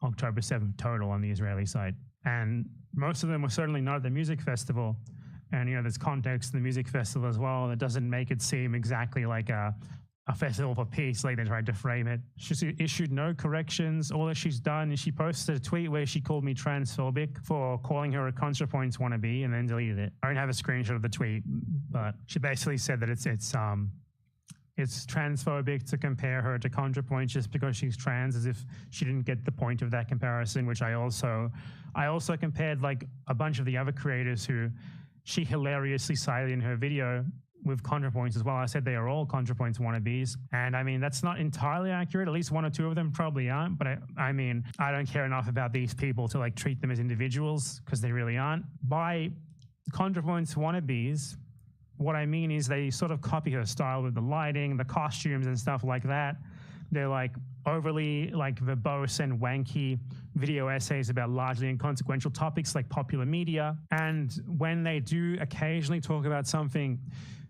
October 7th total on the Israeli side. And most of them were certainly not at the music festival. And, you know, there's context in the music festival as well that doesn't make it seem exactly like a festival for peace, like they tried to frame it. She's issued no corrections. All that she's done is she posted a tweet where she called me transphobic for calling her a ContraPoints wannabe and then deleted it. I don't have a screenshot of the tweet, but she basically said that it's transphobic to compare her to ContraPoints just because she's trans, as if she didn't get the point of that comparison, which I also compared like a bunch of the other creators who she hilariously cited in her video with ContraPoints as well. I said they are all ContraPoints wannabes. And I mean, that's not entirely accurate. At least one or two of them probably aren't. But I mean, I don't care enough about these people to like treat them as individuals because they really aren't. By ContraPoints wannabes, what I mean is they sort of copy her style with the lighting, the costumes and stuff like that. They're like overly like verbose and wanky video essays about largely inconsequential topics like popular media. And when they do occasionally talk about something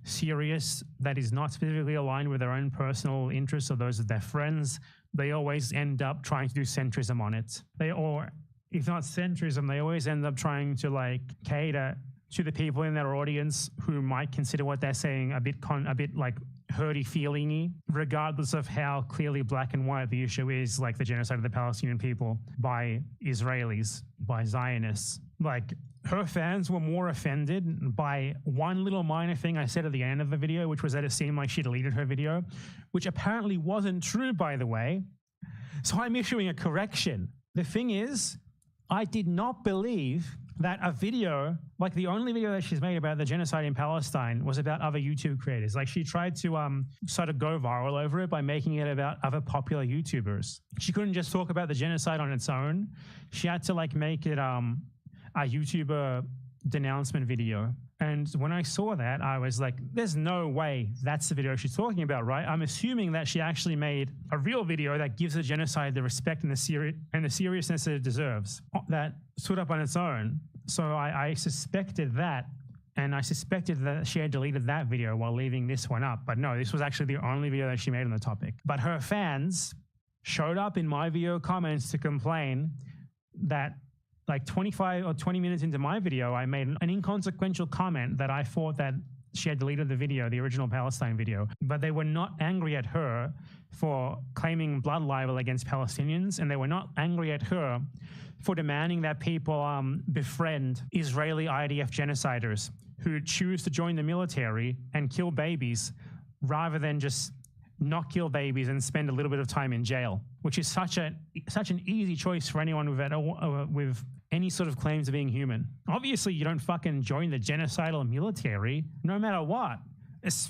serious that is not specifically aligned with their own personal interests or those of their friends, they always end up trying to do centrism on it. Or if not centrism, they always end up trying to like cater to the people in their audience who might consider what they're saying a bit like hurty-feelingy, regardless of how clearly black and white the issue is, like the genocide of the Palestinian people by Israelis, by Zionists. Like, her fans were more offended by one little minor thing I said at the end of the video, which was that it seemed like she deleted her video, which apparently wasn't true, by the way. So I'm issuing a correction. The thing is, I did not believe that a video, like the only video that she's made about the genocide in Palestine, was about other YouTube creators. Like, she tried to sort of go viral over it by making it about other popular YouTubers. She couldn't just talk about the genocide on its own. She had to like make it a YouTuber denouncement video. And when I saw that, I was like, there's no way that's the video she's talking about, right? I'm assuming that she actually made a real video that gives the genocide the respect and the seriousness that it deserves, that stood up on its own. So I suspected that, and I suspected that she had deleted that video while leaving this one up. But no, this was actually the only video that she made on the topic. But her fans showed up in my video comments to complain that like 25 or 20 minutes into my video, I made an inconsequential comment that I thought that she had deleted the video, the original Palestine video, but they were not angry at her for claiming blood libel against Palestinians, and they were not angry at her for demanding that people befriend Israeli IDF genociders who choose to join the military and kill babies rather than just not kill babies and spend a little bit of time in jail, which is such an easy choice for anyone with any sort of claims of being human. Obviously, you don't fucking join the genocidal military, no matter what,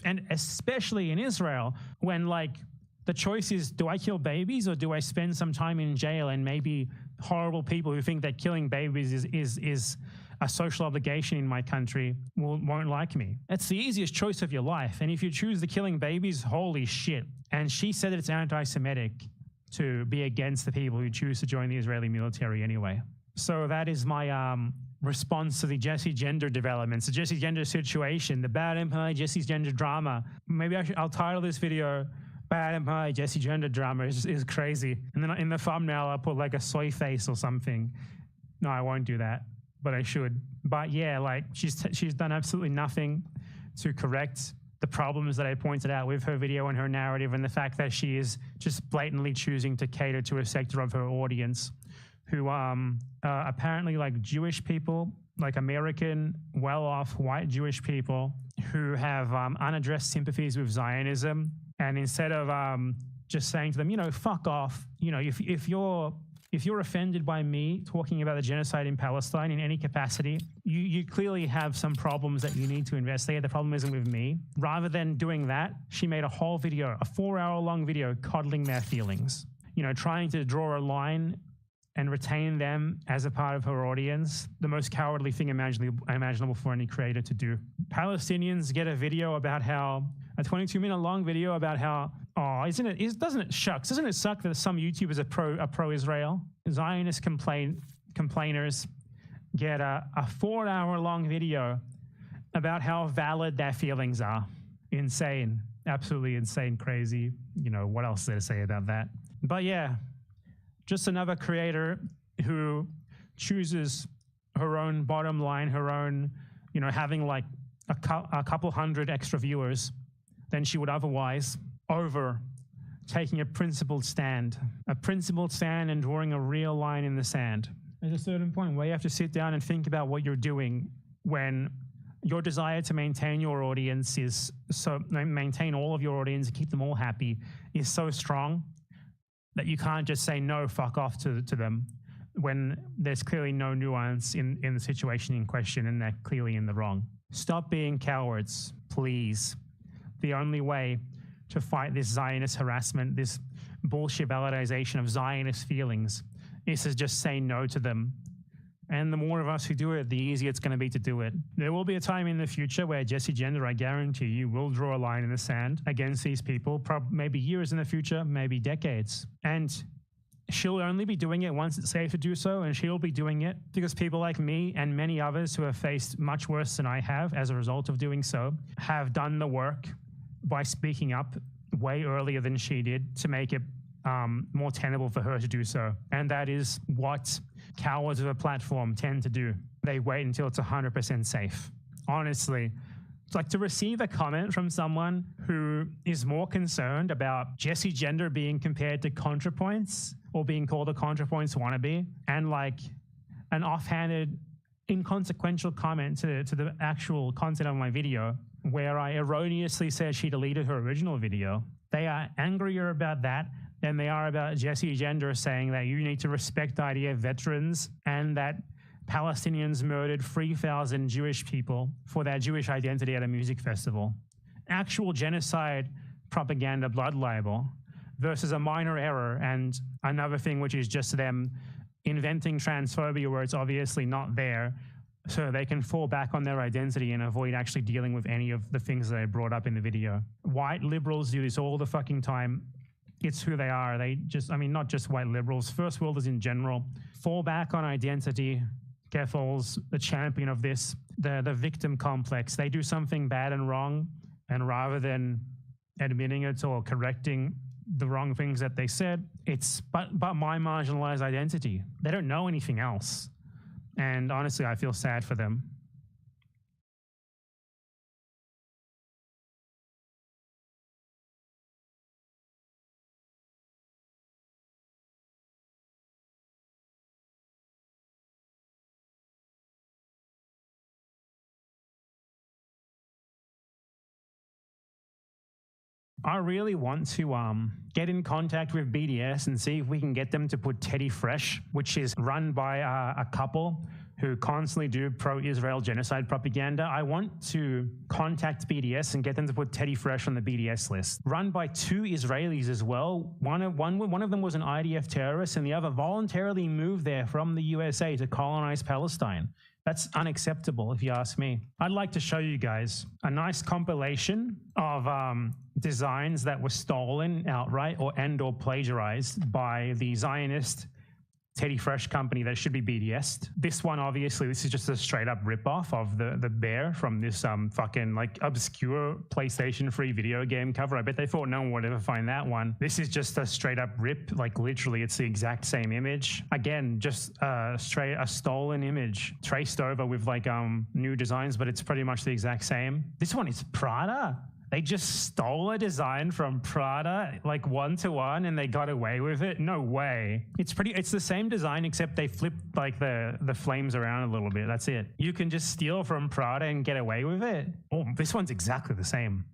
and especially in Israel, when like the choice is, do I kill babies or do I spend some time in jail and maybe horrible people who think that killing babies is a social obligation in my country won't like me. It's the easiest choice of your life. And if you choose the killing babies, holy shit. And she said that it's anti-Semitic to be against the people who choose to join the Israeli military anyway. So that is my response to the Jessie Gender developments, the Jessie Gender situation, the Bad Empire Jessie Gender drama. Maybe I'll title this video Bad Empire Jessie Gender drama is crazy. And then in the thumbnail, I'll put like a soy face or something. No, I won't do that, but I should. But yeah, like she's done absolutely nothing to correct the problems that I pointed out with her video and her narrative, and the fact that she is just blatantly choosing to cater to a sector of her audience who apparently like Jewish people, like American, well-off white Jewish people who have unaddressed sympathies with Zionism. And instead of just saying to them, you know, fuck off, you know, if you're offended by me talking about the genocide in Palestine in any capacity, you clearly have some problems that you need to investigate. The problem isn't with me. Rather than doing that, she made a whole video, a 4-hour-long video coddling their feelings, you know, trying to draw a line and retain them as a part of her audience, the most cowardly thing imaginable for any creator to do. Palestinians get a video about how, a 22-minute long video about how, doesn't it suck that some YouTubers are pro-Israel? Zionist complainers get a 4-hour-long video about how valid their feelings are. Insane, absolutely insane, crazy. You know, what else is there to say about that? But yeah, just another creator who chooses her own bottom line, her own, you know, having like a couple hundred extra viewers than she would otherwise, over taking a principled stand and drawing a real line in the sand. There's a certain point where you have to sit down and think about what you're doing when your desire to maintain your audience is so, maintain all of your audience, keep them all happy, is so strong that you can't just say no, fuck off to them when there's clearly no nuance in the situation in question and they're clearly in the wrong. Stop being cowards, please. The only way to fight this Zionist harassment, this bullshit validization of Zionist feelings, is to just say no to them. And the more of us who do it, the easier it's going to be to do it. There will be a time in the future where Jessie Gender, I guarantee you, will draw a line in the sand against these people, maybe years in the future, maybe decades. And she'll only be doing it once it's safe to do so, and she'll be doing it because people like me and many others who have faced much worse than I have as a result of doing so have done the work by speaking up way earlier than she did to make it more tenable for her to do so. And that is what cowards of a platform tend to do. They wait until it's 100% safe. Honestly, it's like to receive a comment from someone who is more concerned about Jessie Gender being compared to ContraPoints or being called a ContraPoints wannabe, and like an offhanded, inconsequential comment to the actual content of my video where I erroneously said she deleted her original video. They are angrier about that than they are about Jessie Gender saying that you need to respect IDF veterans and that Palestinians murdered 3,000 Jewish people for their Jewish identity at a music festival. Actual genocide propaganda blood libel versus a minor error and another thing which is just them inventing transphobia where it's obviously not there so they can fall back on their identity and avoid actually dealing with any of the things that I brought up in the video. White liberals do this all the fucking time. It's who they are. They just, I mean, not just white liberals, first worlders in general, fall back on identity. Gethel's the champion of this, the victim complex. They do something bad and wrong, and rather than admitting it or correcting the wrong things that they said, it's but my marginalized identity. They don't know anything else. And honestly, I feel sad for them. I really want to get in contact with BDS and see if we can get them to put Teddy Fresh, which is run by a couple who constantly do pro-Israel genocide propaganda. I want to contact BDS and get them to put Teddy Fresh on the BDS list. Run by 2 Israelis as well. One of them was an IDF terrorist and the other voluntarily moved there from the USA to colonize Palestine. That's unacceptable if you ask me. I'd like to show you guys a nice compilation of designs that were stolen outright or plagiarized by the Zionist Teddy Fresh company that should be BDS'd. This one, obviously, this is just a straight up ripoff of the bear from this fucking like obscure PlayStation free video game cover. I bet they thought no one would ever find that one. This is just a straight up rip, like literally it's the exact same image. Again, just a stolen image traced over with like new designs, but it's pretty much the exact same. This one is Prada. They just stole a design from Prada, like 1-to-1, and they got away with it? No way. It's the same design, except they flipped like the flames around a little bit. That's it. You can just steal from Prada and get away with it? Oh, this one's exactly the same.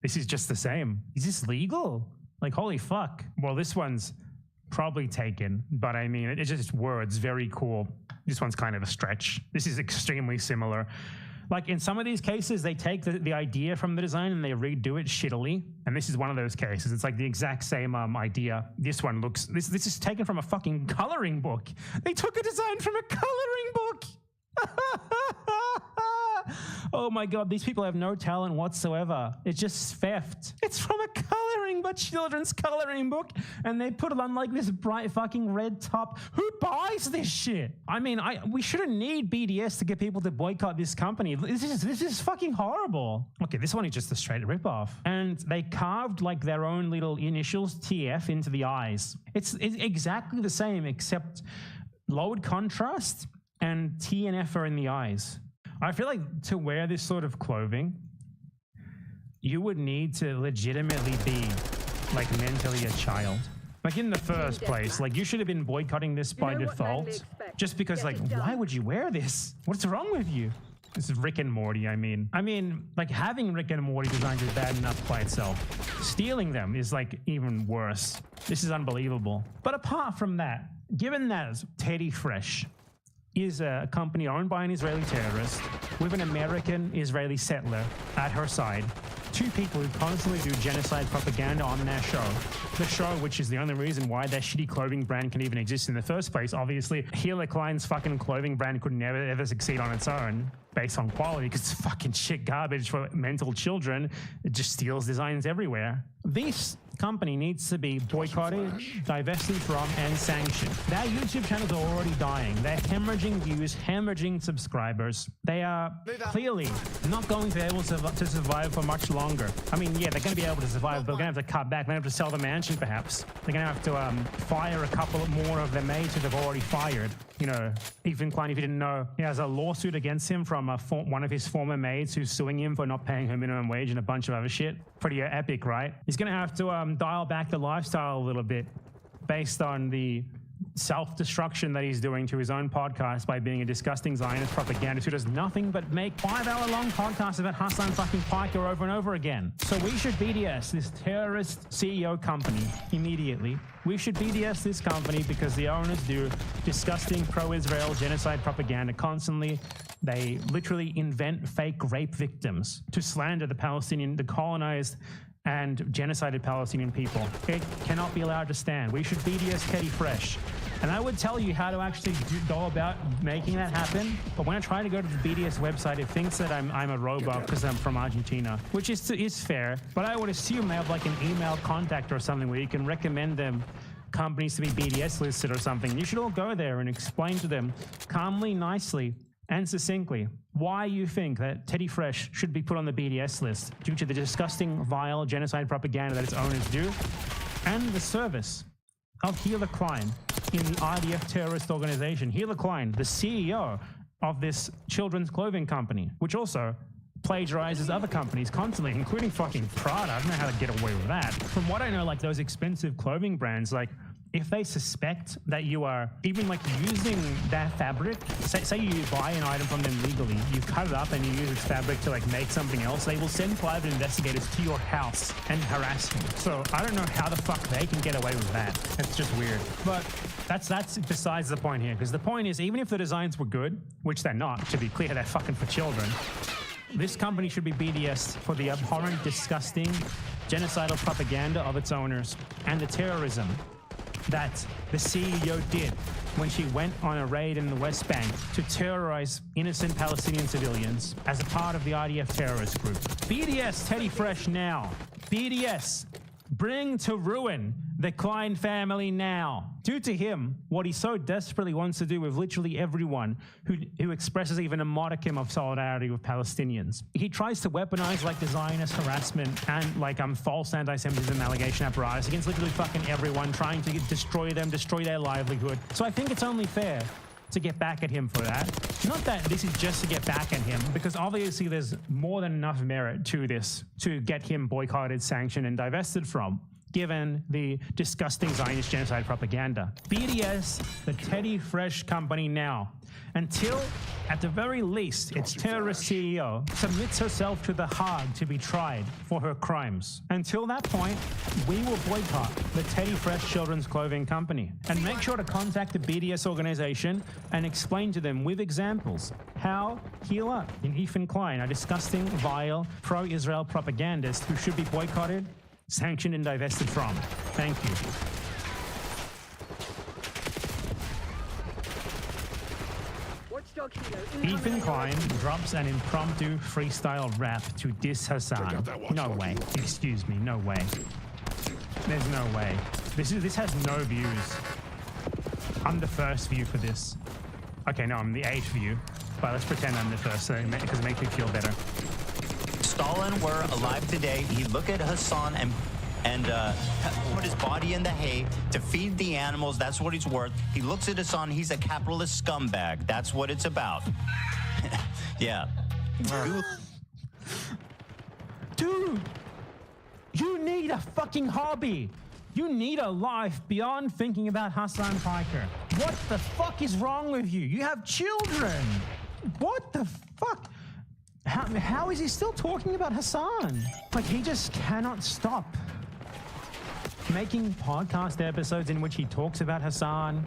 This is just the same. Is this legal? Like, holy fuck. Well, this one's probably taken, but I mean, it's just words, very cool. This one's kind of a stretch. This is extremely similar. Like in some of these cases, they take the idea from the design and they redo it shittily. And this is one of those cases. It's like the exact same idea. This one looks, this is taken from a fucking coloring book. They took a design from a coloring book. oh my God, these people have no talent whatsoever. It's just theft. It's from a coloring book, children's coloring book, and they put it on like this bright fucking red top. Who buys this shit? I mean, we shouldn't need BDS to get people to boycott this company. This is fucking horrible. Okay, this one is just a straight ripoff. And they carved like their own little initials, TF, into the eyes. It's exactly the same except lowered contrast and T and F are in the eyes. I feel like to wear this sort of clothing, you would need to legitimately be like mentally a child. Like in the first place, like you should have been boycotting this by default just because like, why would you wear this? What's wrong with you? This is Rick and Morty, I mean, like having Rick and Morty designs is bad enough by itself. Stealing them is like even worse. This is unbelievable. But apart from that, given that Teddy Fresh is a company owned by an Israeli terrorist with an American Israeli settler at her side, two people who constantly do genocide propaganda on their show. The show, which is the only reason why their shitty clothing brand can even exist in the first place. Obviously, Hila Klein's fucking clothing brand could never ever succeed on its own based on quality because it's fucking shit garbage for mental children. It just steals designs everywhere. This company needs to be boycotted, divested from, and sanctioned. Their YouTube channels are already dying. They're hemorrhaging views, hemorrhaging subscribers. They are clearly not going to be able to survive for much longer. I mean, yeah, they're going to be able to survive, but they're going to have to cut back. They're going to have to sell the mansion, perhaps. They're going to have to fire a couple more of their mates who they've already fired. You know, Ethan Klein, if you didn't know, he has a lawsuit against him from one of his former maids who's suing him for not paying her minimum wage and a bunch of other shit. Pretty epic, right? He's going to have to dial back the lifestyle a little bit based on the self-destruction that he's doing to his own podcast by being a disgusting Zionist propagandist who does nothing but make 5-hour-long podcasts about Hassan fucking Piker over and over again. So we should BDS this terrorist CEO company immediately. We should BDS this company because the owners do disgusting pro-Israel genocide propaganda constantly. They literally invent fake rape victims to slander the colonized and genocided Palestinian people. It cannot be allowed to stand. We should BDS Teddy Fresh. And I would tell you how to actually go about making that happen, but when I try to go to the BDS website, it thinks that I'm a robot because I'm from Argentina, which is fair, but I would assume they have like an email contact or something where you can recommend them companies to be BDS listed or something. You should all go there and explain to them calmly, nicely, and succinctly why you think that Teddy Fresh should be put on the BDS list due to the disgusting, vile genocide propaganda that its owners do, and the service of Hila Klein in the IDF terrorist organization. Hila Klein, the CEO of this children's clothing company, which also plagiarizes other companies constantly, including fucking Prada. I don't know how to get away with that. From what I know, like those expensive clothing brands, like if they suspect that you are even like using that fabric, say you buy an item from them legally, you cut it up and you use its fabric to like make something else, they will send private investigators to your house and harass you. So I don't know how the fuck they can get away with that. It's just weird. But that's besides the point here, because the point is, even if the designs were good, which they're not, to be clear, they're fucking for children, this company should be BDS for the abhorrent, disgusting, genocidal propaganda of its owners and the terrorism that the CEO did when she went on a raid in the West Bank to terrorize innocent Palestinian civilians as a part of the IDF terrorist group. BDS Teddy Fresh now. BDS, bring to ruin the Klein family now. Do to him what he so desperately wants to do with literally everyone who expresses even a modicum of solidarity with Palestinians. He tries to weaponize like the Zionist harassment and like false anti-Semitism allegation apparatus against literally fucking everyone, trying to destroy them, destroy their livelihood. So I think it's only fair to get back at him for that. Not that this is just to get back at him, because obviously there's more than enough merit to this to get him boycotted, sanctioned, and divested from, given the disgusting Zionist genocide propaganda. BDS, the Teddy Fresh company now, until, at the very least, its terrorist CEO submits herself to the Hague to be tried for her crimes. Until that point, we will boycott the Teddy Fresh Children's Clothing Company. And make sure to contact the BDS organization and explain to them with examples how Hila and Ethan Klein are disgusting, vile, pro-Israel propagandists who should be boycotted, sanctioned, and divested from. Thank you. Ethan Klein drops an impromptu freestyle rap to diss Hassan. No way. Excuse me, no way. There's no way. This has no views. I'm the first view for this. Okay, no, I'm the 8th view. But let's pretend I'm the first, because it makes me feel better. Stalin were alive today, he'd look at Hassan and put his body in the hay to feed the animals. That's what he's worth. He looks at Hassan. He's a capitalist scumbag. That's what it's about. Yeah. Dude, you need a fucking hobby. You need a life beyond thinking about Hassan Piker. What the fuck is wrong with you? You have children. What the fuck? How is he still talking about Hassan? Like, he just cannot stop making podcast episodes in which he talks about Hassan.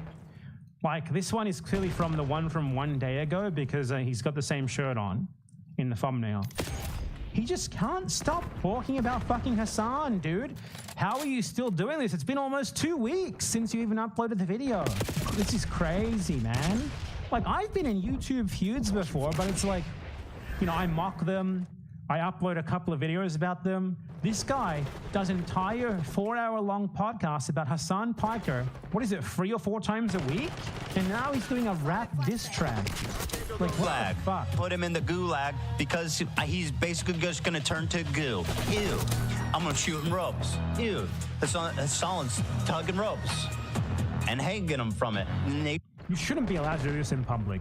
Like, this one is clearly from the one from 1 day ago because he's got the same shirt on in the thumbnail. He just can't stop talking about fucking Hassan, dude. How are you still doing this? It's been almost 2 weeks since you even uploaded the video. This is crazy, man. Like, I've been in YouTube feuds before, but it's like, you know, I mock them. I upload a couple of videos about them. This guy does entire 4-hour-long podcasts about Hassan Piker. What is it, 3 or 4 times a week? And now he's doing a rap diss track. Like, what the fuck? Put him in the gulag because he's basically just gonna turn to goo. Ew. I'm gonna shoot him ropes. Ew. Hassan's tugging ropes and hanging him from it. You shouldn't be allowed to do this in public.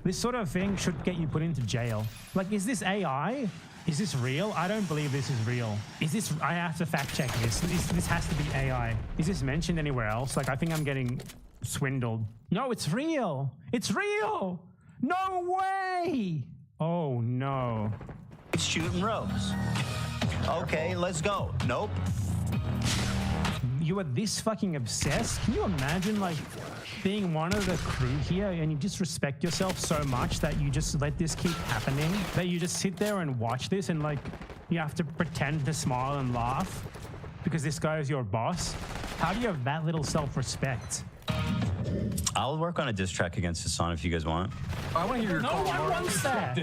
This sort of thing should get you put into jail. Like, is this AI? Is this real? I don't believe this is real. Is this, I have to fact check this. This has to be AI. Is this mentioned anywhere else? Like, I think I'm getting swindled. No, it's real. It's real. No way. Oh, no. He's shooting ropes. Okay, let's go. Nope. You are this fucking obsessed? Can you imagine, like, being one of the crew here and you just respect yourself so much that you just let this keep happening? That you just sit there and watch this and, like, you have to pretend to smile and laugh because this guy is your boss? How do you have that little self-respect? I'll work on a diss track against Hassan if you guys want. I want to hear your No one wants that.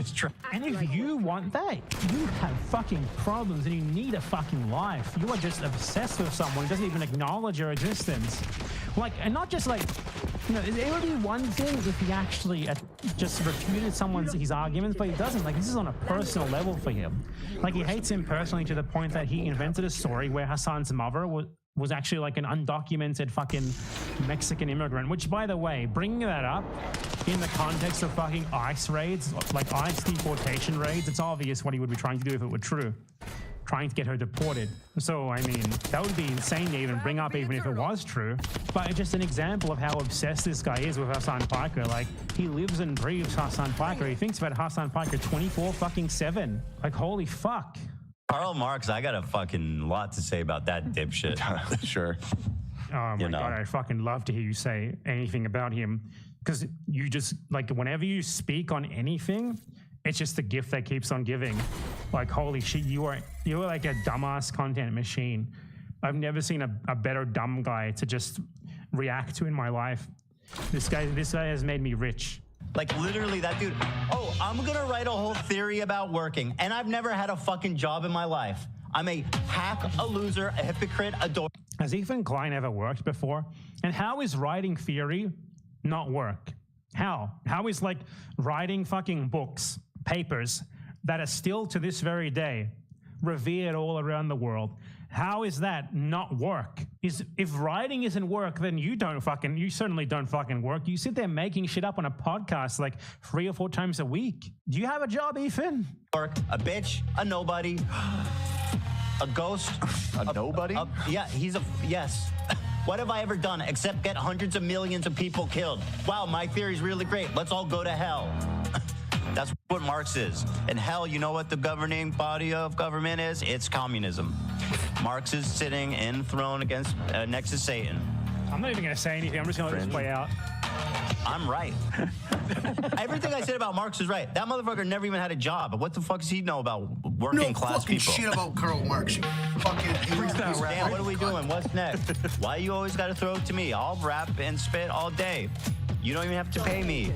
And if you want that, you have fucking problems and you need a fucking life. You are just obsessed with someone who doesn't even acknowledge your existence. Like, and not just like, you know, it would be one thing if he actually just refuted his arguments, but he doesn't. Like, this is on a personal level for him. Like, he hates him personally to the point that he invented a story where Hassan's mother was actually like an undocumented fucking Mexican immigrant, which, by the way, bringing that up in the context of fucking ICE raids, like ICE deportation raids, it's obvious what he would be trying to do if it were true. Trying to get her deported. So, I mean, that would be insane to even bring up even if it was true. But it's just an example of how obsessed this guy is with Hassan Piker. Like, he lives and breathes Hassan Piker. He thinks about Hassan Piker 24/7. Like, holy fuck. Karl Marx, I got a fucking lot to say about that dipshit. Sure. Oh my God, I fucking love to hear you say anything about him. Because you just, like, whenever you speak on anything, it's just a gift that keeps on giving. Like, holy shit, you are like a dumbass content machine. I've never seen a better dumb guy to just react to in my life. This guy has made me rich. Like, literally, that dude, oh, I'm gonna write a whole theory about working, and I've never had a fucking job in my life. I'm a hack, a loser, a hypocrite, a dork. Has Ethan Klein ever worked before? And how is writing theory not work? How? How is, like, writing fucking books, papers, that are still to this very day revered all around the world? How is that not work? If writing isn't work, then you certainly don't fucking work. You sit there making shit up on a podcast like 3 or 4 times a week. Do you have a job, Ethan? A bitch, a nobody, a ghost. A nobody? Yeah, yes. What have I ever done except get hundreds of millions of people killed? Wow, my theory's really great. Let's all go to hell. That's what Marx is. And hell, you know what the governing body of government is? It's communism. Marx is sitting enthroned against next to Satan. I'm not even going to say anything. I'm just going to let this play out. I'm right. Everything I said about Marx is right. That motherfucker never even had a job. What the fuck does he know about working class people? Shit about Karl Marx. Fucking Dan, what are we doing? What's next? Why you always got to throw it to me? I'll rap and spit all day. You don't even have to pay me.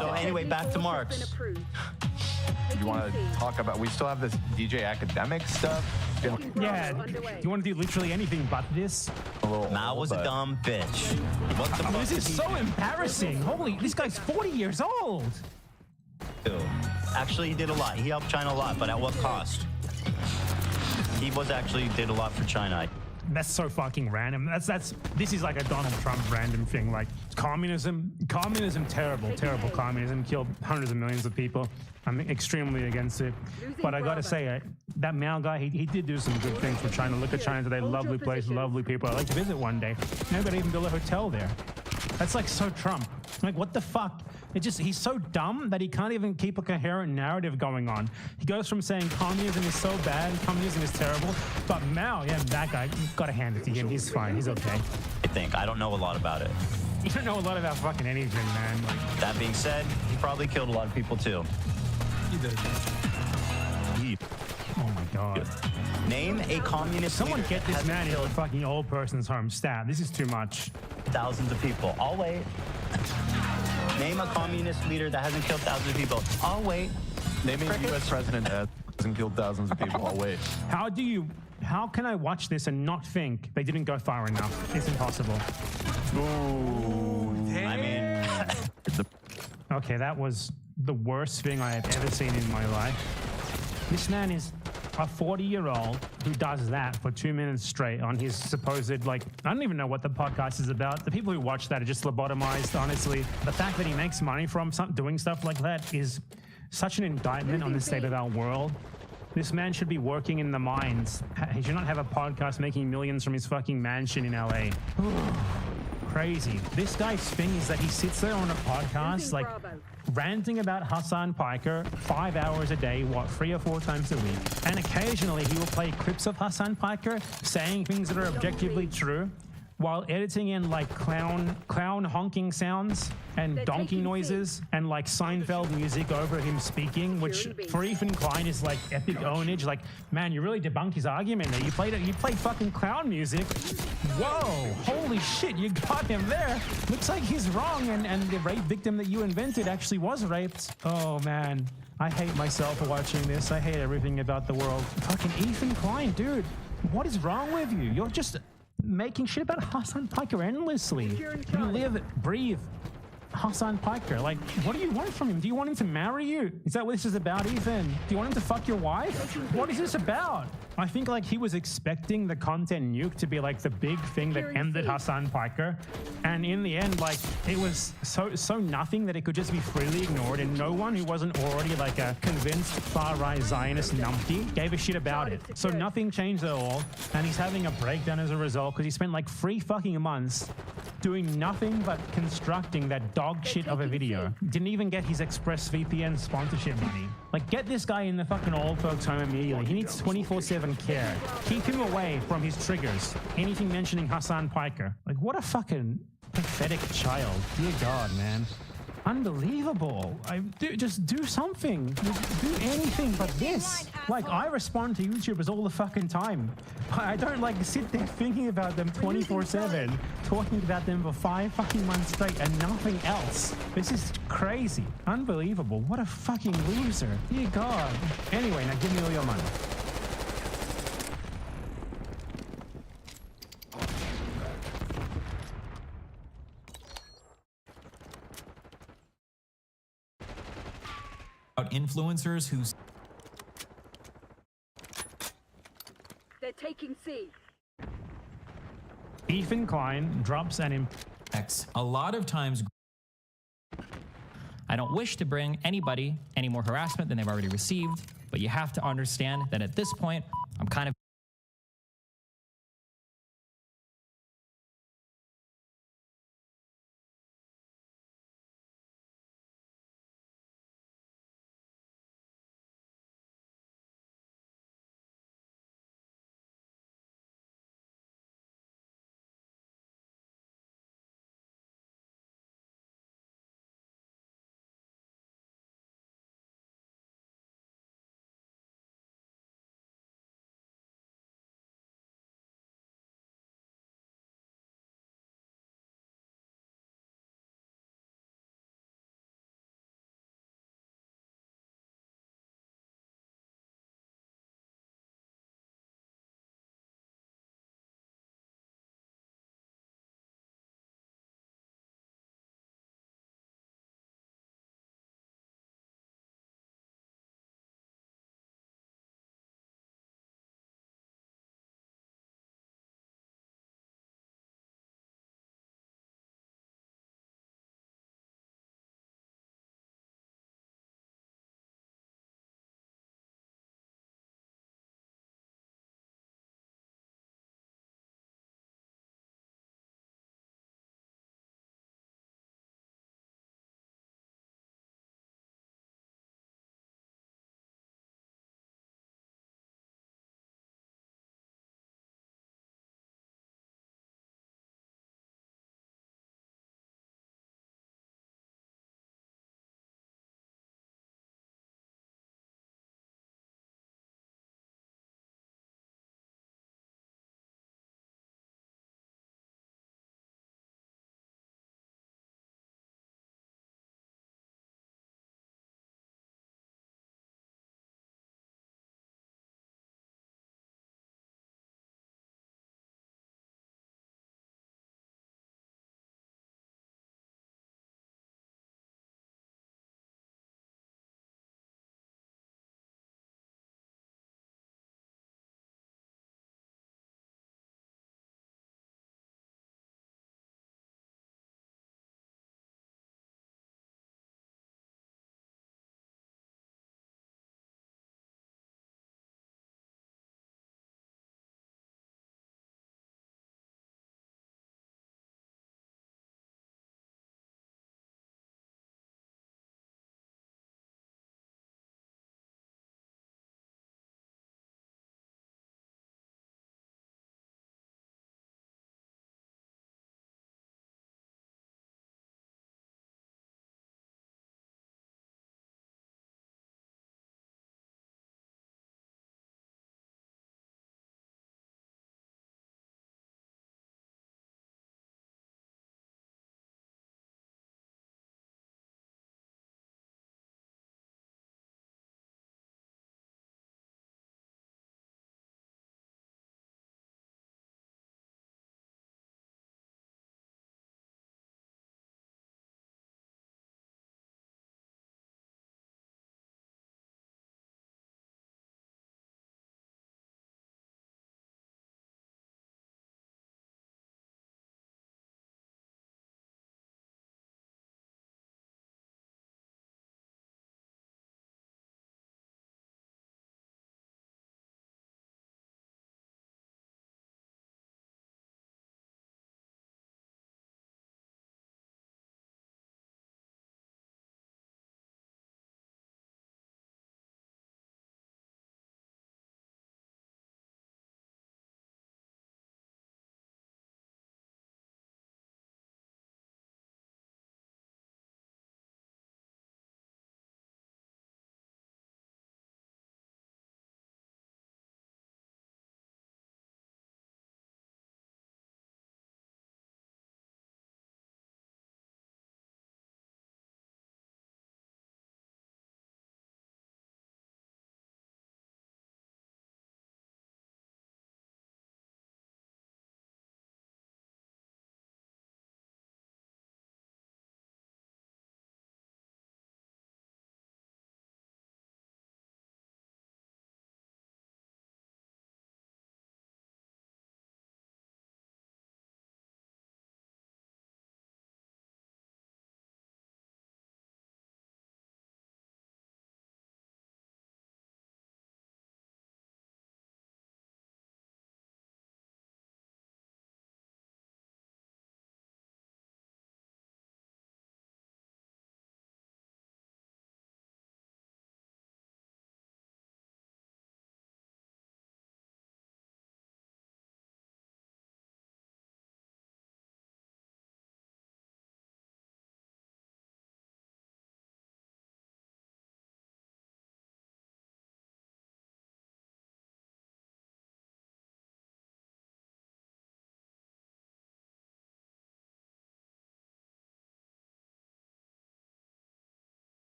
So anyway, back to Marx. You want to talk about? We still have this DJ academic stuff. Yeah, you want to do literally anything but this? Mao was a dumb bitch. What the fuck? This is so embarrassing. Holy, this guy's 40 years old. Actually, he did a lot. He helped China a lot, but at what cost? He did a lot for China. That's so fucking random. This is like a Donald Trump random thing. Like communism, terrible communism, killed hundreds of millions of people. I'm extremely against it. But I gotta say, that Mao guy, he did do some good things for China. Look at China today, lovely place, lovely people. I'd like to visit one day. Nobody even built a hotel there. That's like so Trump. Like, what the fuck? He's so dumb that he can't even keep a coherent narrative going on. He goes from saying communism is so bad, communism is terrible, but Mao, yeah, that guy, you've got to hand it to him. He's fine. He's okay. I don't know a lot about it. You don't know a lot about fucking anything, man. Like, that being said, he probably killed a lot of people too. He did. Oh my god. Name a communist Someone get this man in a fucking old person's home. Stab. This is too much. Thousands of people. I'll wait. Name a communist leader that hasn't killed thousands of people. I'll wait. Name a U.S. president that hasn't killed thousands of people. I'll wait. How can I watch this and not think they didn't go far enough? It's impossible. Ooh. I mean... Okay, that was the worst thing I have ever seen in my life. This man is a 40-year-old who does that for 2 minutes straight on his supposed, like, I don't even know what the podcast is about. The people who watch that are just lobotomized, honestly. The fact that he makes money from doing stuff like that is such an indictment on the state of our world. This man should be working in the mines. He should not have a podcast making millions from his fucking mansion in LA. Crazy. This guy's thing is that he sits there on a podcast, like, ranting about Hassan Piker 5 hours a day, 3 or 4 times a week. And occasionally he will play clips of Hassan Piker saying things that are objectively true while editing in like clown honking sounds and donkey noises and like Seinfeld music over him speaking, which for Ethan Klein is like epic ownage. Like, man, you really debunked his argument there. You played fucking clown music. Whoa, holy shit, you got him there. Looks like he's wrong and the rape victim that you invented actually was raped. Oh man, I hate myself for watching this. I hate everything about the world. Fucking Ethan Klein, dude, what is wrong with you? You're just making shit about Hassan Piker endlessly. You live, breathe Hassan Piker. Like, what do you want from him? Do you want him to marry you? Is that what this is about, Ethan? Do you want him to fuck your wife? What is this about? I think like he was expecting the content nuke to be like the big thing that ended Hassan Piker, and in the end, like, it was so nothing that it could just be freely ignored, and no one who wasn't already like a convinced far-right Zionist numpty gave a shit about it. So nothing changed at all, and he's having a breakdown as a result because he spent like 3 fucking months doing nothing but constructing that dog shit of a video. Didn't even get his ExpressVPN sponsorship money. Like, get this guy in the fucking old folks home immediately. He needs 24/7 care. Keep him away from his triggers. Anything mentioning Hassan Piker. Like, what a fucking pathetic child. Dear God, man. Unbelievable. Just do something. Do anything but this. Like, I respond to YouTubers all the fucking time. I don't like sit there thinking about them 24/7, talking about them for 5 fucking months straight and nothing else. This is crazy. Unbelievable. What a fucking loser. Dear God. Anyway, now give me all your money. Influencers who's they're taking C. Ethan Klein drops an a lot of times. I don't wish to bring anybody any more harassment than they've already received, but you have to understand that at this point, I'm kind of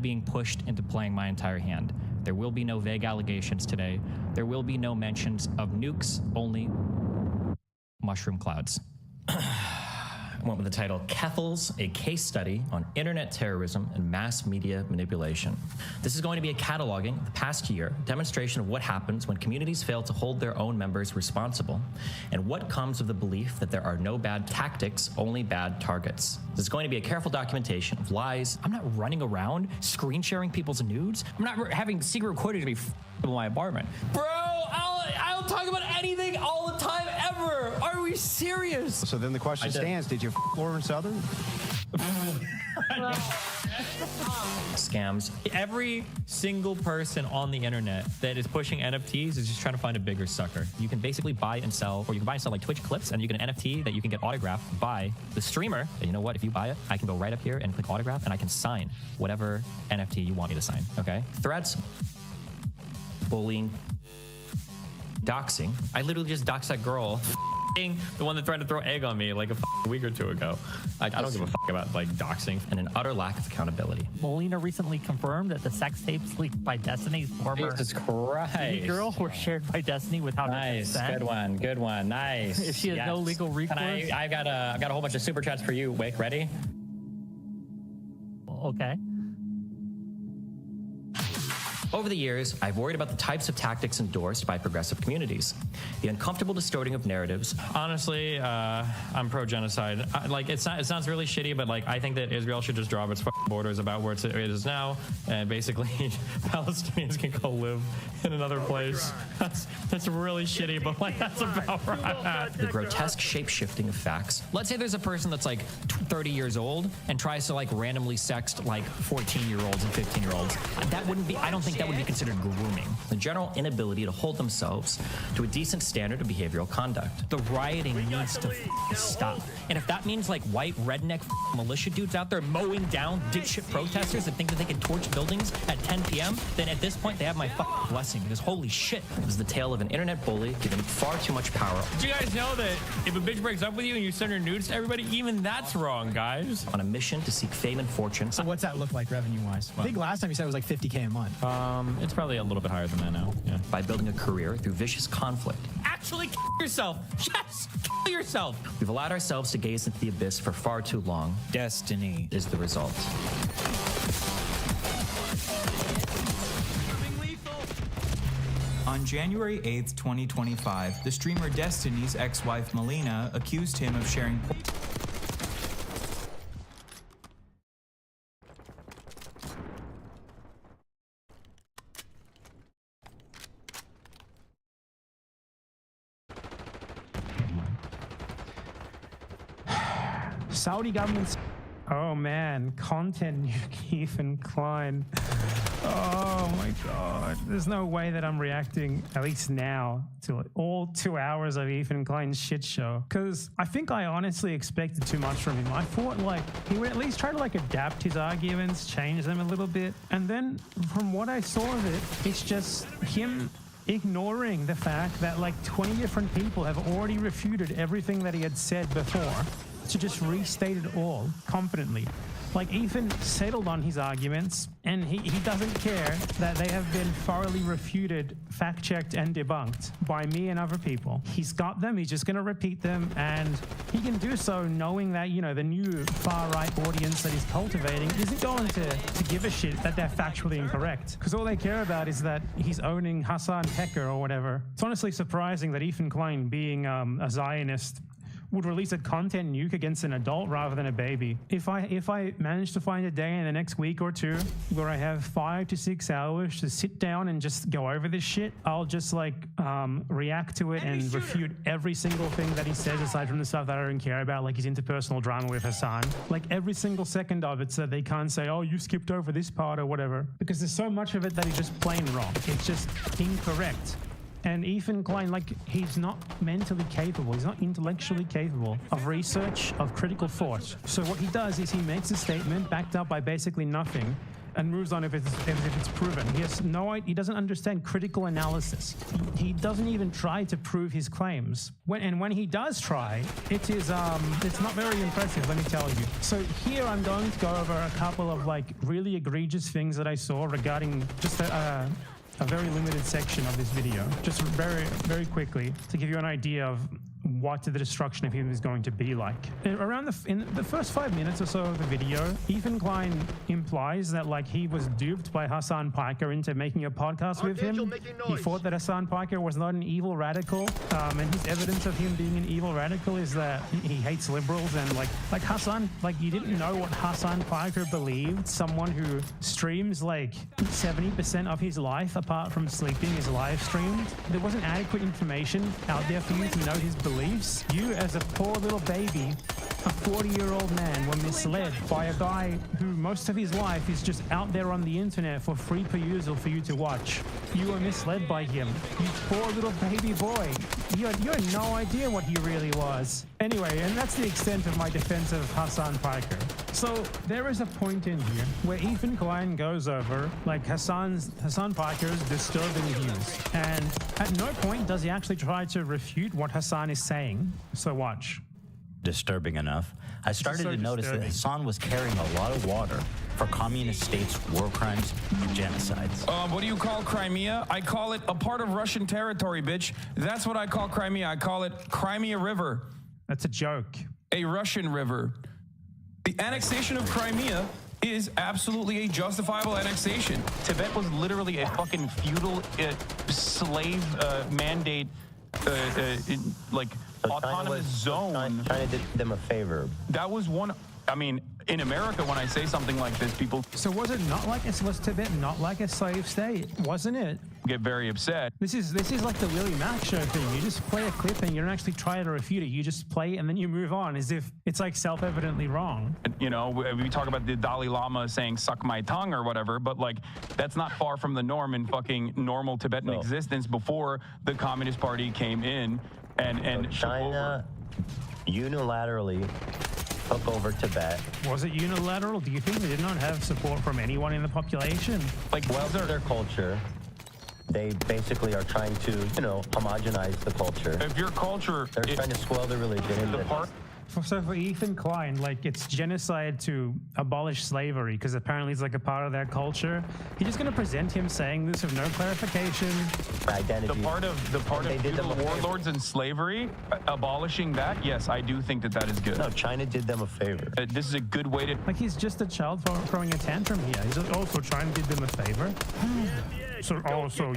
being pushed into playing my entire hand. There will be no vague allegations today. There will be no mentions of nukes, only mushroom clouds. I went with the title, Kethels, a case study on internet terrorism and mass media manipulation. This is going to be a cataloging of the past year, demonstration of what happens when communities fail to hold their own members responsible, and what comes of the belief that there are no bad tactics, only bad targets. This is going to be a careful documentation of lies. I'm not running around screen sharing people's nudes. I'm not having secret recording to be in my apartment. Bro, I'll talk about anything all the time ever. Are we serious? So then the question stands, did you Lauren Southern? Scams. Every single person on the internet that is pushing NFTs is just trying to find a bigger sucker. You can basically buy and sell, or you can buy and sell like Twitch clips, and you get an NFT that you can get autographed by the streamer. And you know what? If you buy it, I can go right up here and click autograph, and I can sign whatever NFT you want me to sign, okay? Threats, bullying, doxing. I literally just doxed that girl, the one that tried to throw egg on me like a week or two ago. Like, I don't give a fuck about like doxing, and an utter lack of accountability. Molina recently confirmed that the sex tapes leaked by Destiny's former Jesus Christ girl were shared by Destiny without nice, consent. good one, nice. If she has no legal recourse. I've got a whole bunch of super chats for you. Wick, ready? Okay. Over the years, I've worried about the types of tactics endorsed by progressive communities. The uncomfortable distorting of narratives. Honestly, I'm pro-genocide. It sounds really shitty, but like I think that Israel should just drop its borders about where it is now, and basically Palestinians can go live in another place. That's really shitty, but like that's about right. The grotesque shape-shifting of facts. Let's say there's a person that's like 30 years old and tries to like randomly sext like 14-year-olds and 15-year-olds. That wouldn't be, I don't think that would be considered grooming. The general inability to hold themselves to a decent standard of behavioral conduct. The rioting needs to stop. And if that means like white redneck militia dudes out there mowing down dipshit protesters that think that they can torch buildings at 10 p.m., then at this point they have my blessing, because holy shit. It was the tale of an internet bully given far too much power. Do you guys know that if a bitch breaks up with you and you send her nudes to everybody, even that's wrong, guys? On a mission to seek fame and fortune. So what's that look like revenue-wise? I think last time you said it was like 50K a month. It's probably a little bit higher than that now. Yeah. By building a career through vicious conflict. Actually kill yourself. Yes, kill yourself. We've allowed ourselves to gaze into the abyss for far too long. Destiny is the result. On January 8th, 2025, the streamer Destiny's ex-wife Melina accused him of sharing Saudi government's... Oh man, content nuke Ethan Klein. Oh my god. There's no way that I'm reacting, at least now, to all 2 hours of Ethan Klein's shit show. Because I think I honestly expected too much from him. I thought like he would at least try to like adapt his arguments, change them a little bit. And then from what I saw of it, it's just him ignoring the fact that like 20 different people have already refuted everything that he had said before, to just restate it all confidently. Like Ethan settled on his arguments, and he doesn't care that they have been thoroughly refuted, fact-checked, and debunked by me and other people. He's got them, he's just gonna repeat them, and he can do so knowing that, you know, the new far-right audience that he's cultivating isn't going to give a shit that they're factually incorrect. Because all they care about is that he's owning Hassan Pecker or whatever. It's honestly surprising that Ethan Klein, being a Zionist, would release a content nuke against an adult rather than a baby. If I manage to find a day in the next week or two where I have 5 to 6 hours to sit down and just go over this shit, I'll just like react to it and refute every single thing that he says, aside from the stuff that I don't care about, like his interpersonal drama with Hassan. Like every single second of it, so that they can't say, oh, you skipped over this part or whatever, because there's so much of it that is just plain wrong. It's just incorrect. And Ethan Klein, like, he's not mentally capable, he's not intellectually capable of research, of critical thought. So what he does is he makes a statement backed up by basically nothing, and moves on if it's proven. He doesn't understand critical analysis. He doesn't even try to prove his claims. When he does try, it's not very impressive, let me tell you. So here I'm going to go over a couple of like really egregious things that I saw regarding just a very limited section of this video, just very, very quickly to give you an idea of what the destruction of him is going to be like. In the first 5 minutes or so of the video, Ethan Klein implies that like he was duped by Hassan Piker into making a podcast with him. He thought that Hassan Piker was not an evil radical, and his evidence of him being an evil radical is that he hates liberals and like Hassan, like you didn't know what Hassan Piker believed. Someone who streams like 70% of his life apart from sleeping is live streamed. There wasn't adequate information out there for you to know his beliefs. You, as a poor little baby, a 40-year-old man, were misled by a guy who most of his life is just out there on the internet for free perusal for you to watch. You were misled by him. You poor little baby boy. You had no idea what he really was. Anyway, and that's the extent of my defense of Hassan Piker. So there is a point in here where Ethan Klein goes over like Hassan Piker's disturbing views, and at no point does he actually try to refute what Hassan is saying. So watch. Disturbing enough. I started to notice that Hassan was carrying a lot of water for communist states, war crimes, and genocides. What do you call Crimea? I call it a part of Russian territory, bitch. That's what I call Crimea. I call it Crimea River. That's a joke. A Russian river. The annexation of Crimea is absolutely a justifiable annexation. Tibet was literally a fucking feudal slave mandate, like autonomous zone. China did them a favor. That was one. I mean, in America, when I say something like this, people. So was Tibet not like a slave state? Wasn't it? Get very upset. This is like the Willie Mack show thing. You just play a clip and you don't actually try to refute it. You just play it and then you move on as if it's like self-evidently wrong. You know, we talk about the Dalai Lama saying "suck my tongue" or whatever, but like that's not far from the norm in fucking normal Tibetan existence before the Communist Party came in and China unilaterally took over Tibet. Was it unilateral? Do you think they did not have support from anyone in the population? Like, well, their culture. They basically are trying to, homogenize the culture. If your culture... They're trying to spoil the religion. So for Ethan Klein, like it's genocide to abolish slavery because apparently it's like a part of their culture. He's just going to present him saying this with no clarification. Identity. The part of feudal warlords and slavery, abolishing that, yes, I do think that is good. No, China did them a favor. This is a good way to... Like he's just a child throwing a tantrum here. He's also trying to do them a favor. So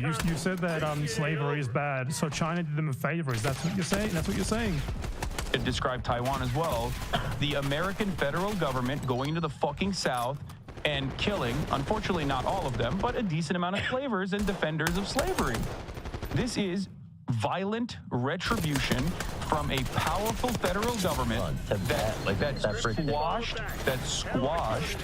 you said that slavery is bad. So China did them a favor. Is that what you're saying? That's what you're saying. To describe Taiwan as well, the American federal government going into the fucking South and killing, unfortunately not all of them, but a decent amount of slavers and defenders of slavery. This is violent retribution from a powerful federal government that's squashed,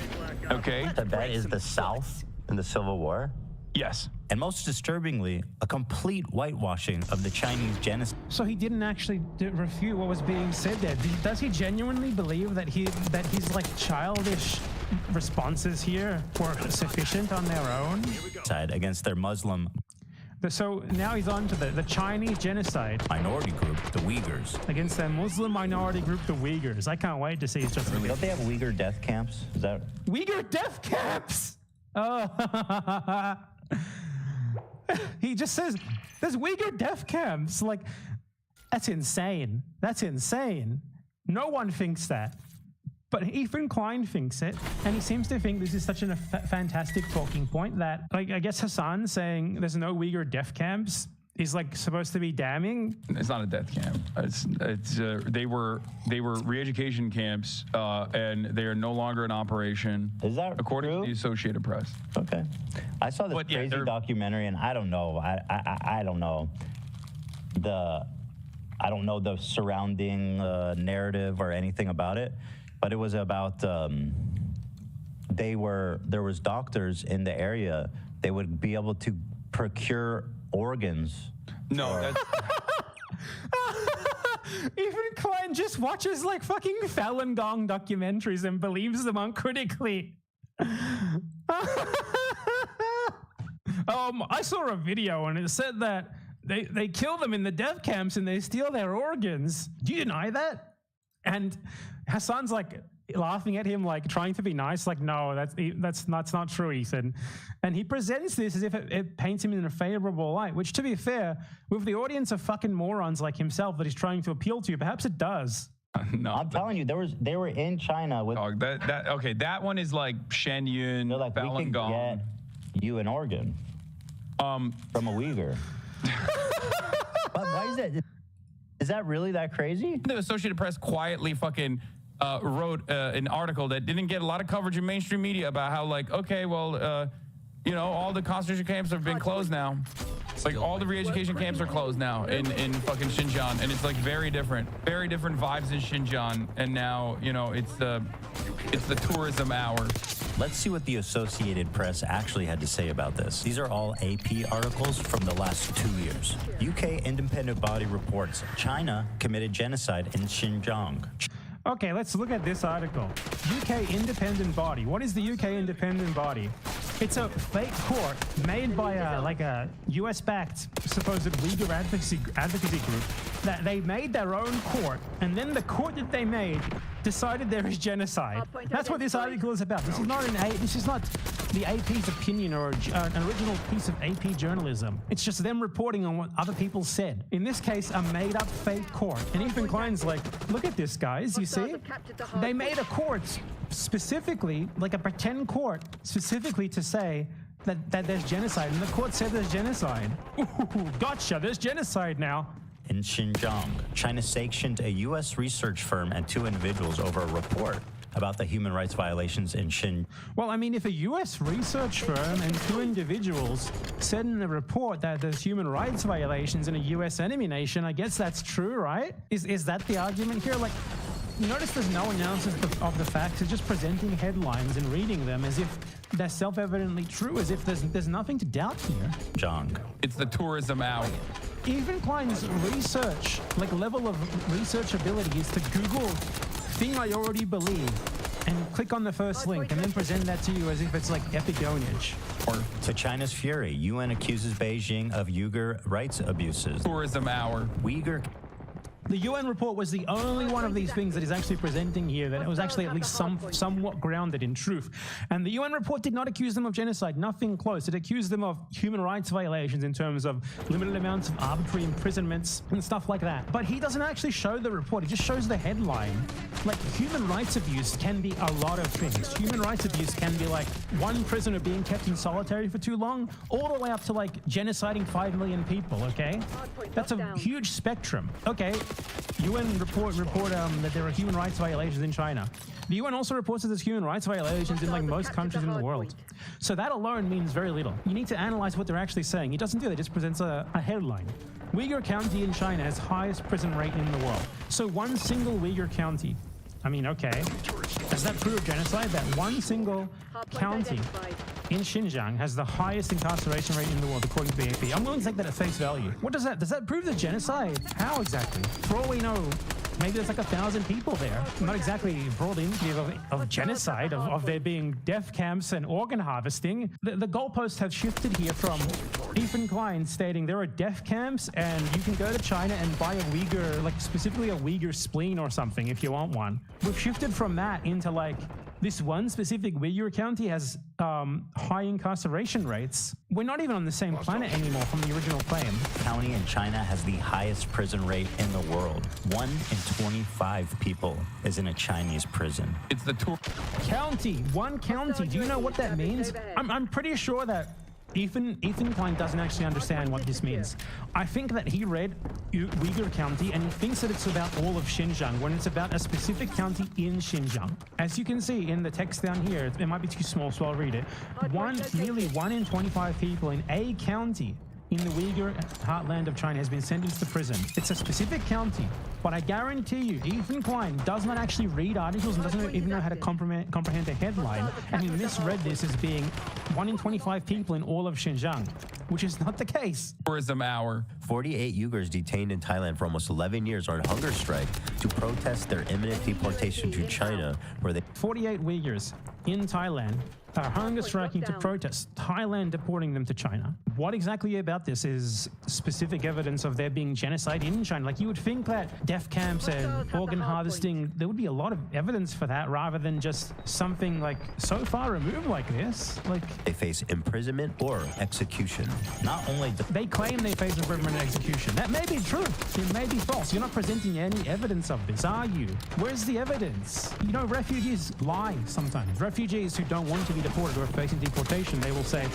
okay? Tibet is the South in the Civil War? Yes. And most disturbingly, a complete whitewashing of the Chinese genocide. So he didn't actually refute what was being said there. Does he genuinely believe that his like childish responses here were sufficient on their own? Against their Muslim. So now he's on to the Chinese genocide. Minority group, the Uyghurs. Against their Muslim minority group, the Uyghurs. I can't wait to see it's just... Don't they have Uyghur death camps? Is that... Uyghur death camps! Oh... He just says there's Uyghur death camps. Like, that's insane. That's insane. No one thinks that. But Ethan Klein thinks it, and he seems to think this is such a fantastic talking point that, like, I guess Hassan saying there's no Uyghur death camps is like supposed to be damning. It's not a death camp. They were re-education camps, and they are no longer in operation. Is that according true? to the Associated Press? Okay, I saw this crazy documentary, and I don't know. I don't know the surrounding narrative or anything about it, but it was about there was doctors in the area. They would be able to procure organs. No, that's... Ethan Klein just watches like fucking Falun Gong documentaries and believes them uncritically. I saw a video and it said that they kill them in the death camps and they steal their organs. Do you deny that? And Hassan's like laughing at him, like trying to be nice, like, no, that's not true, Ethan. And he presents this as if it paints him in a favorable light, which, to be fair, with the audience of fucking morons like himself that he's trying to appeal to, perhaps it does. No, I'm telling you, they were in China with. Okay, that one is like Shenyun, They're like, Falun we can Gong. get you an organ from a Uyghur. But why is that? Is that really that crazy? The Associated Press quietly fucking wrote an article that didn't get a lot of coverage in mainstream media about how, like, okay, well, you know, all the concentration camps have been closed now. Like, all the re-education camps are closed now in fucking Xinjiang, and it's like very different vibes in Xinjiang. And now, you know, it's the tourism hour. Let's see what the Associated Press actually had to say about this. These are all AP articles from the last 2 years. UK independent body reports China committed genocide in Xinjiang. Okay, let's look at this article. UK independent body. What is the UK independent body? It's a fake court made by a US-backed supposed Uyghur advocacy group that they made their own court, and then the court that they made decided there is genocide. That's what this article is about. This is not the AP's opinion or an original piece of AP journalism. It's just them reporting on what other people said. In this case, a made-up fake court. And Ethan Klein's like, look at this, guys. You see? They made a court specifically, like a pretend court, specifically to say that there's genocide. And the court said there's genocide. Ooh, gotcha. There's genocide now. In Xinjiang, China sanctioned a U.S. research firm and 2 individuals over a report about the human rights violations in Xinjiang. Well, I mean, if a U.S. research firm and 2 individuals said in the report that there's human rights violations in a U.S. enemy nation, I guess that's true, right? Is that the argument here? Like, you notice there's no analysis of the facts. It's just presenting headlines and reading them as if they're self-evidently true, as if there's nothing to doubt here. It's the tourism hour. Ethan Klein's research, like level of researchability, is to Google thing I already believe and click on the first link and then present that to you as if it's like epic ownage. To China's fury, UN accuses Beijing of Uyghur rights abuses. Tourism hour. Uyghur. The UN report was the only one of these things that is actually presenting here that it was actually at least somewhat grounded in truth. And the UN report did not accuse them of genocide, nothing close. It accused them of human rights violations in terms of limited amounts of arbitrary imprisonments and stuff like that. But he doesn't actually show the report, he just shows the headline. Like, human rights abuse can be a lot of things. Human rights abuse can be like one prisoner being kept in solitary for too long, all the way up to like genociding 5 million people, okay? That's a huge spectrum. Okay. UN report that there are human rights violations in China. The UN also reports that there's human rights violations in like most countries in the world. So that alone means very little. You need to analyze what they're actually saying. He doesn't do that, he just presents a headline. Uyghur County in China has highest prison rate in the world. So one single Uyghur county. I mean, okay. Does that prove genocide? That one single county in Xinjiang has the highest incarceration rate in the world, according to the AP. I'm willing to take that at face value. What does that prove the genocide? How exactly? For all we know, maybe there's like 1,000 people there. Not exactly broad indicative of genocide, of there being death camps and organ harvesting. The goalposts have shifted here from Ethan Klein stating there are death camps and you can go to China and buy a Uyghur, like specifically a Uyghur spleen or something if you want one. We've shifted from that into like, this one specific Uyghur county has high incarceration rates. We're not even on the same planet anymore from the original claim. County in China has the highest prison rate in the world. 1 in 25 people is in a Chinese prison. It's the county. One county. Do you know what that means? I'm pretty sure that Ethan Klein doesn't actually understand what this means. I think that he read Uyghur County and he thinks that it's about all of Xinjiang when it's about a specific county in Xinjiang. As you can see in the text down here, it might be too small, so I'll read it. Nearly 1 in 25 people in a county in the Uyghur heartland of China has been sentenced to prison. It's a specific county, but I guarantee you, Ethan Klein does not actually read articles and doesn't even know how to comprehend a headline, and he misread this as being 1 in 25 people in all of Xinjiang, which is not the case. Tourism hour. 48 Uyghurs detained in Thailand for almost 11 years are on hunger strike to protest their imminent deportation to China, where they... 48 Uyghurs in Thailand are hunger striking to protest, Thailand deporting them to China. What exactly about this is specific evidence of there being genocide in China? Like, you would think that death camps and organ harvesting, there would be a lot of evidence for that rather than just something like so far removed like this. Like, they face imprisonment or execution. Not only they claim they face imprisonment and execution. That may be true. It may be false. You're not presenting any evidence of this, are you? Where's the evidence? You know, refugees lie sometimes. Refugees who don't want to be deported or are facing deportation, they will say,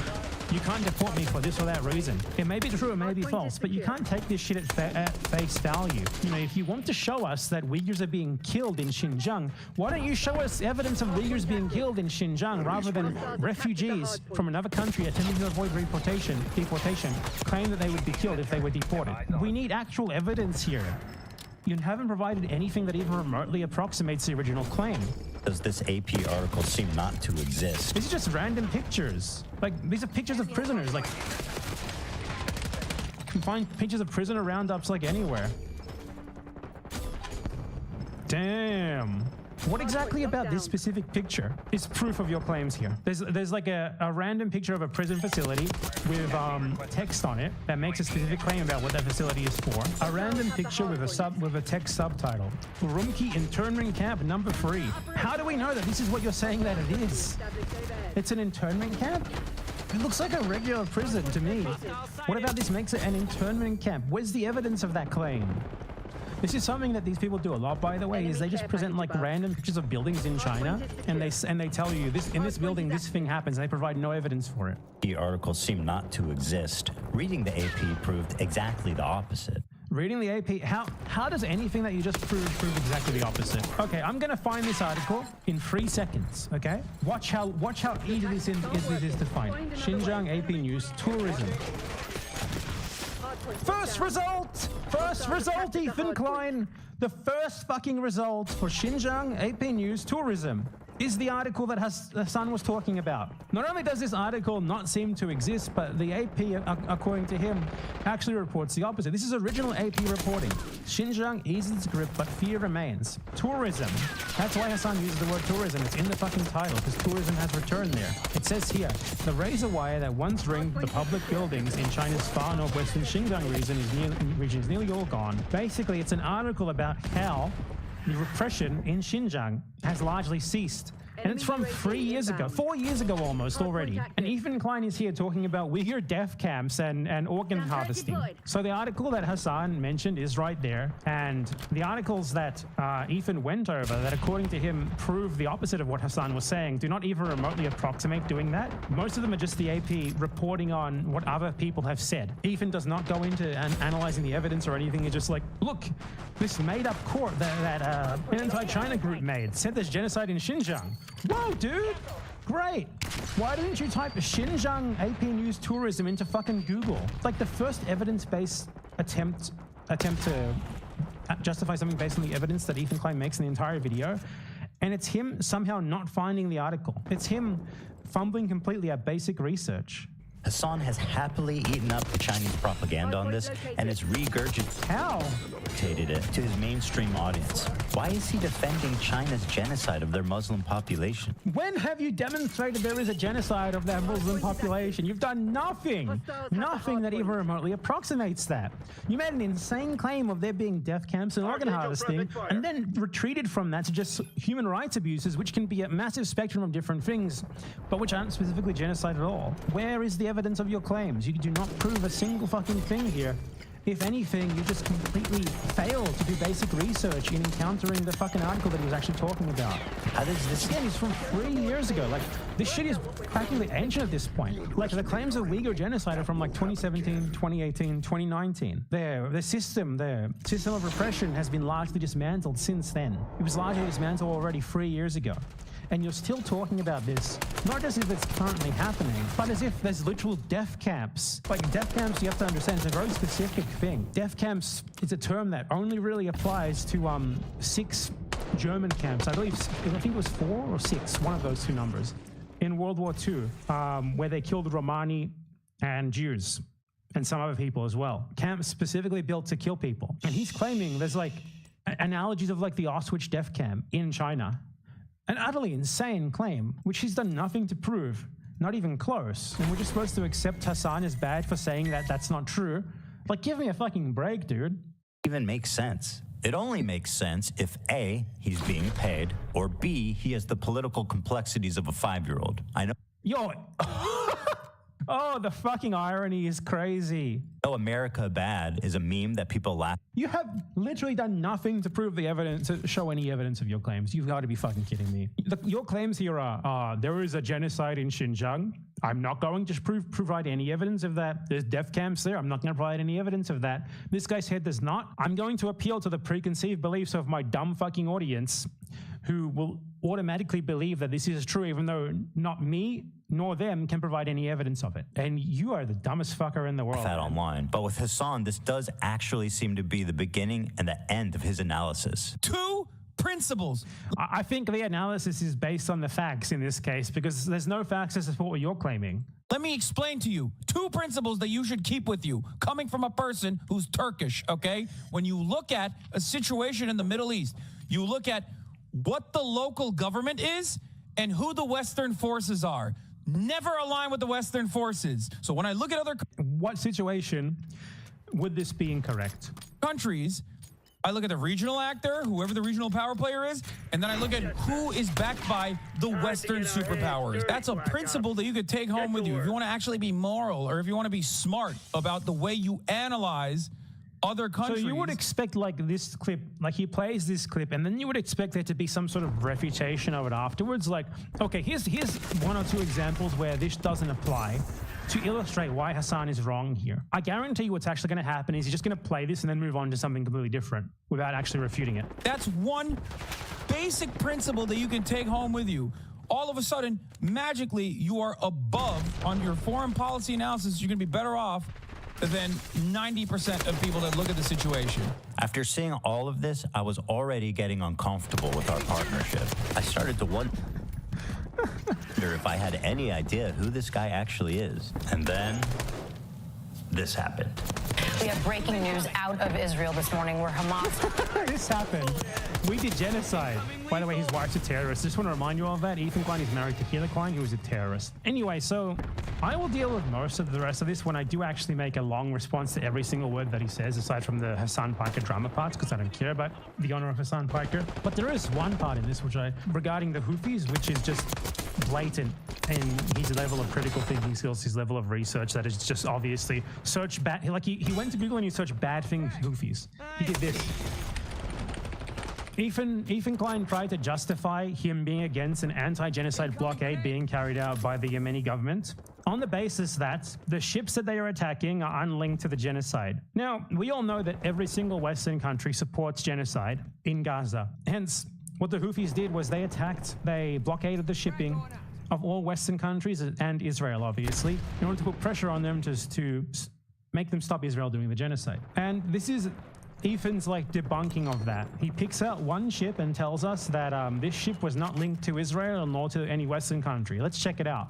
you can't deport me for this or that reason. It may be true, it may be false, but you can't take this shit at face value. You know, if you want to show us that Uyghurs are being killed in Xinjiang, why don't you show us evidence of Uyghurs being killed in Xinjiang rather than refugees from another country attempting to avoid deportation claim that they would be killed if they were deported. We need actual evidence here. You haven't provided anything that even remotely approximates the original claim. Does this AP article seem not to exist? These are just random pictures. Like, these are pictures of prisoners. Like, you can find pictures of prisoner roundups like anywhere. Damn. What exactly about this specific picture is proof of your claims here? There's like a random picture of a prison facility with text on it that makes a specific claim about what that facility is for. A random picture with a text subtitle. Urumqi internment camp number 3. How do we know that this is what you're saying that it is? It's an internment camp? It looks like a regular prison to me. What about this makes it an internment camp? Where's the evidence of that claim? This is something that these people do a lot, by the way, is they just present like random pictures of buildings in China, and they tell you this in this building this thing happens, and they provide no evidence for it. The articles seem not to exist. Reading the AP proved exactly the opposite. Reading the AP, how does anything that you just prove exactly the opposite? Okay, I'm gonna find this article in 3 seconds. Okay, watch how easy this is to find. Xinjiang AP News tourism. First result, Ethan Klein. The first fucking result for Xinjiang AP News tourism is the article that Hassan was talking about. Not only does this article not seem to exist, but the AP, according to him, actually reports the opposite. This is original AP reporting. Xinjiang eases its grip, but fear remains. Tourism. That's why Hassan uses the word tourism. It's in the fucking title, because tourism has returned there. It says here, the razor wire that once ringed the public buildings in China's far northwestern Xinjiang region is nearly all gone. Basically, it's an article about how the repression in Xinjiang has largely ceased. And it's from 3 years ago, 4 years ago almost already. And Ethan Klein is here talking about Uyghur death camps and organ harvesting. So the article that Hassan mentioned is right there. And the articles that Ethan went over that, according to him, prove the opposite of what Hassan was saying, do not even remotely approximate doing that. Most of them are just the AP reporting on what other people have said. Ethan does not go into analyzing the evidence or anything. It's just like, look, this made-up court that an anti-China group made said there's genocide in Xinjiang. Whoa, dude! Great! Why didn't you type Xinjiang AP News tourism into fucking Google? It's like the first evidence-based attempt to justify something based on the evidence that Ethan Klein makes in the entire video. And it's him somehow not finding the article. It's him fumbling completely at basic research. Hassan has happily eaten up the Chinese propaganda on this and has regurgitated it to his mainstream audience. Why is he defending China's genocide of their Muslim population? When have you demonstrated there is a genocide of their Muslim population? You've done nothing. Nothing that even remotely approximates that. You made an insane claim of there being death camps and organ harvesting, and then retreated from that to just human rights abuses, which can be a massive spectrum of different things, but which aren't specifically genocide at all. Where is the evidence of your claims? You do not prove a single fucking thing here. If anything, you just completely failed to do basic research in encountering the fucking article that he was actually talking about. How does this... Again, he's from 3 years ago. Like, this shit is practically ancient at this point. Like, the claims of Uyghur genocide are from like 2017, 2018, 2019. The system of repression has been largely dismantled since then. It was largely dismantled already 3 years ago. And you're still talking about this, not as if it's currently happening, but as if there's literal death camps. Like, death camps, you have to understand, it's a very specific thing. Death camps is a term that only really applies to 6 German camps. I think it was 4 or 6, one of those 2 numbers, in World War II, where they killed Romani and Jews and some other people as well. Camps specifically built to kill people. And he's claiming there's like analogies of like the Auschwitz death camp in China. An utterly insane claim, which he's done nothing to prove, not even close. And we're just supposed to accept Hassan is bad for saying that that's not true. Like, give me a fucking break, dude. Even makes sense. It only makes sense if A, he's being paid, or B, he has the political complexities of a 5-year-old. I know. Yo. Oh, the fucking irony is crazy. "Oh, America bad" is a meme that people laugh. You have literally done nothing to prove the evidence, to show any evidence of your claims. You've got to be fucking kidding me. Your claims here are, there is a genocide in Xinjiang. I'm not going to provide any evidence of that. There's death camps there. I'm not going to provide any evidence of that. This guy said there's not. I'm going to appeal to the preconceived beliefs of my dumb fucking audience, who will automatically believe that this is true, even though not me nor them can provide any evidence of it. And you are the dumbest fucker in the world. That online. But with Hassan, this does actually seem to be the beginning and the end of his analysis. 2 principles. I think the analysis is based on the facts in this case, because there's no facts to support what you're claiming. Let me explain to you 2 principles that you should keep with you, coming from a person who's Turkish, okay? When you look at a situation in the Middle East, you look at what the local government is and who the Western forces are. Never align with the Western forces. So when I look at other... What situation would this be incorrect? Countries, I look at the regional actor, whoever the regional power player is, and then I look at who is backed by the Western superpowers. That's a principle that you could take home with you if you want to actually be moral, or if you want to be smart about the way you analyze other countries. So you would expect, like, this clip, like he plays this clip, and then you would expect there to be some sort of refutation of it afterwards. Like, okay, here's 1 or 2 examples where this doesn't apply to illustrate why Hassan is wrong here. I guarantee you what's actually going to happen is he's just going to play this and then move on to something completely different without actually refuting it. That's one basic principle that you can take home with you. All of a sudden, magically, you are above on your foreign policy analysis. You're going to be better off than 90% of people that look at the situation. After seeing all of this, I was already getting uncomfortable with our partnership. I started to wonder if I had any idea who this guy actually is. And then this happened. We have breaking news out of Israel this morning where Hamas... This happened. We did genocide. By the way, his wife's a terrorist. Just want to remind you all of that. Ethan Klein is married to Keela Klein, who is a terrorist. Anyway, so I will deal with most of the rest of this when I do actually make a long response to every single word that he says, aside from the Hassan Piker drama parts, because I don't care about the honor of Hassan Piker. But there is one part in this regarding the Houthis, which is just blatant in his level of critical thinking skills, his level of research, that is just obviously search bad. Like he went to Google and he searched bad things Houthis. He did this. Ethan Klein tried to justify him being against an anti-genocide blockade being carried out by the Yemeni government on the basis that the ships that they are attacking are unlinked to the genocide. Now, we all know that every single Western country supports genocide in Gaza. Hence, what the Houthis did was they blockaded the shipping of all Western countries and Israel, obviously, in order to put pressure on them to make them stop Israel doing the genocide. And this is Ethan's like debunking of that. He picks out one ship and tells us that this ship was not linked to Israel nor to any Western country. Let's check it out.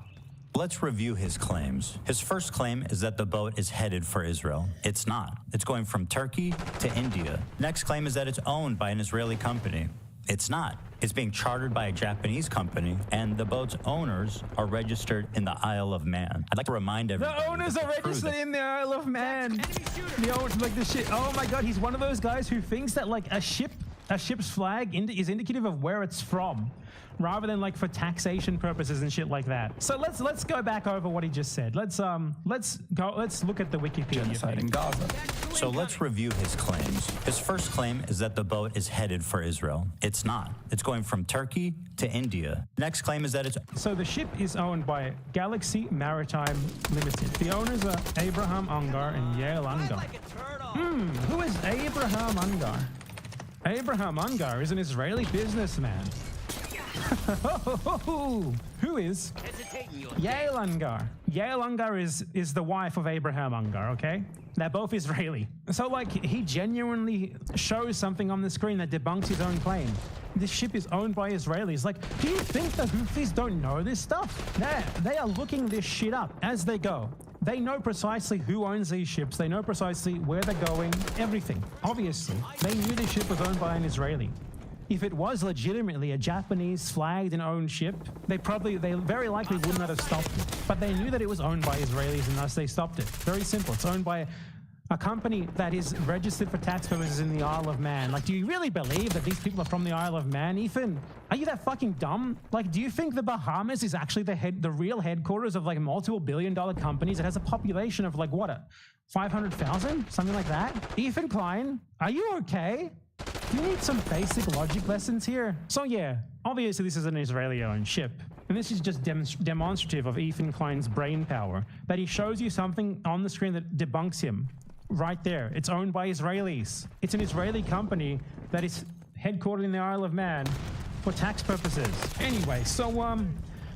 Let's review his claims. His first claim is that the boat is headed for Israel. It's not. It's going from Turkey to India. Next claim is that it's owned by an Israeli company. It's not. It's being chartered by a Japanese company, and the boat's owners are registered in the Isle of Man. I'd like to remind everybody. The owners are registered in the Isle of Man. The owners, like the ship. Oh my God, he's one of those guys who thinks that like a ship's flag is indicative of where it's from, rather than like for taxation purposes and shit like that. So let's go back over what he just said. Let's look at the Wikipedia. Genocide in Gaza. So let's review his claims. His first claim is that the boat is headed for Israel. It's not. It's going from Turkey to India. Next claim is that it's... So the ship is owned by Galaxy Maritime Limited. The owners are Abraham Ungar and Yael Ungar. Who is Abraham Ungar? Abraham Ungar is an Israeli businessman. Who is Yael Ungar? Yael Ungar is the wife of Abraham Ungar, okay? They're both Israeli. So, like, he genuinely shows something on the screen that debunks his own claim. This ship is owned by Israelis. Like, do you think the Houthis don't know this stuff? They are looking this shit up as they go. They know precisely who owns these ships. They know precisely where they're going, everything. Obviously, they knew this ship was owned by an Israeli. if it was legitimately a Japanese flagged and owned ship, they very likely would not have stopped it. But they knew that it was owned by Israelis and thus they stopped it. Very simple. It's owned by a company that is registered for tax purposes in the Isle of Man. Like, do you really believe that these people are from the Isle of Man, Ethan? Are you that fucking dumb? Like, do you think the Bahamas is actually the real headquarters of like multiple billion-dollar companies? It has a population of like, what, 500,000? Something like that? Ethan Klein, are you okay? You need some basic logic lessons here. So yeah, obviously this is an Israeli-owned ship. And this is just demonstrative of Ethan Klein's brain power, that he shows you something on the screen that debunks him. Right there. It's owned by Israelis. It's an Israeli company that is headquartered in the Isle of Man for tax purposes. Anyway, so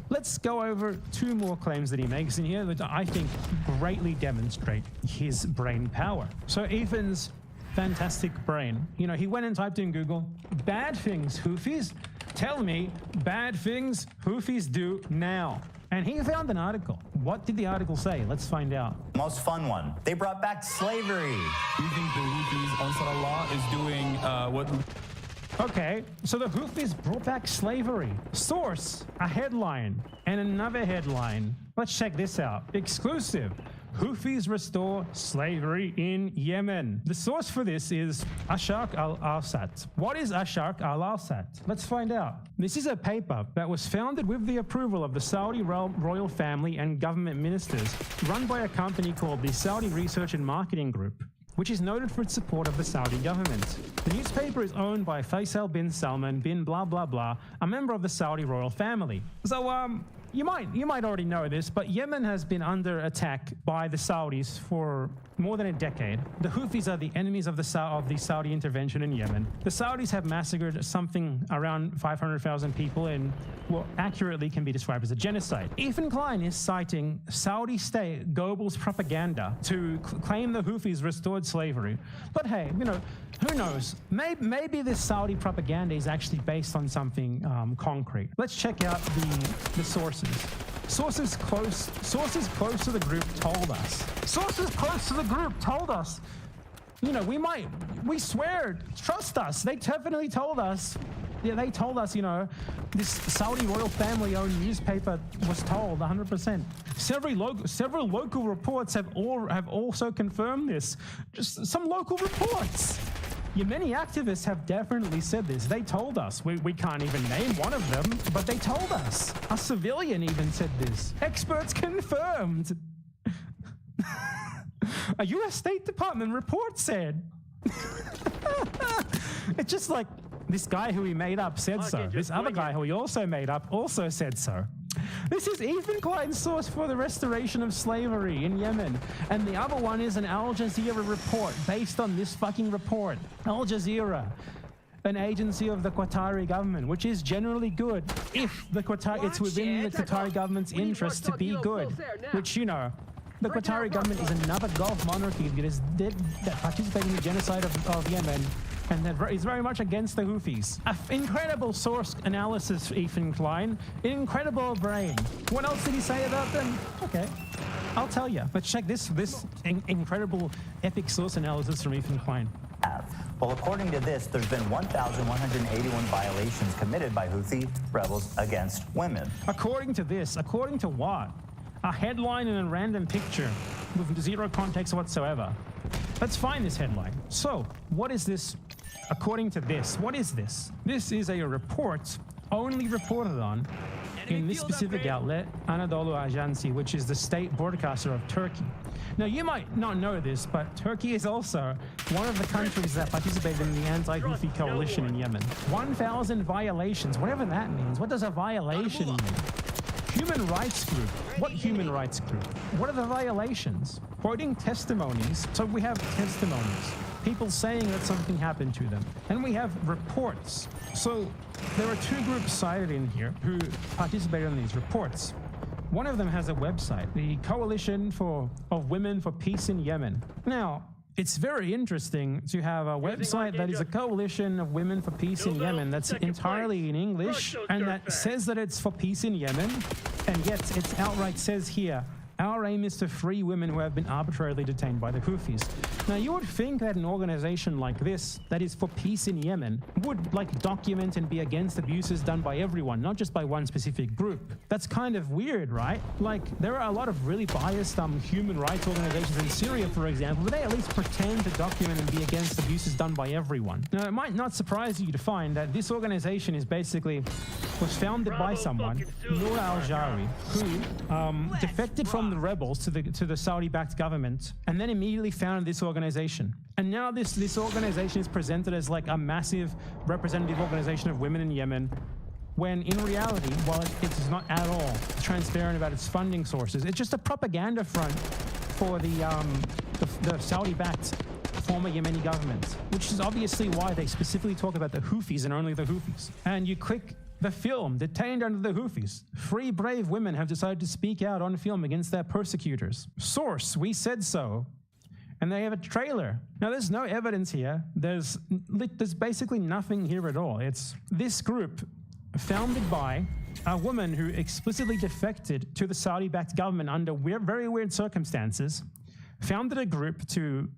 let's go over 2 more claims that he makes in here that I think greatly demonstrate his brain power. So Ethan's fantastic brain. You know, he went and typed in Google, bad things Houthis, tell me bad things Houthis do now. And he found an article. What did the article say? Let's find out. Most fun one. They brought back slavery. Do you think the Houthis, Ansar Allah, is doing what... Okay, so the Houthis brought back slavery. Source, a headline, and another headline. Let's check this out. Exclusive. Houthis restore slavery in Yemen. The source for this is Ashaq al-Awsat. What is Ashaq al-Awsat? Let's find out. This is a paper that was founded with the approval of the Saudi royal family and government ministers, run by a company called the Saudi Research and Marketing Group, which is noted for its support of the Saudi government. The newspaper is owned by Faisal bin Salman bin blah blah blah, a member of the Saudi royal family. So you might already know this, but Yemen has been under attack by the Saudis for more than a decade. The Houthis are the enemies of the Saudi intervention in Yemen. The Saudis have massacred something around 500,000 people in what accurately can be described as a genocide. Ethan Klein is citing Saudi state Goebbels propaganda to claim the Houthis restored slavery. But hey, you know, who knows? Maybe this Saudi propaganda is actually based on something concrete. Let's check out the sources. Sources close to the group told us. Sources close to the group told us. You know, we swear, trust us. They definitely told us. Yeah, they told us, you know, this Saudi royal family-owned newspaper was told 100%. Several local reports have also confirmed this. Just some local reports. Yemeni activists have definitely said this. They told us. We can't even name one of them, but they told us. A civilian even said this. Experts confirmed. A U.S. State Department report said. It's just like this guy who he made up said so. This other guy who he also made up also said so. This is Ethan Klein's source for the restoration of slavery in Yemen. And the other one is an Al Jazeera report based on this fucking report. Al Jazeera, an agency of the Qatari government, which is generally good if it's within the Qatari government's interest to be good, which, you know, the Qatari government is another Gulf monarchy that participated in the genocide of Yemen and that is very much against the Houthis. Incredible source analysis, Ethan Klein. Incredible brain. What else did he say about them? Okay, I'll tell you. Let's check this incredible epic source analysis from Ethan Klein. Well, according to this, there's been 1,181 violations committed by Houthi rebels against women. According to this, according to what? A headline and a random picture with zero context whatsoever. Let's find this headline. So, what is this? According to this, what is this? This is a report only reported on in this specific outlet, Anadolu Ajansi, which is the state broadcaster of Turkey. Now, you might not know this, but Turkey is also one of the countries that participated in the anti-Houthi coalition in Yemen. 1,000 violations, whatever that means. What does a violation mean? Human rights group. What human rights group? What are the violations? Quoting testimonies. So we have testimonies. People saying that something happened to them. And we have reports. So there are 2 groups cited in here who participated in these reports. One of them has a website, the Coalition of Women for Peace in Yemen. Now, it's very interesting to have a website that is a coalition of women for peace in Yemen that's entirely in English and that says that it's for peace in Yemen, and yet it outright says here, our aim is to free women who have been arbitrarily detained by the Houthis. Now, you would think that an organization like this, that is for peace in Yemen, would like document and be against abuses done by everyone, not just by one specific group. That's kind of weird, right? Like, there are a lot of really biased human rights organizations in Syria, for example, but they at least pretend to document and be against abuses done by everyone. Now, it might not surprise you to find that this organization is was founded by someone, Noor al-Jawi, who defected from the rebels to the Saudi-backed government, and then immediately founded this organization. And now this organization is presented as like a massive representative organization of women in Yemen, when in reality, while it's not at all transparent about its funding sources, it's just a propaganda front for the Saudi-backed former Yemeni government, which is obviously why they specifically talk about the Houthis and only the Houthis. And you click the film, Detained Under the Houthis. 3 brave women have decided to speak out on film against their persecutors. Source, we said so. And they have a trailer. Now, there's no evidence here. There's basically nothing here at all. It's this group founded by a woman who explicitly defected to the Saudi-backed government under very weird circumstances, founded a group to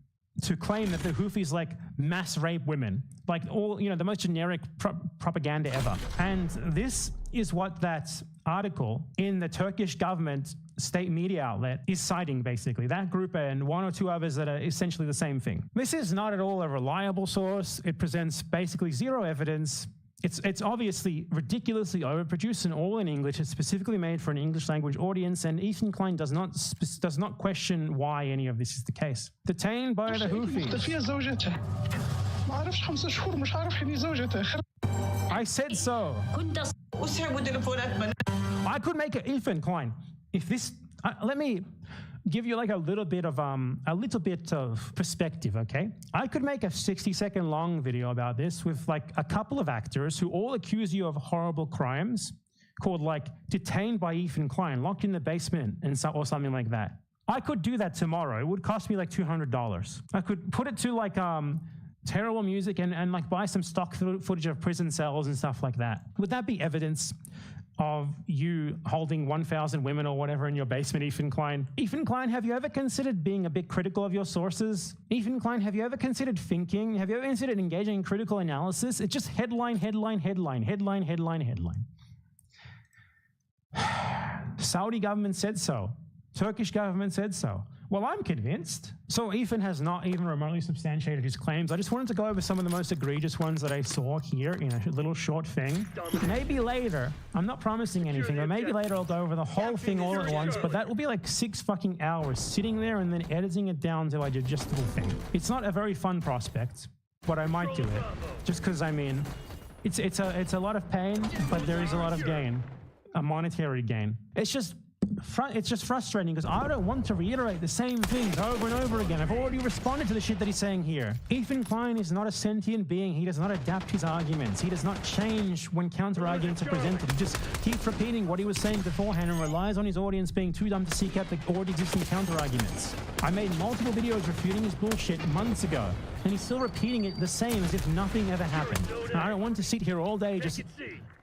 claim that the Houthis like mass rape women, like all, the most generic propaganda ever. And this is what that article in the Turkish government state media outlet is citing, basically. That group and 1 or 2 others that are essentially the same thing. This is not at all a reliable source. It presents basically zero evidence. It's obviously ridiculously overproduced and all in English. It's specifically made for an English language audience, and Ethan Klein does not question why any of this is the case. Detained by the Houthis. I said so. I could make it, Ethan Klein. If this, let me give you like a little bit of perspective, okay? I could make a 60-second long video about this with like a couple of actors who all accuse you of horrible crimes, called like Detained by Ethan Klein, Locked in the Basement, or something like that. I could do that tomorrow. It would cost me like $200. I could put it to like terrible music and like buy some stock footage of prison cells and stuff like that. Would that be evidence of you holding 1,000 women or whatever in your basement, Ethan Klein? Ethan Klein, have you ever considered being a bit critical of your sources? Ethan Klein, have you ever considered thinking? Have you ever considered engaging in critical analysis? It's just headline, headline, headline, headline, headline, headline. Saudi government said so. Turkish government said so. Well, I'm convinced. So Ethan has not even remotely substantiated his claims. I just wanted to go over some of the most egregious ones that I saw here in a little short thing. Maybe later, I'm not promising anything, but maybe later I'll go over the whole thing all at once, but that will be like 6 fucking hours sitting there and then editing it down till I digest the whole thing. It's not a very fun prospect, but I might do it. Just because, I mean, it's a lot of pain, but there is a lot of gain. A monetary gain. It's just frustrating because I don't want to reiterate the same things over and over again. I've already responded to the shit that he's saying here. Ethan Klein is not a sentient being. He does not adapt his arguments. He does not change when counter-arguments are presented. He just keeps repeating what he was saying beforehand and relies on his audience being too dumb to seek out the already existing counter-arguments. I made multiple videos refuting his bullshit months ago, and he's still repeating it the same as if nothing ever happened. And I don't want to sit here all day just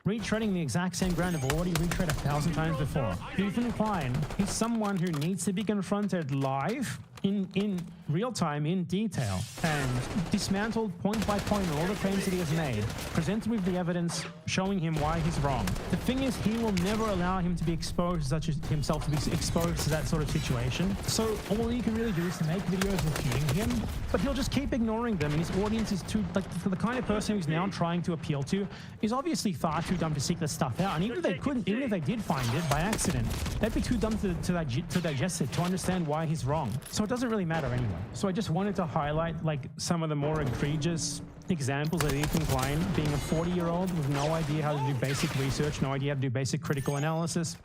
retreading the exact same ground I've already retread 1,000 times before. Ethan Klein is someone who needs to be confronted live, in real time, in detail, and dismantled point by point all the claims that he has made, presented with the evidence showing him why he's wrong. The thing is, he will never allow him to be exposed, himself to be exposed to that sort of situation. So all you can really do is to make videos refuting him, but he'll just keep ignoring them, and his audience is too, like, for the kind of person who's now trying to appeal to, is obviously far too dumb to seek this stuff out. And even if they did find it by accident, they'd be too dumb to digest it, to understand why he's wrong. So it doesn't really matter anyway. So I just wanted to highlight like some of the more egregious examples of Ethan Klein being a 40-year-old with no idea how to do basic research, no idea how to do basic critical analysis,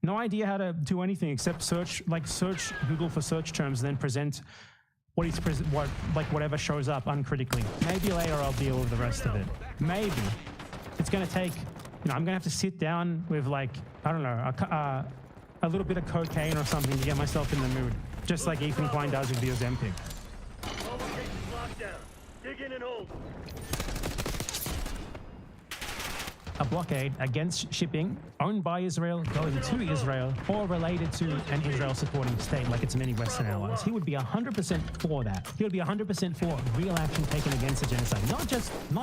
no idea how to do anything except search Google for search terms and then present whatever shows up uncritically. Maybe later I'll deal with the rest of it. Maybe. It's going to take, I'm going to have to sit down with like, I don't know, a little bit of cocaine or something to get myself in the mood. Just like Ethan Klein does with the Ozempic. a blockade against shipping owned by Israel, going to Israel, or related to an Israel supporting state like its many Western allies. He would be 100% for that. He would be 100% for real action taken against the genocide. Not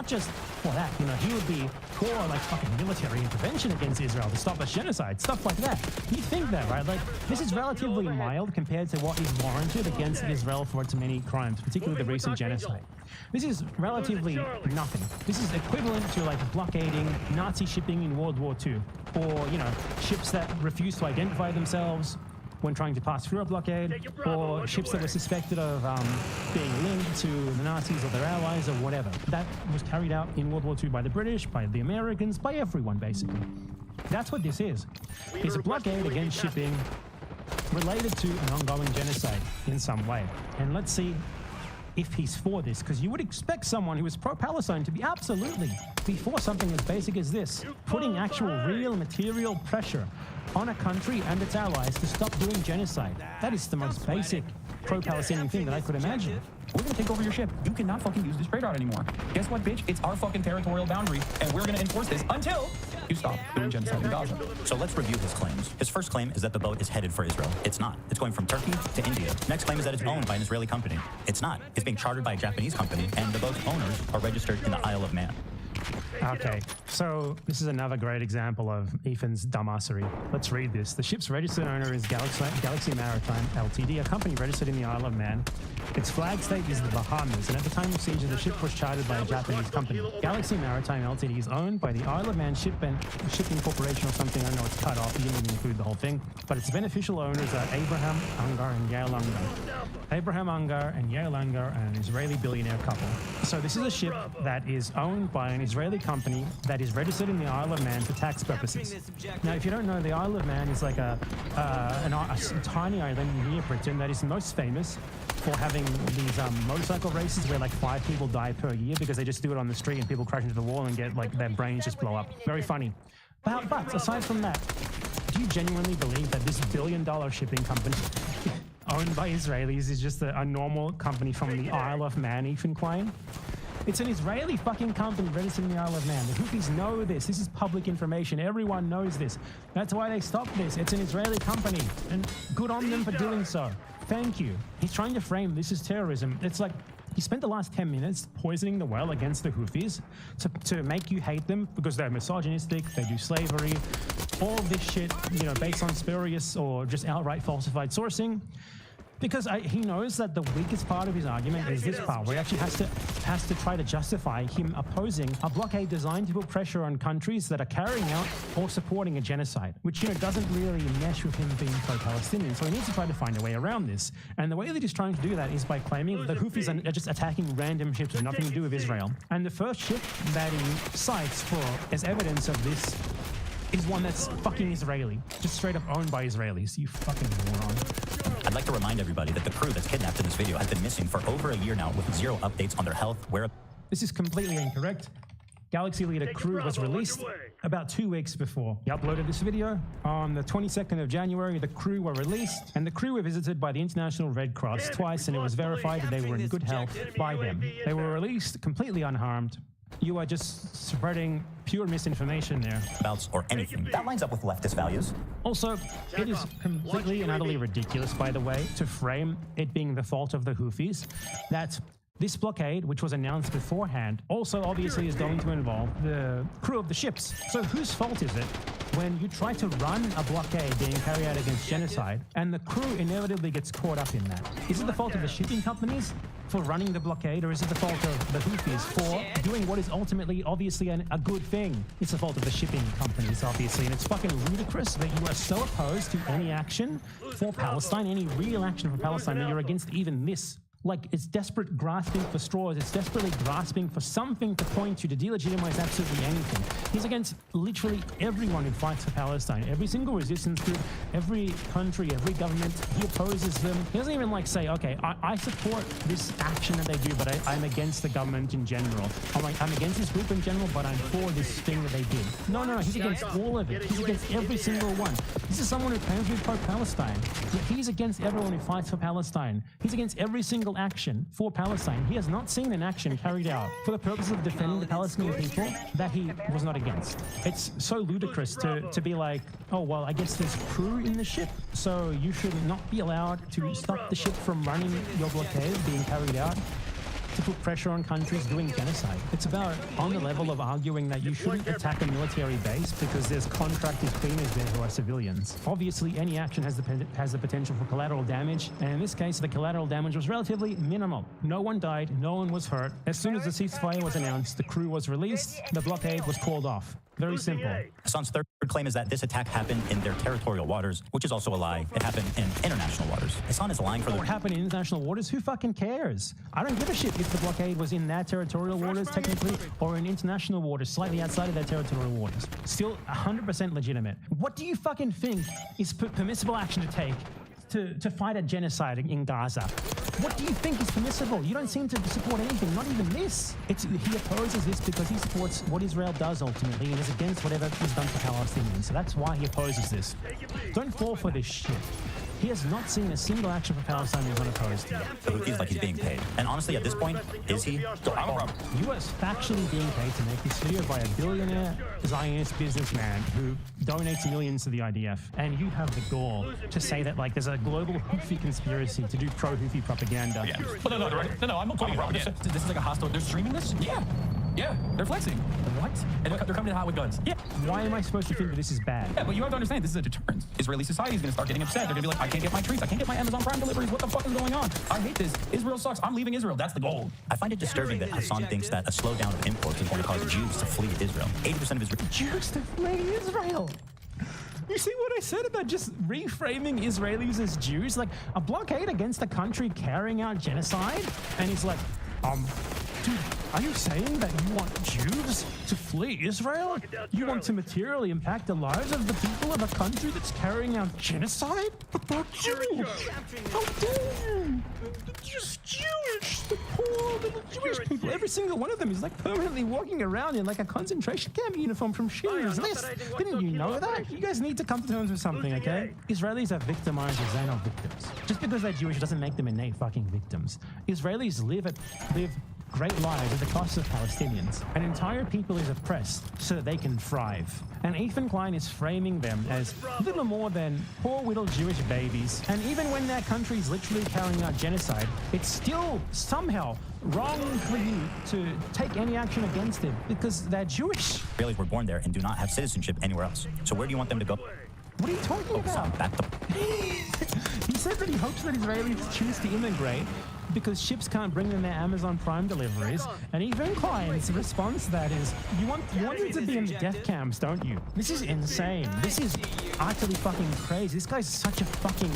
just for that. You know, he would be for like fucking military intervention against Israel to stop a genocide, stuff like that. You think that, right? Like, this is relatively mild compared to what is warranted against Israel for its many crimes, particularly the recent genocide. This is relatively nothing. This is equivalent to like blockading Nazi shipping in World War II, or, you know, ships that refuse to identify themselves when trying to pass through a blockade, or ships that were suspected of being linked to the Nazis or their allies or whatever. That was carried out in World War II by the British, by the Americans, by everyone basically. That's what this is. It's a blockade against shipping related to an ongoing genocide in some way. And let's see if he's for this, because you would expect someone who is pro-Palestine to be absolutely for something as basic as this, putting actual real material pressure on a country and its allies to stop doing genocide. That is the most basic pro-Palestinian thing that I could imagine. We're gonna take over your ship. You cannot fucking use this trade route anymore. Guess what, bitch? It's our fucking territorial boundary, and we're gonna enforce this until you stop doing genocide in Gaza. So let's review his claims. His first claim is that the boat is headed for Israel. It's not. It's going from Turkey to India. Next claim is that it's owned by an Israeli company. It's not. It's being chartered by a Japanese company, and the boat's owners are registered in the Isle of Man. Okay, so this is another great example of Ethan's dumbassery. Let's read this. The ship's registered owner is Galaxy Maritime Ltd, a company registered in the Isle of Man. Its flag state is the Bahamas, and at the time of seizure, the ship was chartered by a Japanese company. Galaxy Maritime Ltd is owned by the Isle of Man Shipping Corporation or something. I don't know, it's cut off. He didn't even include the whole thing. But its beneficial owners are Abraham Ungar and Yael Ungar. Abraham Ungar and Yael Ungar are an Israeli billionaire couple. So this is a ship that is owned by an Israeli company that is registered in the Isle of Man for tax purposes. Now, if you don't know, the Isle of Man is like a tiny island near Britain that is most famous for having these motorcycle races where like 5 people die per year because they just do it on the street and people crash into the wall and get like their brains just blow up. Very funny. But aside from that, do you genuinely believe that this billion-dollar shipping company owned by Israelis is just a normal company from the Isle of Man, Ethan Klein? It's an Israeli fucking company registered in the Isle of Man. The Houthis know this. This is public information. Everyone knows this. That's why they stopped this. It's an Israeli company, and good on them for doing so. Thank you. He's trying to frame this as terrorism. It's like he spent the last 10 minutes poisoning the well against the Houthis to make you hate them because they're misogynistic, they do slavery, all of this shit, you know, based on spurious or just outright falsified sourcing. Because he knows that the weakest part of his argument is this part, where he actually has to try to justify him opposing a blockade designed to put pressure on countries that are carrying out or supporting a genocide, which, you know, doesn't really mesh with him being pro-Palestinian. So he needs to try to find a way around this. And the way that he's trying to do that is by claiming that the Houthis are just attacking random ships with nothing to do with Israel. And the first ship that he cites as evidence of this is one that's fucking Israeli, just straight up owned by Israelis. You fucking moron. I'd like to remind everybody that the crew that's kidnapped in this video has been missing for over a year now with 0 updates on their health, This is completely incorrect. Galaxy Leader crew was released about 2 weeks before he uploaded this video. On the 22nd of January, the crew were released, and the crew were visited by the International Red Cross twice, and it was verified that they were in good health by them. They were released completely unharmed. You are just spreading pure misinformation there. Or anything. That lines up with leftist values. Also, it is completely and utterly ridiculous, by the way, to frame it being the fault of the Houthis. That this blockade, which was announced beforehand, also obviously is going to involve the crew of the ships. So whose fault is it when you try to run a blockade being carried out against genocide and the crew inevitably gets caught up in that? Is it the fault of the shipping companies for running the blockade, or is it the fault of the Houthis for doing what is ultimately obviously a good thing? It's the fault of the shipping companies, obviously, and it's fucking ludicrous that you are so opposed to any action for Palestine, any real action for Palestine, that you're against even this. Like, it's desperate grasping for straws. It's desperately grasping for something to point to delegitimize absolutely anything. He's against literally everyone who fights for Palestine. Every single resistance group, every country, every government, he opposes them. He doesn't even like say, okay, I support this action that they do, but I'm against the government in general. I'm against this group in general, but I'm for this thing that they did. No, he's against all of it. He's against every single one. This is someone who claims to be pro-Palestine. He's against everyone who fights for Palestine. He's against every single action for Palestine. He has not seen an action carried out for the purpose of defending the Palestinian people that he was not against. It's so ludicrous to be like, oh, well, I guess there's crew in the ship, so you should not be allowed to stop the ship from running your blockade being carried out to put pressure on countries doing genocide. It's about on the level of arguing that you shouldn't attack a military base because there's contractors, cleaners there who are civilians. Obviously, any action has the potential for collateral damage, and in this case, the collateral damage was relatively minimal. No one died, no one was hurt. As soon as the ceasefire was announced, the crew was released, the blockade was called off. Very simple. Hassan's third claim is that this attack happened in their territorial waters, which is also a lie. It happened in international waters. Hassan is lying for the... What happened in international waters? Who fucking cares? I don't give a shit if the blockade was in their territorial waters, technically, or in international waters, slightly outside of their territorial waters. Still 100% legitimate. What do you fucking think is permissible action to take to fight a genocide in Gaza? What do you think is permissible? You don't seem to support anything, not even this. He opposes this because he supports what Israel does ultimately and is against whatever is done for Palestinians. So that's why he opposes this. Don't fall for this shit. He has not seen a single action for Palestinians unopposed. So he feels like he's being paid. And honestly, at this point, is he? You are factually being paid to make this video by a billionaire Zionist businessman who donates millions to the IDF. And you have the gall to say that like there's a global Houthi conspiracy to do pro-Houthi propaganda. Yeah. But no, I'm not talking about this. This is like a hostile. They're streaming this? Yeah. Yeah, they're flexing. What? And they're coming in hot with guns. Yeah. Why am I supposed to think that this is bad? Yeah, but you have to understand, this is a deterrent. Israeli society is going to start getting upset. They're going to be like, I can't get my treats. I can't get my Amazon Prime deliveries. What the fuck is going on? I hate this. Israel sucks. I'm leaving Israel. That's the goal. I find it disturbing that Hassan thinks that a slowdown of imports is going to cause Jews to flee Israel. 80% of Israel... Jews to flee Israel? You see what I said about just reframing Israelis as Jews? Like, a blockade against a country carrying out genocide? And he's like, dude, are you saying that you want Jews to flee Israel? You want to materially impact the lives of the people of a country that's carrying out genocide? But they're Jews! How dare you? They're just Jewish! The poor little Jewish people. Every single one of them is like permanently walking around in like a concentration camp uniform from Schindler's List. Didn't you know that? You guys need to come to terms with something, okay? Israelis are victimizers, they're not victims. Just because they're Jewish doesn't make them innate fucking victims. Israelis live great lives at the cost of Palestinians. An entire people is oppressed so that they can thrive. And Ethan Klein is framing them as little more than poor little Jewish babies. And even when their country is literally carrying out genocide, it's still somehow wrong for you to take any action against it because they're Jewish. Israelis were born there and do not have citizenship anywhere else. So where do you want them to go? What are you talking about? He said that he hopes that Israelis choose to immigrate because ships can't bring them their Amazon Prime deliveries. And Ethan Klein's response to that is, you want them to be in the death camps, don't you? This is insane. This is utterly fucking crazy. This guy's such a fucking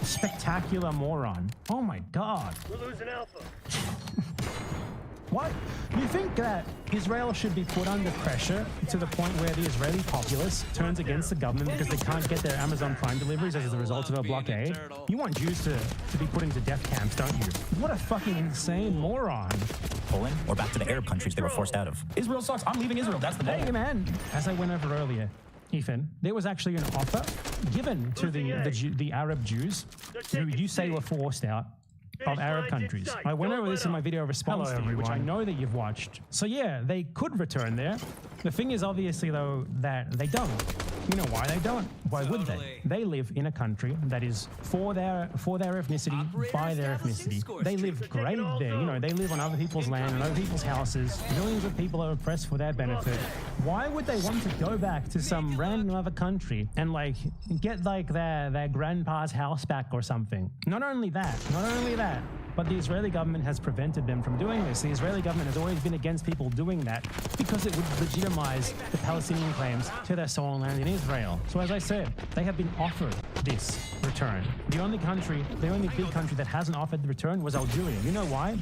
spectacular moron. Oh my God. We're losing Alpha. What? You think that Israel should be put under pressure to the point where the Israeli populace turns against the government because they can't get their Amazon Prime deliveries as a result of a blockade? You want Jews to be put into death camps, don't you? What a fucking insane moron. Poland or back to the Arab countries they were forced out of. Israel sucks. I'm leaving Israel. That's the goal. Hey, man. As I went over earlier, Ethan, there was actually an offer given to the Arab Jews who you say were forced out of Arab countries. I went over this in my video response to you, which I know that you've watched. So yeah, they could return there. The thing is obviously though that they don't. You know why they don't? Why would they? They live in a country that is for their ethnicity, by their ethnicity. They live great there. You know, they live on other people's land and other people's houses. Millions of people are oppressed for their benefit. Why would they want to go back to some random other country and like get like their grandpa's house back or something? Not only that, but the Israeli government has prevented them from doing this. The Israeli government has always been against people doing that because it would legitimize the Palestinian claims to their sovereign land in Israel. So as I said, they have been offered this return. The only big country that hasn't offered the return was Algeria. You know why?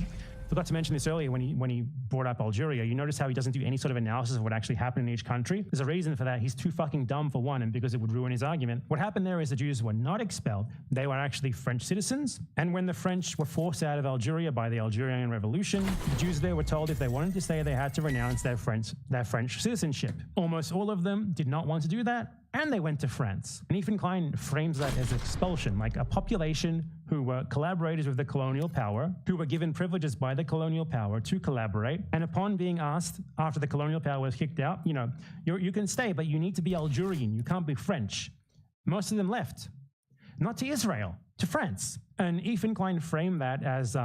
Forgot to mention this earlier when he brought up Algeria. You notice how he doesn't do any sort of analysis of what actually happened in each country? There's a reason for that. He's too fucking dumb for one, and because it would ruin his argument. What happened there is the Jews were not expelled. They were actually French citizens. And when the French were forced out of Algeria by the Algerian Revolution, the Jews there were told if they wanted to stay, they had to renounce their French citizenship. Almost all of them did not want to do that. and they went to France. And Ethan Klein frames that as expulsion, like a population who were collaborators with the colonial power, who were given privileges by the colonial power to collaborate, and upon being asked after the colonial power was kicked out, you know, you can stay, but you need to be Algerian, you can't be French. Most of them left, not to Israel, to France. And Ethan Klein framed that as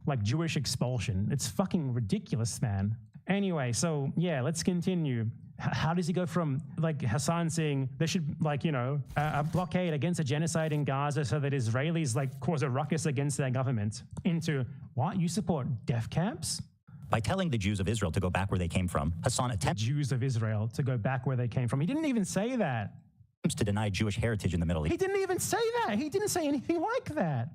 like Jewish expulsion. It's fucking ridiculous, man. Anyway, so yeah, let's continue. How does he go from like Hassan saying there should like, you know, a blockade against a genocide in Gaza so that Israelis like cause a ruckus against their government into what? You support death camps? By telling the Jews of Israel to go back where they came from, Hassan attempts Jews of Israel to go back where they came from. He didn't even say that. To deny Jewish heritage in the Middle East. He didn't even say that. He didn't say anything like that.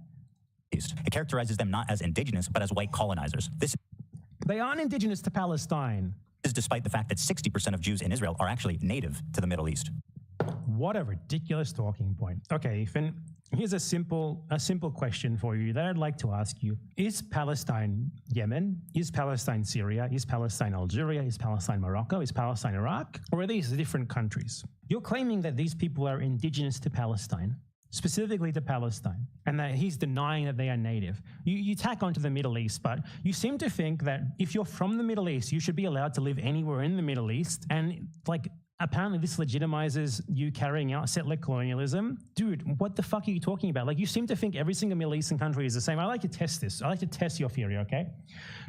It characterizes them not as indigenous, but as white colonizers. They aren't indigenous to Palestine. Is despite the fact that 60% of Jews in Israel are actually native to the Middle East. What a ridiculous talking point. Okay, Ethan, here's a simple question for you that I'd like to ask you. Is Palestine Yemen? Is Palestine Syria? Is Palestine Algeria? Is Palestine Morocco? Is Palestine Iraq? Or are these different countries? You're claiming that these people are indigenous to Palestine, specifically to Palestine, and that he's denying that they are native. You tack onto the Middle East, but you seem to think that if you're from the Middle East, you should be allowed to live anywhere in the Middle East, and like apparently this legitimizes you carrying out settler colonialism. Dude, what the fuck are you talking about? Like, you seem to think every single Middle Eastern country is the same. I like to test this. I like to test your theory, okay?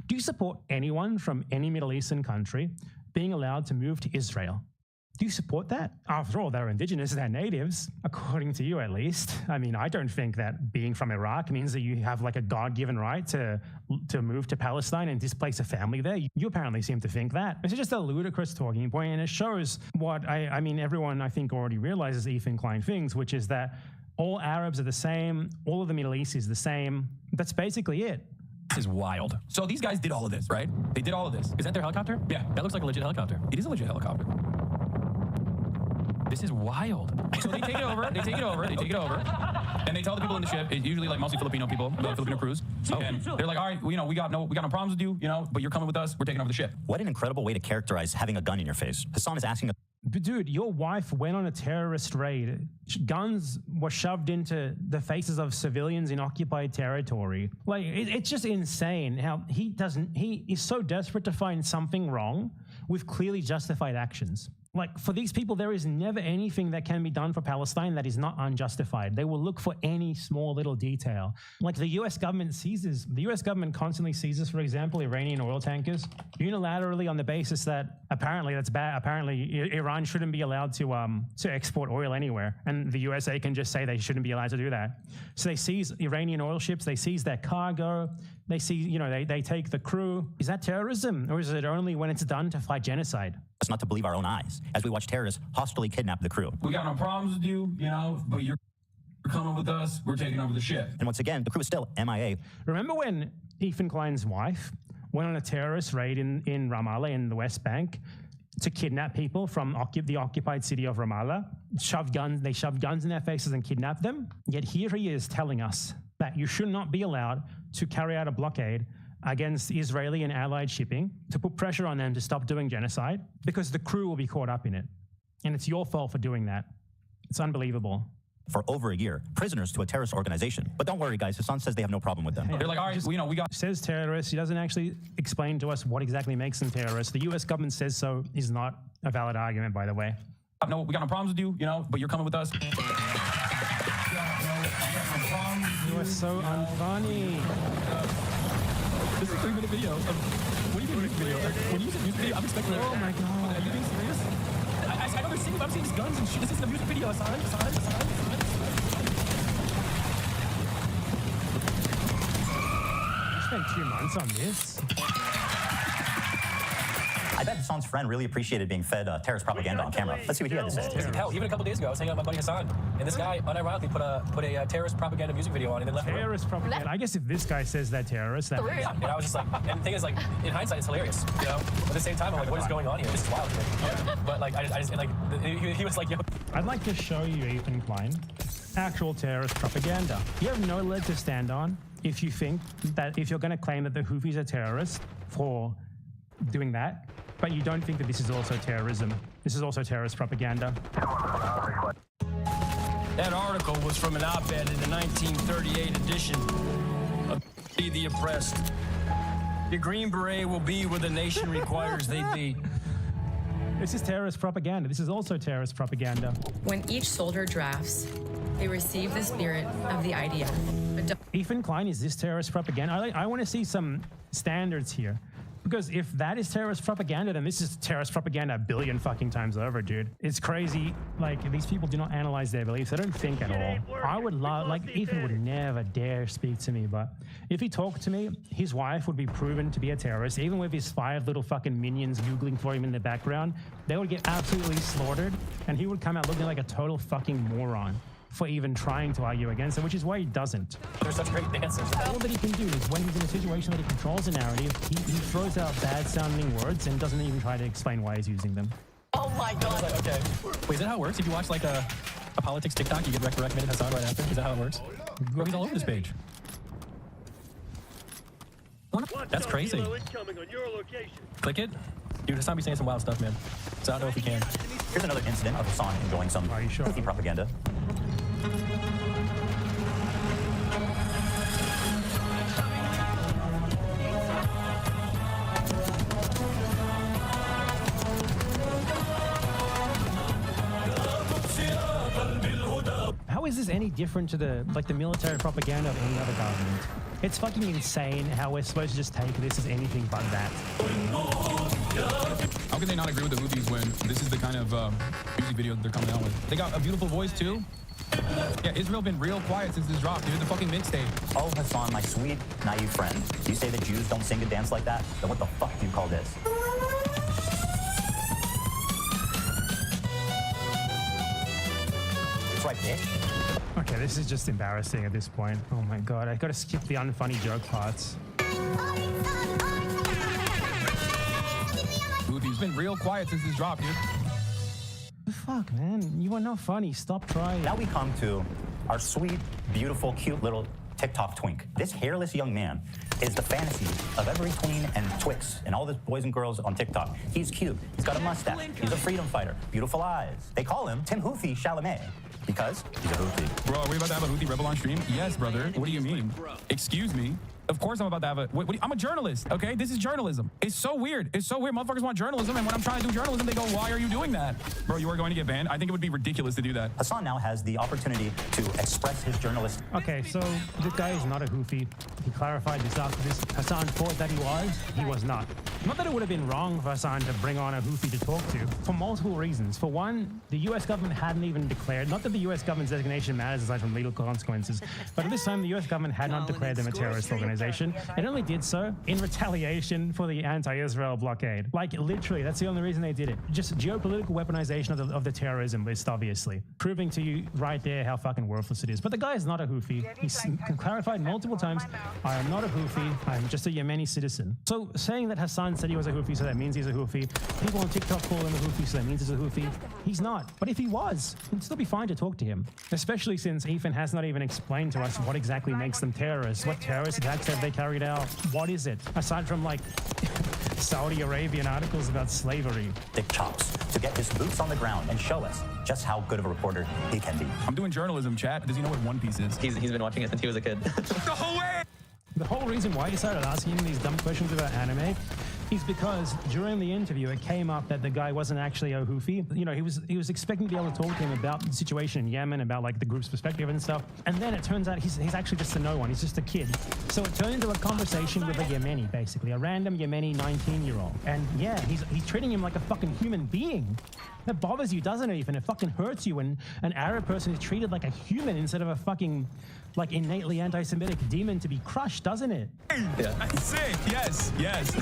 Do you support anyone from any Middle Eastern country being allowed to move to Israel? Do you support that? After all, they're indigenous, they're natives, according to you at least. I mean, I don't think that being from Iraq means that you have like a God-given right to move to Palestine and displace a family there. You apparently seem to think that. It's just a ludicrous talking point, and it shows what I mean, everyone I think already realizes Ethan Klein thinks, which is that all Arabs are the same, all of the Middle East is the same. That's basically it. This is wild. So these guys did all of this, right? They did all of this. Is that their helicopter? Yeah. That looks like a legit helicopter. It is a legit helicopter. This is wild. So they take it over, and they tell the people in the ship, it's usually like mostly Filipino people, Filipino crews, and they're like, all right, you know, we got no problems with you, you know, but you're coming with us, we're taking over the ship. What an incredible way to characterize having a gun in your face. Hassan is asking But dude, your wife went on a terrorist raid. Guns were shoved into the faces of civilians in occupied territory. Like, it's just insane how he is so desperate to find something wrong with clearly justified actions. Like, for these people, there is never anything that can be done for Palestine that is not unjustified. They will look for any small little detail. Like, the US government constantly seizes, for example, Iranian oil tankers unilaterally on the basis that apparently that's bad. Apparently Iran shouldn't be allowed to export oil anywhere. And the USA can just say they shouldn't be allowed to do that. So they seize Iranian oil ships, they seize their cargo, they take the crew. Is that terrorism? Or is it only when it's done to fight genocide? Us not to believe our own eyes as we watch terrorists hostilely kidnap the crew. We got no problems with you, you know, but you're coming with us, we're taking over the ship. And once again, the crew is still MIA. Remember when Ethan Klein's wife went on a terrorist raid in Ramallah in the West Bank to kidnap people from the occupied city of Ramallah? They shoved guns in their faces and kidnapped them. Yet here he is telling us that you should not be allowed to carry out a blockade against Israeli and allied shipping to put pressure on them to stop doing genocide because the crew will be caught up in it. And it's your fault for doing that. It's unbelievable. For over a year, prisoners to a terrorist organization. But don't worry, guys, Hassan says they have no problem with them. They're like, all right, we got... Says terrorists. He doesn't actually explain to us what exactly makes them terrorists. The US government says so is not a valid argument, by the way. No, we got no problems with you, you know, but you're coming with us. You are so unfunny. This is a 3-minute video of... What do you mean music video? When you say music video, I'm expecting... Oh my God. Are you being serious? I know I'm seeing these guns and shit. This isn't a music video, Hassan. You spent 2 months on this? I bet Hassan's friend really appreciated being fed terrorist propaganda on camera. Let's see what he had to say. Hell, even a couple days ago, I was hanging out with my buddy Hassan, and this guy unironically put a terrorist propaganda music video on and then left. Terrorist propaganda. I guess if this guy says that terrorist, that yeah. And I was just like, and the thing is, like, in hindsight, it's hilarious, you know. But at the same time, I'm like, what is going on here? This is wild to me. Yeah. But like, I just like, he was like, yo. I'd like to show you, Ethan Klein, actual terrorist propaganda. You have no leg to stand on if you think that if you're going to claim that the Houthis are terrorists for doing that. But you don't think that this is also terrorism. This is also terrorist propaganda. That article was from an op-ed in the 1938 edition of Be the Oppressed. The Green Beret will be where the nation requires they be. This is terrorist propaganda. This is also terrorist propaganda. When each soldier drafts, they receive the spirit of the IDF. Ethan Klein, is this terrorist propaganda? I want to see some standards here. Because if that is terrorist propaganda, then this is terrorist propaganda a billion fucking times over, dude. It's crazy. Like, these people do not analyze their beliefs. They don't think at all. I would love, like, Ethan would never dare speak to me, but if he talked to me, his wife would be proven to be a terrorist. Even with his 5 little fucking minions Googling for him in the background, they would get absolutely slaughtered, and he would come out looking like a total fucking moron for even trying to argue against it, which is why he doesn't. They're such great dancers. All that he can do is when he's in a situation that he controls a narrative, he throws out bad-sounding words and doesn't even try to explain why he's using them. Oh my God. Like, okay. Wait, is that how it works? If you watch like a politics TikTok, you get recommended Hassan right after? Is that how it works? Well, he's all over this page. That's crazy. Click it. Dude, Hassan be saying some wild stuff, man. So I don't know if we can. Here's another incident of Hassan enjoying some Houthi propaganda. How is this any different to the military propaganda of any other government? It's fucking insane how we're supposed to just take this as anything but that. How can they not agree with the Houthis when this is the kind of music video that they're coming out with? They got a beautiful voice too. Yeah, Israel been real quiet since this dropped, dude. The fucking mixtape. Oh, Hassan, my sweet, naive friend. You say that Jews don't sing and dance like that? Then what the fuck do you call this? It's right, bitch. Okay, this is just embarrassing at this point. Oh my God, I gotta skip the unfunny joke parts. Houthis been real quiet since this dropped, dude. Fuck, man, you are not funny. Stop trying. Now we come to our sweet, beautiful, cute little TikTok twink. This hairless young man is the fantasy of every tween and twix and all the boys and girls on TikTok. He's cute. He's got a mustache. He's a freedom fighter. Beautiful eyes. They call him Timothée Chalamet. Because he's a Houthi. Bro, are we about to have a Houthi rebel on stream? Yes, brother. What do you mean? Excuse me? Of course I'm about to have a... I'm a journalist, okay? This is journalism. It's so weird. It's so weird. Motherfuckers want journalism, and when I'm trying to do journalism, they go, why are you doing that? Bro, you are going to get banned? I think it would be ridiculous to do that. Hassan now has the opportunity to express his journalist... Okay, so this guy is not a Houthi. He clarified this after this. Hassan thought that he was not. Not that it would have been wrong for Hassan to bring on a Houthi to talk to, for multiple reasons. For one, the US government hadn't even declared, not that the US government's designation matters aside from legal consequences, but at this time the US government had not declared them a terrorist organization. It only did so in retaliation for the anti-Israel blockade. Like, literally, that's the only reason they did it. Just geopolitical weaponization of the terrorism list, obviously. Proving to you right there how fucking worthless it is. But the guy is not a Houthi. He's clarified multiple times, I am not a Houthi, I'm just a Yemeni citizen. So saying that Hassan said he was a Houthi, so that means he's a Houthi. People on TikTok call him a Houthi, so that means he's a Houthi. He's not. But if he was, it'd still be fine to talk to him. Especially since Ethan has not even explained to us what exactly makes them terrorists. What terrorist attacks have they carried out? What is it? Aside from, like, Saudi Arabian articles about slavery. Dick chops to get his boots on the ground and show us just how good of a reporter he can be. I'm doing journalism, chat. Does he know what One Piece is? He's been watching it since he was a kid. The whole way! The whole reason why he started asking him these dumb questions about anime is because during the interview it came up that the guy wasn't actually a Houthi. You know, he was expecting to be able to talk to him about the situation in Yemen, about like the group's perspective and stuff. And then it turns out he's actually just a no one. He's just a kid. So it turned into a conversation with a Yemeni, basically, a random Yemeni 19-year-old. And yeah, he's treating him like a fucking human being. That bothers you, doesn't it, Ethan? It fucking hurts you when an Arab person is treated like a human instead of a fucking, like, innately anti-Semitic demon to be crushed, doesn't it? Yeah. That's sick. Yes. Yes.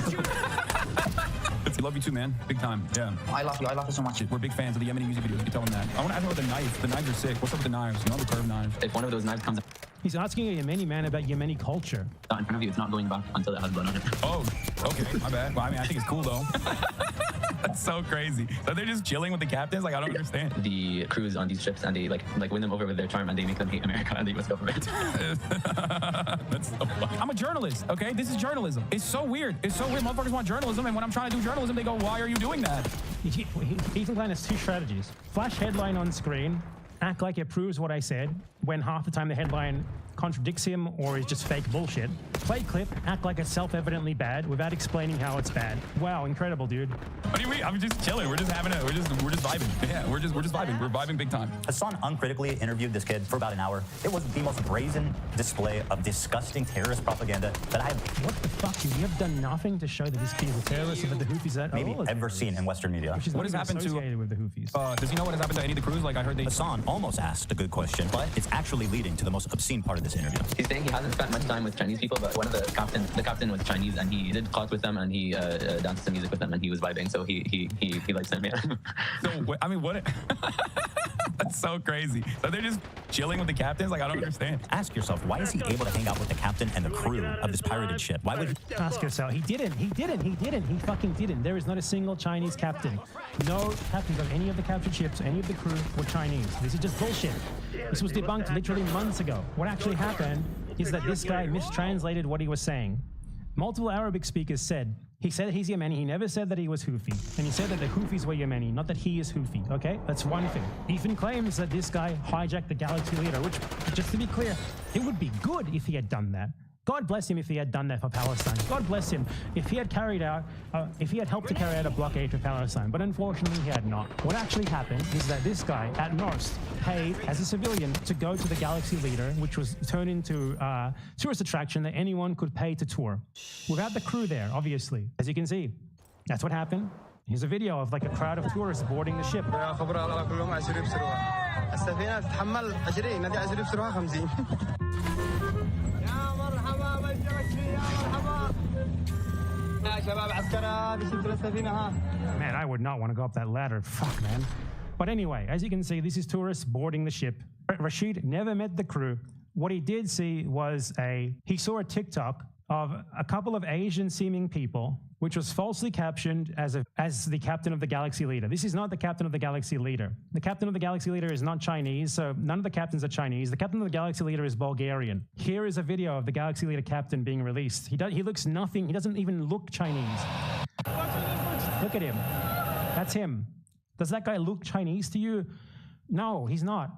We love you too, man. Big time. Yeah. I love you. I love you so much. We're big fans of the Yemeni music videos. You can tell them that. I want to ask him about the knife. The knives are sick. What's up with the knives? You know, the curved knives. If one of those knives comes He's asking a Yemeni man about Yemeni culture. out in front of you, it's not going back until it has blood on it. Oh, okay. My bad. Well, I mean, I think it's cool, though. That's so crazy. So they're just chilling with the captains? Like, I don't understand. The crews on these ships, and they like win them over with their charm, and they make them hate America and the U.S. government. That's so funny. I'm a journalist, okay? This is journalism. It's so weird. It's so weird. Motherfuckers want journalism, and when I'm trying to do journalism, they go, why are you doing that? Ethan Klein has two strategies. Flash headline on screen, act like it proves what I said, when half the time the headline contradicts him or is just fake bullshit. Play clip, act like it's self-evidently bad without explaining how it's bad. Wow, incredible, dude. What do you mean? I'm just chilling. We're just vibing. Yeah, we're just vibing. We're vibing big time. Hassan uncritically interviewed this kid for about an hour. It was the most brazen display of disgusting terrorist propaganda that I have. What the fuck, dude? You have done nothing to show that this kid is a terrorist or that the Houthis are maybe ever seen in Western media. What has happened to with the Houthis? Does he know what has happened to any of the crews? Like, I heard they. Hassan almost asked a good question, but it's actually leading to the most obscene part of this interview. He's saying he hasn't spent much time with Chinese people, but one of the captain was Chinese, and he did clock with them, and he danced to music with them, and he was vibing, so he likes them, yeah. So, I mean, what? That's so crazy. So they're just chilling with the captains? Like, I don't understand. Ask yourself, why is he able to hang out with the captain and the crew of this pirated ship? Why would you? Ask yourself. He fucking didn't. There is not a single Chinese captain. No captains of any of the captured ships, any of the crew were Chinese. This is just bullshit. This was debunked literally months ago. What actually happened is that this guy mistranslated what he was saying. Multiple Arabic speakers said, he said that he's Yemeni, he never said that he was Houthi. And he said that the Houthis were Yemeni, not that he is Houthi, okay? That's one thing. Ethan claims that this guy hijacked the Galaxy Leader, which, just to be clear, it would be good if he had done that. God bless him if he had done that for Palestine. God bless him if he had helped to carry out a blockade for Palestine. But unfortunately, he had not. What actually happened is that this guy, at most, paid as a civilian to go to the Galaxy Leader, which was turned into a tourist attraction that anyone could pay to tour. Without the crew there, obviously. As you can see, that's what happened. Here's a video of like a crowd of tourists boarding the ship. Man, I would not want to go up that ladder. Fuck, man. But anyway, as you can see, this is tourists boarding the ship. Rashid never met the crew. What he did see was he saw a TikTok of a couple of Asian-seeming people, which was falsely captioned as the captain of the Galaxy Leader. This is not the captain of the Galaxy Leader. The captain of the Galaxy Leader is not Chinese, so none of the captains are Chinese. The captain of the Galaxy Leader is Bulgarian. Here is a video of the Galaxy Leader captain being released. He looks nothing. He doesn't even look Chinese. Look at him. That's him. Does that guy look Chinese to you? No, he's not.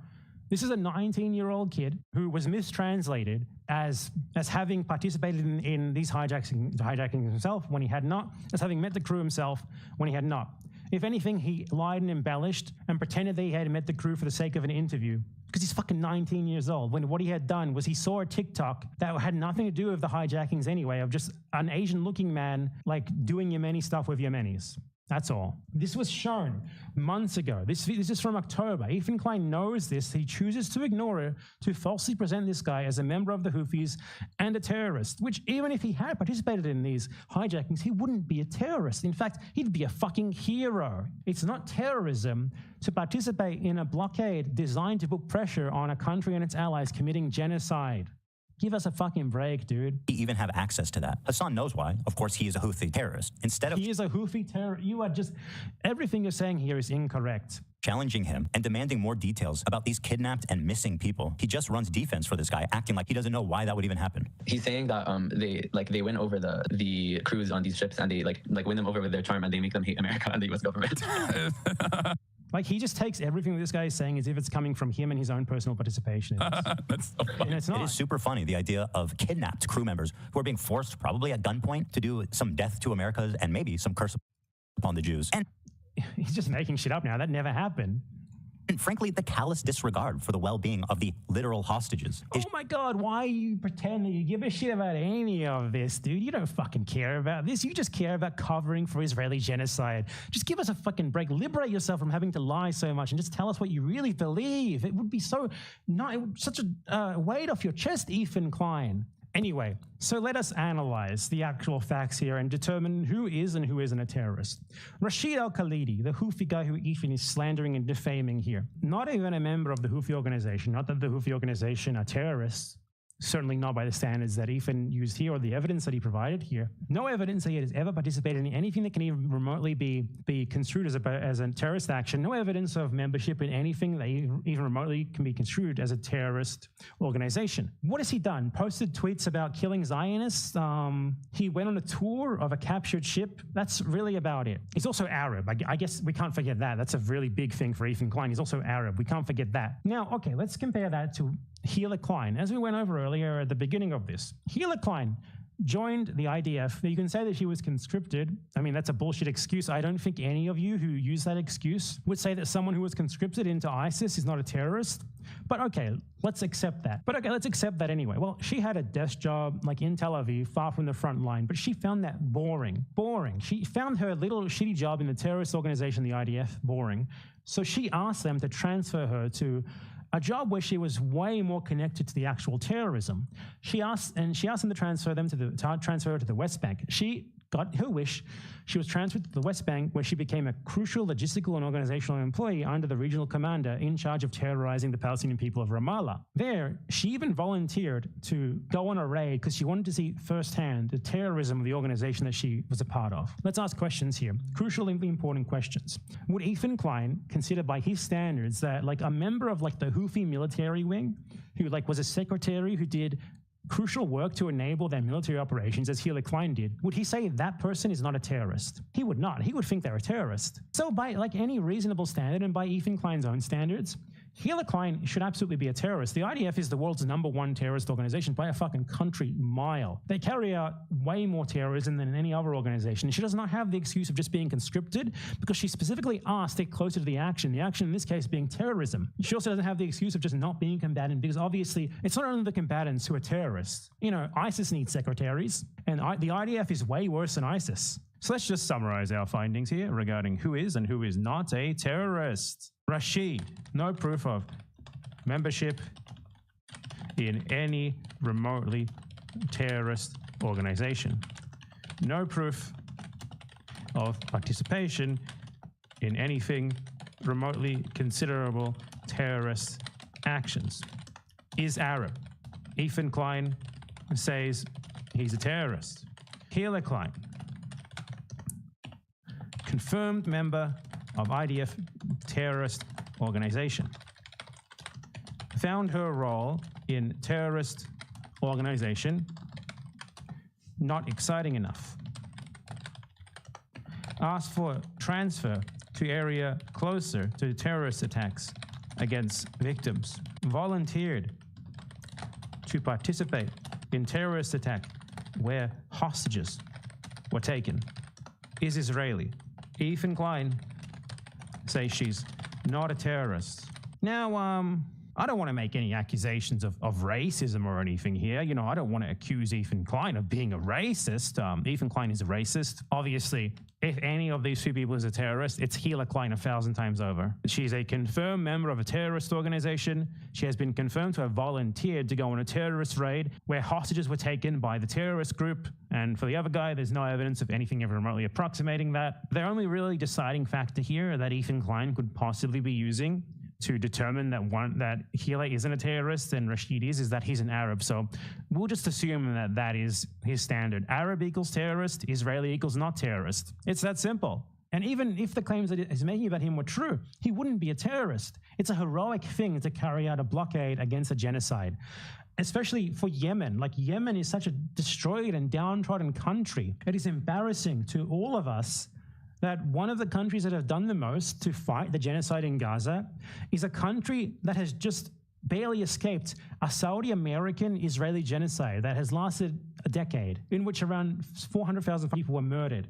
This is a 19-year-old kid who was mistranslated as having participated in these hijackings himself when he had not, as having met the crew himself when he had not. If anything, he lied and embellished and pretended that he had met the crew for the sake of an interview because he's fucking 19 years old, when what he had done was he saw a TikTok that had nothing to do with the hijackings anyway, of just an Asian-looking man like doing Yemeni stuff with Yemenis. That's all. This was shown months ago. This is from October. Ethan Klein knows this. He chooses to ignore it to falsely present this guy as a member of the Houthis and a terrorist, which even if he had participated in these hijackings, he wouldn't be a terrorist. In fact, he'd be a fucking hero. It's not terrorism to participate in a blockade designed to put pressure on a country and its allies committing genocide. Give us a fucking break, dude. He even have access to that. Hassan knows why. Of course, he is a Houthi terrorist. He is a Houthi terrorist. You are just... Everything you're saying here is incorrect. Challenging him and demanding more details about these kidnapped and missing people. He just runs defense for this guy, acting like he doesn't know why that would even happen. He's saying that they win over the crews on these ships, and they like win them over with their charm, and they make them hate America and the U.S. government. Like, he just takes everything that this guy is saying as if it's coming from him and his own personal participation in this. That's so funny. And it's not. It is super funny, the idea of kidnapped crew members who are being forced, probably at gunpoint, to do some death to Americas and maybe some curse upon the Jews. And he's just making shit up now. That never happened. And frankly, the callous disregard for the well-being of the literal hostages. Oh my God, why you pretend that you give a shit about any of this, dude? You don't fucking care about this. You just care about covering for Israeli genocide. Just give us a fucking break. Liberate yourself from having to lie so much and just tell us what you really believe. It would be such a weight off your chest, Ethan Klein. Anyway, so let us analyze the actual facts here and determine who is and who isn't a terrorist. Rashid al-Khalidi, the Houthi guy who Ethan is slandering and defaming here, not even a member of the Houthi organization, not that the Houthi organization are terrorists. certainly not by the standards that Ethan used here or the evidence that he provided here. No evidence that he has ever participated in anything that can even remotely be construed as a terrorist action. No evidence of membership in anything that even remotely can be construed as a terrorist organization. What has he done? Posted tweets about killing Zionists. He went on a tour of a captured ship. That's really about it. He's also Arab. I guess we can't forget that. That's a really big thing for Ethan Klein. He's also Arab. We can't forget that. Now, okay, let's compare that to Gila Klein. As we went over earlier at the beginning of this, Gila Klein joined the IDF. Now, you can say that she was conscripted. I mean, that's a bullshit excuse. I don't think any of you who use that excuse would say that someone who was conscripted into ISIS is not a terrorist. But okay, let's accept that. But okay, let's accept that anyway. Well, she had a desk job like in Tel Aviv, far from the front line, but she found that boring. She found her little shitty job in the terrorist organization, the IDF, boring. So she asked them to transfer her to a job where she was way more connected to the actual terrorism. She asked them to transfer her to the West Bank. She got her wish. She was transferred to the West Bank, where she became a crucial logistical and organizational employee under the regional commander in charge of terrorizing the Palestinian people of Ramallah. There, she even volunteered to go on a raid because she wanted to see firsthand the terrorism of the organization that she was a part of. Let's ask questions here. Crucially important questions. Would Ethan Klein consider by his standards that like a member of like the Houthi military wing, who like was a secretary who did crucial work to enable their military operations, as Gila Klein did, would he say that person is not a terrorist? He would not. He would think they're a terrorist. So by like any reasonable standard and by Ethan Klein's own standards, Gila Klein should absolutely be a terrorist. The IDF is the world's #1 terrorist organization by a fucking country mile. They carry out way more terrorism than any other organization. She does not have the excuse of just being conscripted because she specifically asked to stick closer to the action in this case being terrorism. She also doesn't have the excuse of just not being combatant because obviously it's not only the combatants who are terrorists. You know, ISIS needs secretaries and the IDF is way worse than ISIS. So let's just summarize our findings here regarding who is and who is not a terrorist. Rashid, no proof of membership in any remotely terrorist organization. No proof of participation in anything remotely considerable terrorist actions. Is Arab. Ethan Klein says he's a terrorist. Gila Klein, confirmed member of IDF terrorist organization. Found her role in terrorist organization not exciting enough. Asked for transfer to area closer to terrorist attacks against victims. Volunteered to participate in terrorist attack where hostages were taken. Is Israeli. Ethan Klein says she's not a terrorist. Now, I don't want to make any accusations of racism or anything here. You know, I don't want to accuse Ethan Klein of being a racist. Ethan Klein is a racist. Obviously, if any of these two people is a terrorist, it's Gila Klein 1,000 times over. She's a confirmed member of a terrorist organization. She has been confirmed to have volunteered to go on a terrorist raid where hostages were taken by the terrorist group. And for the other guy, there's no evidence of anything ever remotely approximating that. The only really deciding factor here that Ethan Klein could possibly be using to determine that Gila isn't a terrorist and Rashid is that he's an Arab. So we'll just assume that that is his standard. Arab equals terrorist, Israeli equals not terrorist. It's that simple. And even if the claims that he's making about him were true, he wouldn't be a terrorist. It's a heroic thing to carry out a blockade against a genocide, especially for Yemen. Like, Yemen is such a destroyed and downtrodden country. It is embarrassing to all of us that one of the countries that have done the most to fight the genocide in Gaza is a country that has just barely escaped a Saudi American-Israeli genocide that has lasted a decade, in which around 400,000 people were murdered.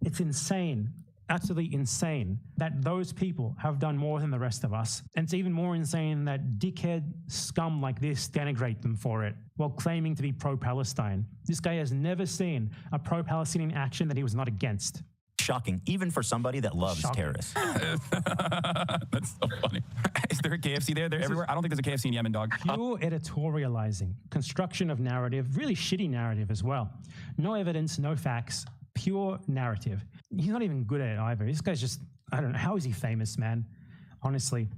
It's insane, absolutely insane, that those people have done more than the rest of us. And it's even more insane that dickhead scum like this denigrate them for it while claiming to be pro-Palestine. This guy has never seen a pro-Palestinian action that he was not against. Shocking, even for somebody that loves terrorists. That's so funny. Is there a KFC there? They're everywhere. I don't think there's a KFC in Yemen, dog. Pure editorializing, construction of narrative, really shitty narrative as well. No evidence, no facts, pure narrative. He's not even good at it either. This guy's just, I don't know, how is he famous, man? Honestly.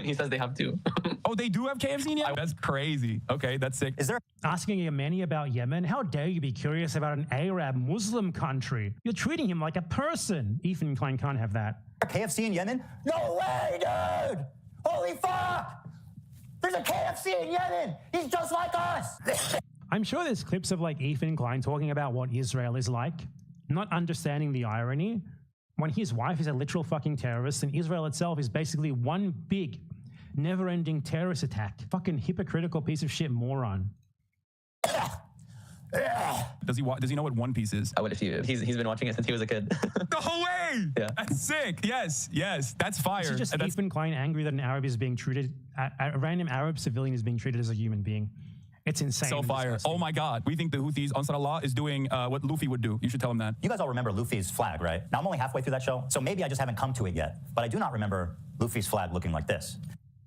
He says they have two. Oh, they do have KFC in Yemen? That's crazy. Okay, that's sick. Is there asking a Yemeni about Yemen? How dare you be curious about an Arab Muslim country? You're treating him like a person. Ethan Klein can't have that. KFC in Yemen? No way, dude! Holy fuck! There's a KFC in Yemen! He's just like us! I'm sure there's clips of like Ethan Klein talking about what Israel is like, not understanding the irony, when his wife is a literal fucking terrorist and Israel itself is basically one big, never-ending terrorist attack. Fucking hypocritical piece of shit moron. Does he know what One Piece is? What if he's been watching it since he was a kid? No way! Yeah. That's sick. Yes, that's fire. This is just Ethan Klein angry that an Arab is being treated, a random Arab civilian is being treated as a human being. It's insane. So fire. Oh my God. We think the Houthis, Ansar Allah, is doing what Luffy would do. You should tell him that. You guys all remember Luffy's flag, right? Now, I'm only halfway through that show, so maybe I just haven't come to it yet. But I do not remember Luffy's flag looking like this.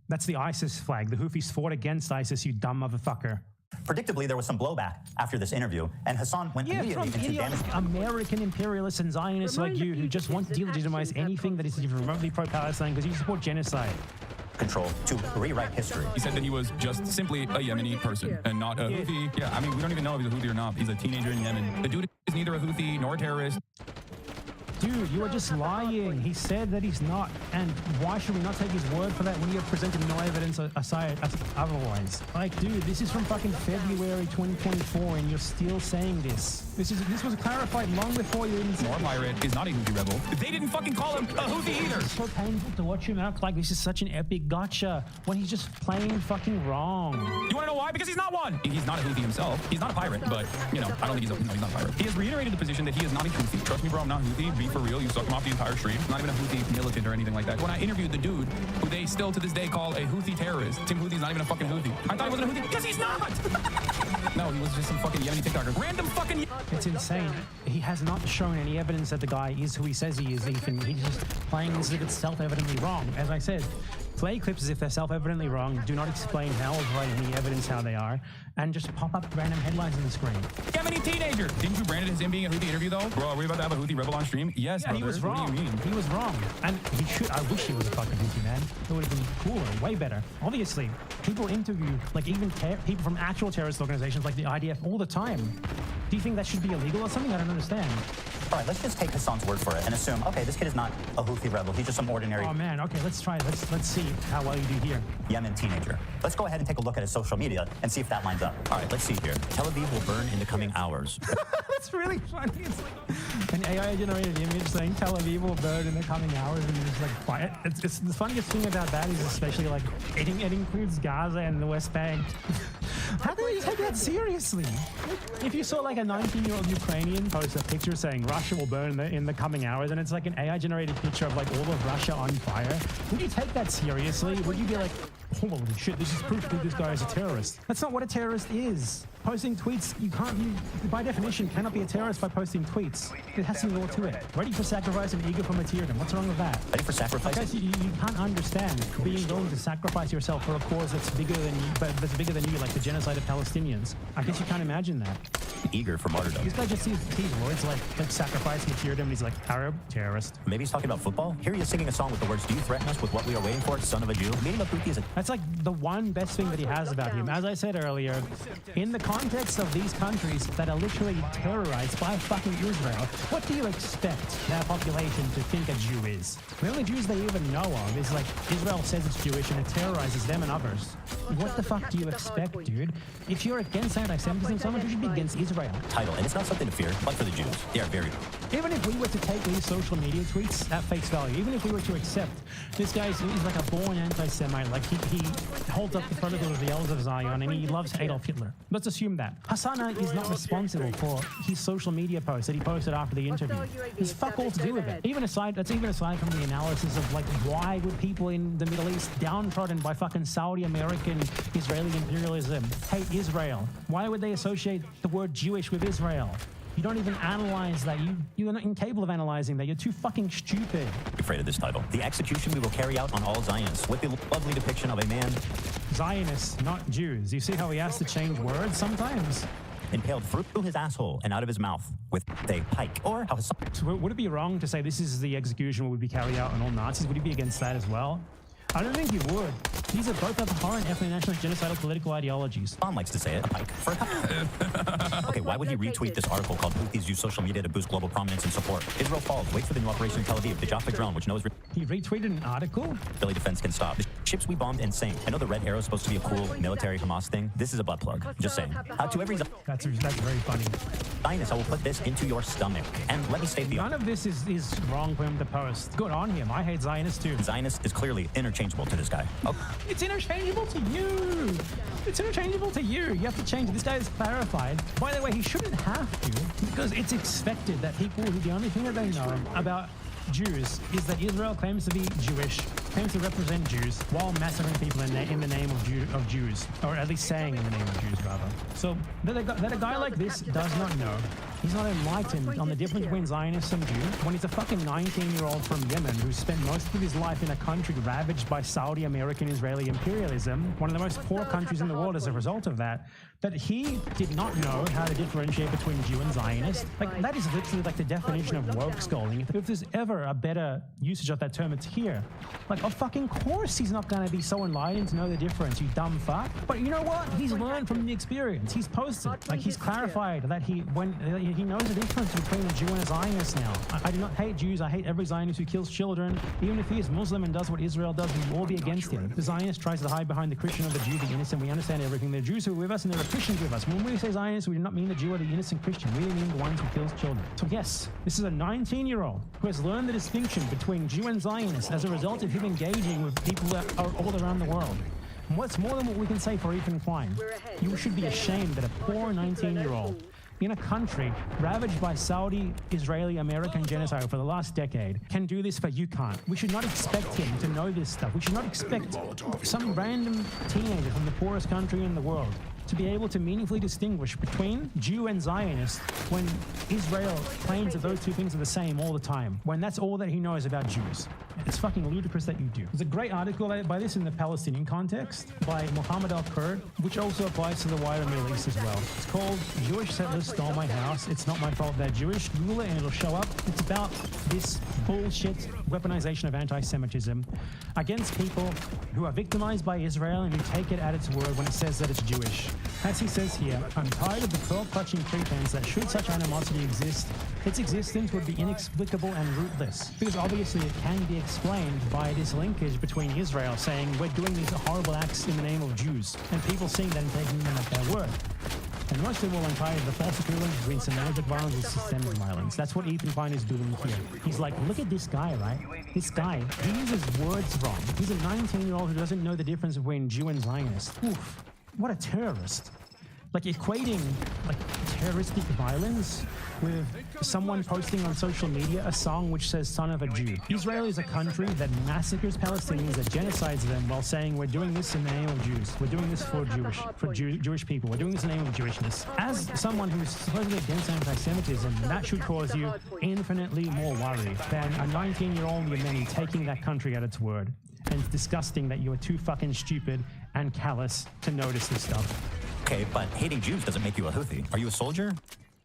That's the ISIS flag. The Houthis fought against ISIS, you dumb motherfucker. Predictably, there was some blowback after this interview, and Hassan went immediately into damage. American imperialists and Zionists like you who just want to delegitimize anything that is even remotely pro-Palestine because you support genocide. Control to rewrite history. He said that he was just simply a Yemeni person and not a Houthi. Yeah, I mean, we don't even know if he's a Houthi or not. He's a teenager in Yemen. The dude is neither a Houthi nor a terrorist. Dude, you are just lying. He said that he's not. And why should we not take his word for that when you have presented no evidence aside otherwise? Like, dude, this is from fucking February 2024 and you're still saying this. This was clarified long before you even said War pirate is not a Houthi rebel. They didn't fucking call him a Houthi either. It's so painful to watch him act like this is such an epic gotcha when he's just plain fucking wrong. You wanna know why? Because he's not one. He's not a Houthi himself. He's not a pirate, but, you know, I don't think he's not a pirate. He has reiterated the position that he is not a Houthi. Trust me, bro, I'm not Houthi. Be for real. You suck him off the entire stream. I'm not even a Houthi militant or anything like that. When I interviewed the dude, who they still to this day call a Houthi terrorist, Tim Houthi's not even a fucking Houthi. I thought he wasn't a Houthi because he's not. No, he was just some fucking Yemeni TikToker. Random fucking... It's insane. He has not shown any evidence that the guy is who he says he is, Ethan. He's just playing as if it's self-evidently wrong. As I said, play clips as if they're self-evidently wrong, do not explain how or provide any evidence how they are, and just pop up random headlines on the screen. Yemeni teenager! Didn't you brand it as him being a Houthi interview, though? Bro, are we about to have a Houthi rebel on stream? Yes, yeah, he was wrong. What do you mean? He was wrong. And he should. I wish he was a fucking Houthi, man. It would have been cooler, way better. Obviously, people interview, like even people from actual terrorist organizations like the IDF all the time. Do you think that should be illegal or something? I don't understand. All right, let's just take Hassan's word for it and assume, okay, this kid is not a Houthi rebel. He's just some ordinary... Oh, man. Okay, let's try it. Let's see how well you do here. Yemen teenager. Let's go ahead and take a look at his social media and see if that lines up. All right, let's see here. Tel Aviv will burn in the coming hours. That's really funny. It's like an AI-generated image saying Tel Aviv will burn in the coming hours, and you're just like, quiet. It's the funniest thing about that is especially like it includes Gaza and the West Bank. How do you take that seriously? If you saw like a 19-year-old Ukrainian post a picture saying Russia will burn in the coming hours, and it's like an AI-generated picture of like all of Russia on fire, would you take that seriously? Would you be like, holy shit, this is proof that this guy is a terrorist? That's not what a terrorist is. Posting tweets, you by definition, cannot be a terrorist by posting tweets. It has some law to it. Ready for sacrifice and eager for martyrdom. What's wrong with that? Ready for sacrifice? Guys, you can't understand being willing to sacrifice yourself for a cause that's bigger than you, but that's bigger than you, like the genocide of Palestinians. I guess you can't imagine that. Eager for martyrdom. This guy just sees words like sacrifice, martyrdom, and he's like, Arab, terrorist. Maybe he's talking about football? Here he is singing a song with the words, do you threaten us with what we are waiting for, son of a Jew? Meeting a Houthi is a... That's like the one best thing that he has about him. As I said earlier, in the context of these countries that are literally terrorized by fucking Israel, what do you expect their population to think a Jew is? The only Jews they even know of is like Israel says it's Jewish and it terrorizes them and others. What the fuck do you expect, dude? If you're against anti-Semitism, someone should be against Israel. Title, and it's not something to fear, but for the Jews, they are very... Even if we were to take these social media tweets at face value, even if we were to accept this guy's like a born anti-Semite, like he holds up the photos of the elders of Zion and he loves Adolf Hitler. Let's assume that. Hassan is not responsible for his social media post that he posted after the interview. There's fuck all to do with it. That's even aside from the analysis of like why would people in the Middle East downtrodden by fucking Saudi American Israeli imperialism hate Israel? Why would they associate the word Jewish with Israel? You don't even analyze that. You're not incapable of analyzing that. You're too fucking stupid. Afraid of this title. The execution we will carry out on all Zionists with the lovely depiction of a man... Zionists, not Jews. You see how he has to change words sometimes? Impaled through his asshole and out of his mouth with a pike. Or how... So would it be wrong to say this is the execution would be carried out on all Nazis? Would he be against that as well? I don't think you would. These are both abhorrent ethno-nationalist genocidal political ideologies. Tom likes to say it. A pike for Okay, why would he retweet this article called Houthis use social media to boost global prominence and support? Israel falls. Wait for the new operation in Tel Aviv. The Jaffa drone, which knows he retweeted an article? Philly defense can stop. The ships we bombed insane. I know the red arrow is supposed to be a cool military Hamas thing. This is a butt plug. Just saying. To every that's very funny. Zionist, I will put this into your stomach. And let me state the none of this is wrong for him to post. Good on him. I hate Zionists too. Zionist is clearly interchangeable to this guy. Oh. It's interchangeable to you. It's interchangeable to you. You have to change it. This guy is clarified. By the way, he shouldn't have to, because it's expected that people who the only thing that they know about Jews is that Israel claims to be Jewish, claims to represent Jews, while massacring people in the name of Jews, or at least saying in the name of Jews, rather. So that a guy like this does not know. He's not enlightened on the difference between Zionists and Jews when he's a fucking 19-year-old from Yemen who spent most of his life in a country ravaged by Saudi American Israeli imperialism, one of the most poor countries in the world as a result of that, that he did not know how to differentiate between Jew and Zionist. Like, that is literally like the definition of woke scolding. If there's ever a better usage of that term, it's here. Like, of fucking course he's not going to be so enlightened to know the difference, you dumb fuck. But you know what? He's learned from the experience. He's posted. Like, he's clarified that he knows the difference between a Jew and a Zionist now. I do not hate Jews. I hate every Zionist who kills children. Even if he is Muslim and does what Israel does, we will all be against him. The Zionist tries to hide behind the Christian or the Jew, the innocent. We understand everything. The Jews who are with us and there are Christians with us. When we say Zionist, we do not mean the Jew or the innocent Christian. We mean the ones who kills children. So yes, this is a 19-year-old who has learned the distinction between Jew and Zionist as a result of him engaging with people that are all around the world. And what's more than what we can say for Ethan Klein? You should be ashamed that a poor 19-year-old in a country ravaged by Saudi, Israeli, American genocide for the last decade can do this, but you can't. We should not expect him to know this stuff. We should not expect some random teenager from the poorest country in the world to be able to meaningfully distinguish between Jew and Zionist when Israel claims that those two things are the same all the time, when that's all that he knows about Jews. It's fucking ludicrous that you do. There's a great article by this in the Palestinian context by Mohammed Al-Kurd, which also applies to the wider Middle East as well. It's called Jewish Settlers Stole My House. It's not my fault they're Jewish. Google it and it'll show up. It's about this bullshit weaponization of anti-Semitism against people who are victimized by Israel and who take it at its word when it says that it's Jewish. As he says here, I'm tired of the pearl-clutching pretense that should such animosity exist, its existence would be inexplicable and rootless, because obviously it can be explained by this linkage between Israel saying we're doing these horrible acts in the name of Jews, and people seeing that and taking them at their word. And most of all, I'm tired of the false equivalence between semantic violence and systemic violence. That's what Ethan Klein is doing here. He's like, look at this guy, right? This guy, he uses words wrong. He's a 19-year-old who doesn't know the difference between Jew and Zionist. Oof, what a terrorist. Like equating like terroristic violence with someone posting on social media a song which says son of a Jew. Israel is a country that massacres Palestinians, that genocides them while saying we're doing this in the name of Jews. We're doing this for Jewish people. We're doing this in the name of Jewishness. As someone who's supposedly against anti-Semitism, that should cause you infinitely more worry than a 19-year-old Yemeni taking that country at its word. And it's disgusting that you are too fucking stupid and callous to notice this stuff. Okay, but hating Jews doesn't make you a Houthi. Are you a soldier?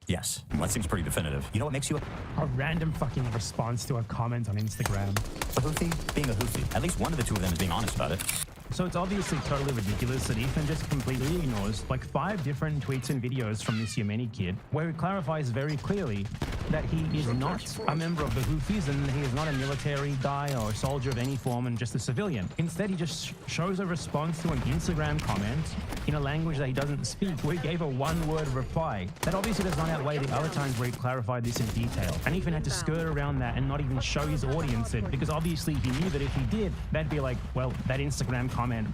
Yes. Well, that seems pretty definitive. You know what makes you a random fucking response to a comment on Instagram. A Houthi? Being a Houthi. At least one of the two of them is being honest about it. So it's obviously totally ridiculous that Ethan just completely ignores like 5 different tweets and videos from this Yemeni kid where he clarifies very clearly that he is not a member of the Houthis and he is not a military guy or a soldier of any form and just a civilian. Instead, he just shows a response to an Instagram comment in a language that he doesn't speak, where he gave a one-word reply. That obviously does not outweigh the other times where he clarified this in detail. And Ethan had to skirt around that and not even show his audience it, because obviously he knew that if he did, they'd be like, well, that Instagram comment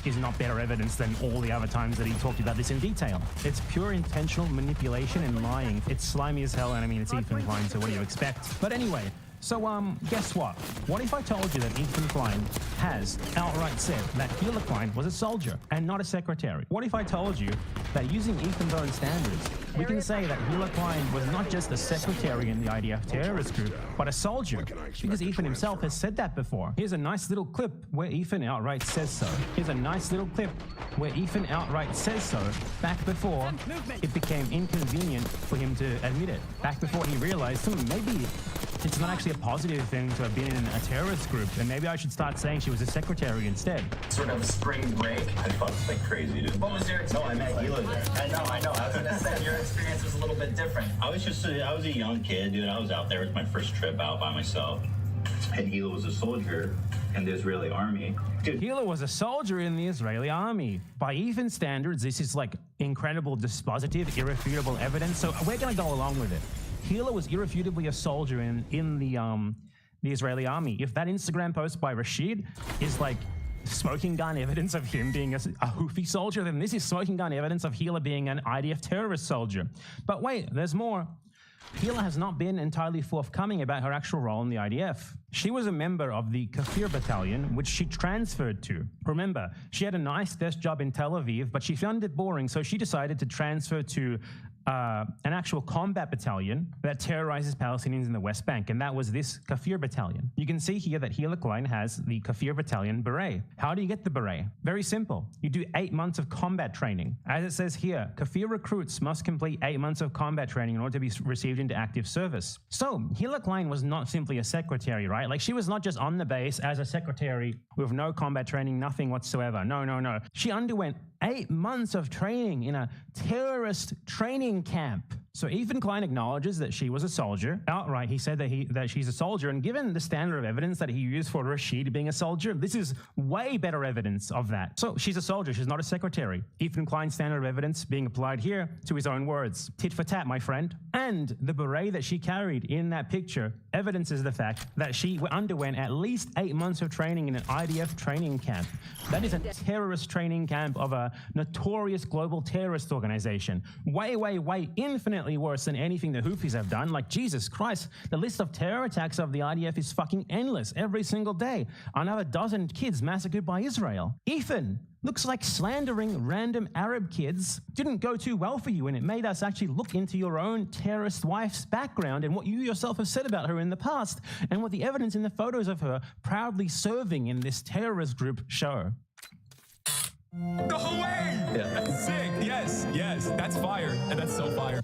is not better evidence than all the other times that he talked about this in detail. It's pure intentional manipulation and lying. It's slimy as hell, and I mean, it's Ethan Klein, so what do you expect? But anyway, so guess what? What if I told you that Ethan Klein has outright said that Hila Klein was a soldier and not a secretary? What if I told you that using Ethan's own standards, we can say that Hila Klein was not just a secretary in the IDF terrorist group, but a soldier? Because Ethan himself has said that before. Here's a nice little clip where Ethan outright says so. Here's a nice little clip where Ethan outright says so back before it became inconvenient for him to admit it. Back before he realized, maybe It's not actually a positive thing to have been in a terrorist group, and maybe I should start saying she was a secretary instead. Sort of spring break. I fucked like crazy, dude. What was your experience? No, I met Hila there. I know. I was gonna say your experience was a little bit different. I was a young kid, dude. I was out there. It was my first trip out by myself. And Hila was a soldier in the Israeli army. Dude, Hila was a soldier in the Israeli army. By even standards, this is like incredible, dispositive, irrefutable evidence. So we're going to go along with it. Hila was irrefutably a soldier in the Israeli army. If that Instagram post by Rashid is like smoking gun evidence of him being a Houthi soldier, then this is smoking gun evidence of Hila being an IDF terrorist soldier. But wait, there's more. Hila has not been entirely forthcoming about her actual role in the IDF. She was a member of the Kafir battalion, which she transferred to. Remember, she had a nice desk job in Tel Aviv, but she found it boring, so she decided to transfer to an actual combat battalion that terrorizes Palestinians in the West Bank, and that was this Kafir battalion. You can see here that Hila Klein has the Kafir battalion beret. How do you get the beret? Very simple. You do 8 months of combat training. As it says here, Kafir recruits must complete 8 months of combat training in order to be received into active service. So Hila Klein was not simply a secretary, right? Like, she was not just on the base as a secretary with no combat training, nothing whatsoever. No. She underwent 8 months of training in a terrorist training camp. So Ethan Klein acknowledges that she was a soldier. Outright, he said that she's a soldier, and given the standard of evidence that he used for Rashid being a soldier, this is way better evidence of that. So she's a soldier, she's not a secretary. Ethan Klein's standard of evidence being applied here to his own words. Tit for tat, my friend. And the beret that she carried in that picture evidences the fact that she underwent at least 8 months of training in an IDF training camp. That is a terrorist training camp of a notorious global terrorist organization. Way, infinitely worse than anything the Houthis have done. Like, Jesus Christ, the list of terror attacks of the IDF is fucking endless every single day. Another dozen kids massacred by Israel. Ethan, looks like slandering random Arab kids didn't go too well for you, and it made us actually look into your own terrorist wife's background and what you yourself have said about her in the past, and what the evidence in the photos of her proudly serving in this terrorist group show. The whole way! Yeah. That's sick. Yes. That's fire. And that's so fire.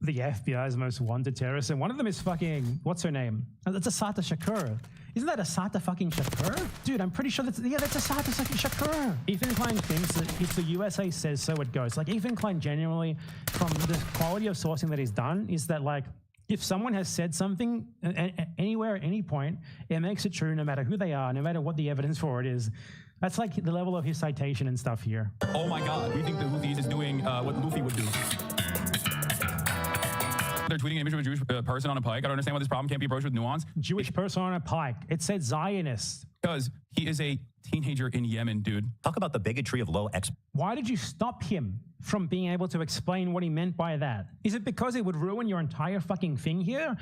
The FBI's most wanted terrorists, and one of them is fucking, what's her name? That's Assata Shakur. Isn't that Assata fucking Shakur? Dude, I'm pretty sure that's Assata Shakur. Ethan Klein thinks that if the USA says so, it goes. Like, Ethan Klein genuinely, from the quality of sourcing that he's done, is that, like, if someone has said something anywhere at any point, it makes it true no matter who they are, no matter what the evidence for it is. That's like the level of his citation and stuff here. Oh my God, we think the Houthis is doing what Luffy would do. They're tweeting an image of a Jewish person on a pike. I don't understand why this problem can't be approached with nuance. Jewish person on a pike. It said Zionist. Because he is a teenager in Yemen, dude. Talk about the bigotry of low X. Why did you stop him from being able to explain what he meant by that? Is it because it would ruin your entire fucking thing here?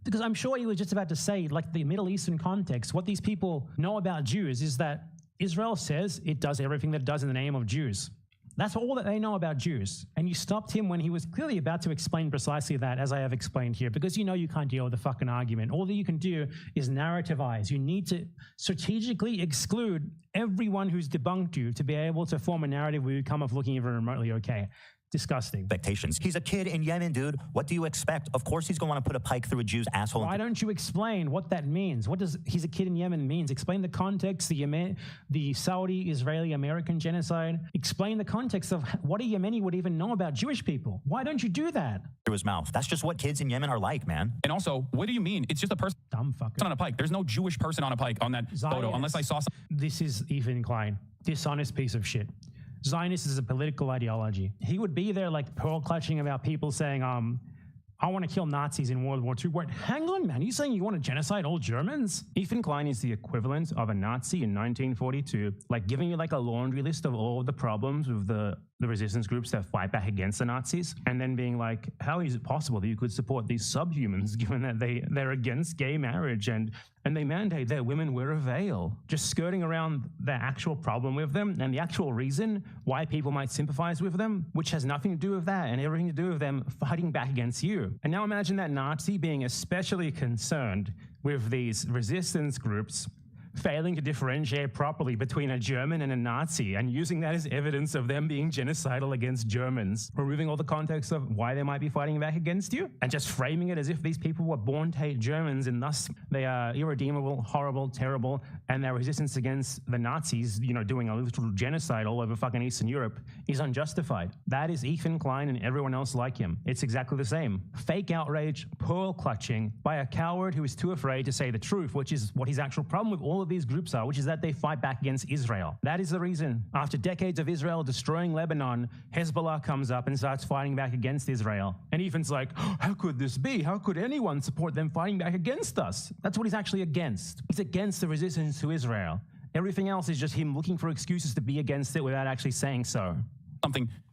Because I'm sure he was just about to say, like, the Middle Eastern context, what these people know about Jews is that Israel says it does everything that it does in the name of Jews. That's all that they know about Jews. And you stopped him when he was clearly about to explain precisely that, as I have explained here, because you know you can't deal with the fucking argument. All that you can do is narrativize. You need to strategically exclude everyone who's debunked you to be able to form a narrative where you come off looking even remotely okay. Disgusting. Expectations. He's a kid in Yemen, dude. What do you expect? Of course he's going to want to put a pike through a Jew's asshole. Why don't you explain what that means? What does he's a kid in Yemen means? Explain the context, the Saudi, Israeli, American genocide. Explain the context of what a Yemeni would even know about Jewish people. Why don't you do that? Through his mouth. That's just what kids in Yemen are like, man. And also, what do you mean? It's just a person dumb fucker on a pike. There's no Jewish person on a pike on that photo, unless I saw something. This is Ethan Klein. Dishonest piece of shit. Zionist is a political ideology. He would be there like pearl clutching about people saying, I want to kill Nazis in World War II. Wait, hang on, man. You saying you want to genocide all Germans? Ethan Klein is the equivalent of a Nazi in 1942, like giving you like a laundry list of all of the problems with the resistance groups that fight back against the Nazis, and then being like, how is it possible that you could support these subhumans given that they're against gay marriage and they mandate that women wear a veil? Just skirting around the actual problem with them and the actual reason why people might sympathize with them, which has nothing to do with that and everything to do with them fighting back against you. And now imagine that Nazi being especially concerned with these resistance groups failing to differentiate properly between a German and a Nazi and using that as evidence of them being genocidal against Germans, removing all the context of why they might be fighting back against you, and just framing it as if these people were born to hate Germans and thus they are irredeemable, horrible, terrible, and their resistance against the Nazis, you know, doing a literal genocide all over fucking Eastern Europe is unjustified. That is Ethan Klein and everyone else like him. It's exactly the same. Fake outrage, pearl clutching by a coward who is too afraid to say the truth, which is what his actual problem with all of these groups are, which is that they fight back against Israel. That is the reason. After decades of Israel destroying Lebanon, Hezbollah comes up and starts fighting back against Israel. And Ethan's like, how could this be? How could anyone support them fighting back against us? That's what he's actually against. He's against the resistance to Israel. Everything else is just him looking for excuses to be against it without actually saying so.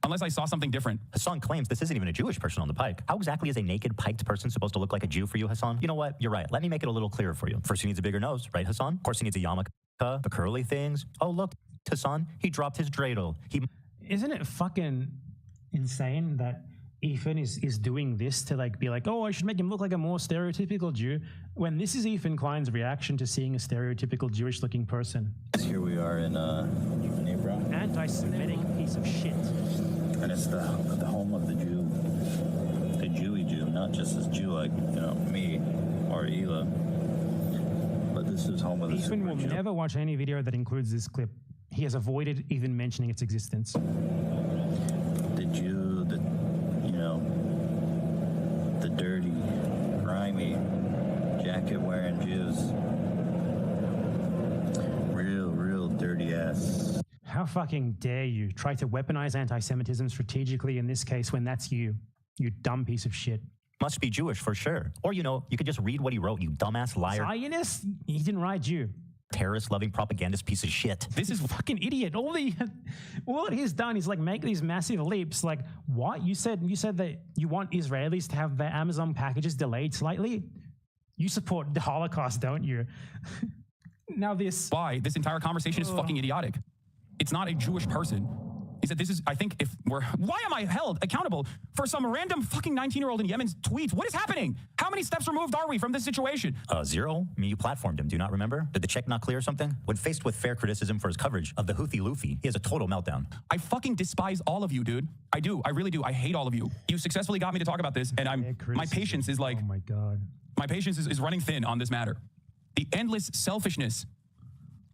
Unless I saw something different. Hassan claims this isn't even a Jewish person on the pike. How exactly is a naked piked person supposed to look like a Jew for you, Hassan? You know what? You're right. Let me make it a little clearer for you. First, he needs a bigger nose, right, Hassan? Of course, he needs a yarmulke, the curly things. Oh, look, Hassan, he dropped his dreidel. Isn't it fucking insane that Ethan is doing this to like be like, oh, I should make him look like a more stereotypical Jew, when this is Ethan Klein's reaction to seeing a stereotypical Jewish-looking person. Here we are in Hebrew. Anti-Semitic piece of shit. And it's the home of the Jew, the Jewy Jew, not just this Jew like, you know, me or Ela, but this is home of the Ethan will never watch any video that includes this clip. He has avoided even mentioning its existence. The Jew, the dirty, grimy, jacket-wearing Jews. Real dirty ass. How fucking dare you try to weaponize anti-Semitism strategically in this case when that's you dumb piece of shit. Must be Jewish for sure. Or, you know, you could just read what he wrote, you dumbass liar. Zionist? He didn't write Jew. Terrorist-loving propagandist piece of shit. This is fucking idiot. All he's done is like make these massive leaps. Like, what? You said that you want Israelis to have their Amazon packages delayed slightly? You support the Holocaust, don't you? Now this... Why? This entire conversation is fucking idiotic. It's not a Jewish person. He said, why am I held accountable for some random fucking 19-year-old in Yemen's tweets? What is happening? How many steps removed are we from this situation? 0. I mean, you platformed him. Do you not remember? Did the check not clear or something? When faced with fair criticism for his coverage of the Houthi Luffy, he has a total meltdown. I fucking despise all of you, dude. I do. I really do. I hate all of you. You successfully got me to talk about this, and my patience is like... Oh my God. My patience is running thin on this matter. The endless selfishness,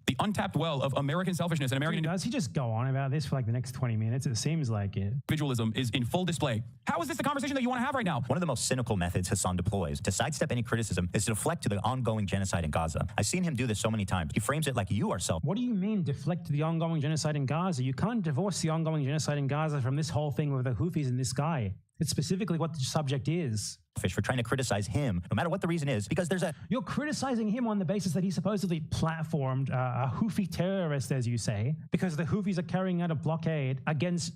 the untapped well of American selfishness and American... Does he just go on about this for like the next 20 minutes? It seems like it. Individualism is in full display. How is this the conversation that you want to have right now? One of the most cynical methods Hassan deploys to sidestep any criticism is to deflect to the ongoing genocide in Gaza. I've seen him do this so many times. He frames it like you are self. What do you mean deflect to the ongoing genocide in Gaza? You can't divorce the ongoing genocide in Gaza from this whole thing with the Houthis and this guy. It's specifically what the subject is. For trying to criticize him, no matter what the reason is, because there's a... You're criticizing him on the basis that he supposedly platformed a Houthi terrorist, as you say, because the Houthis are carrying out a blockade against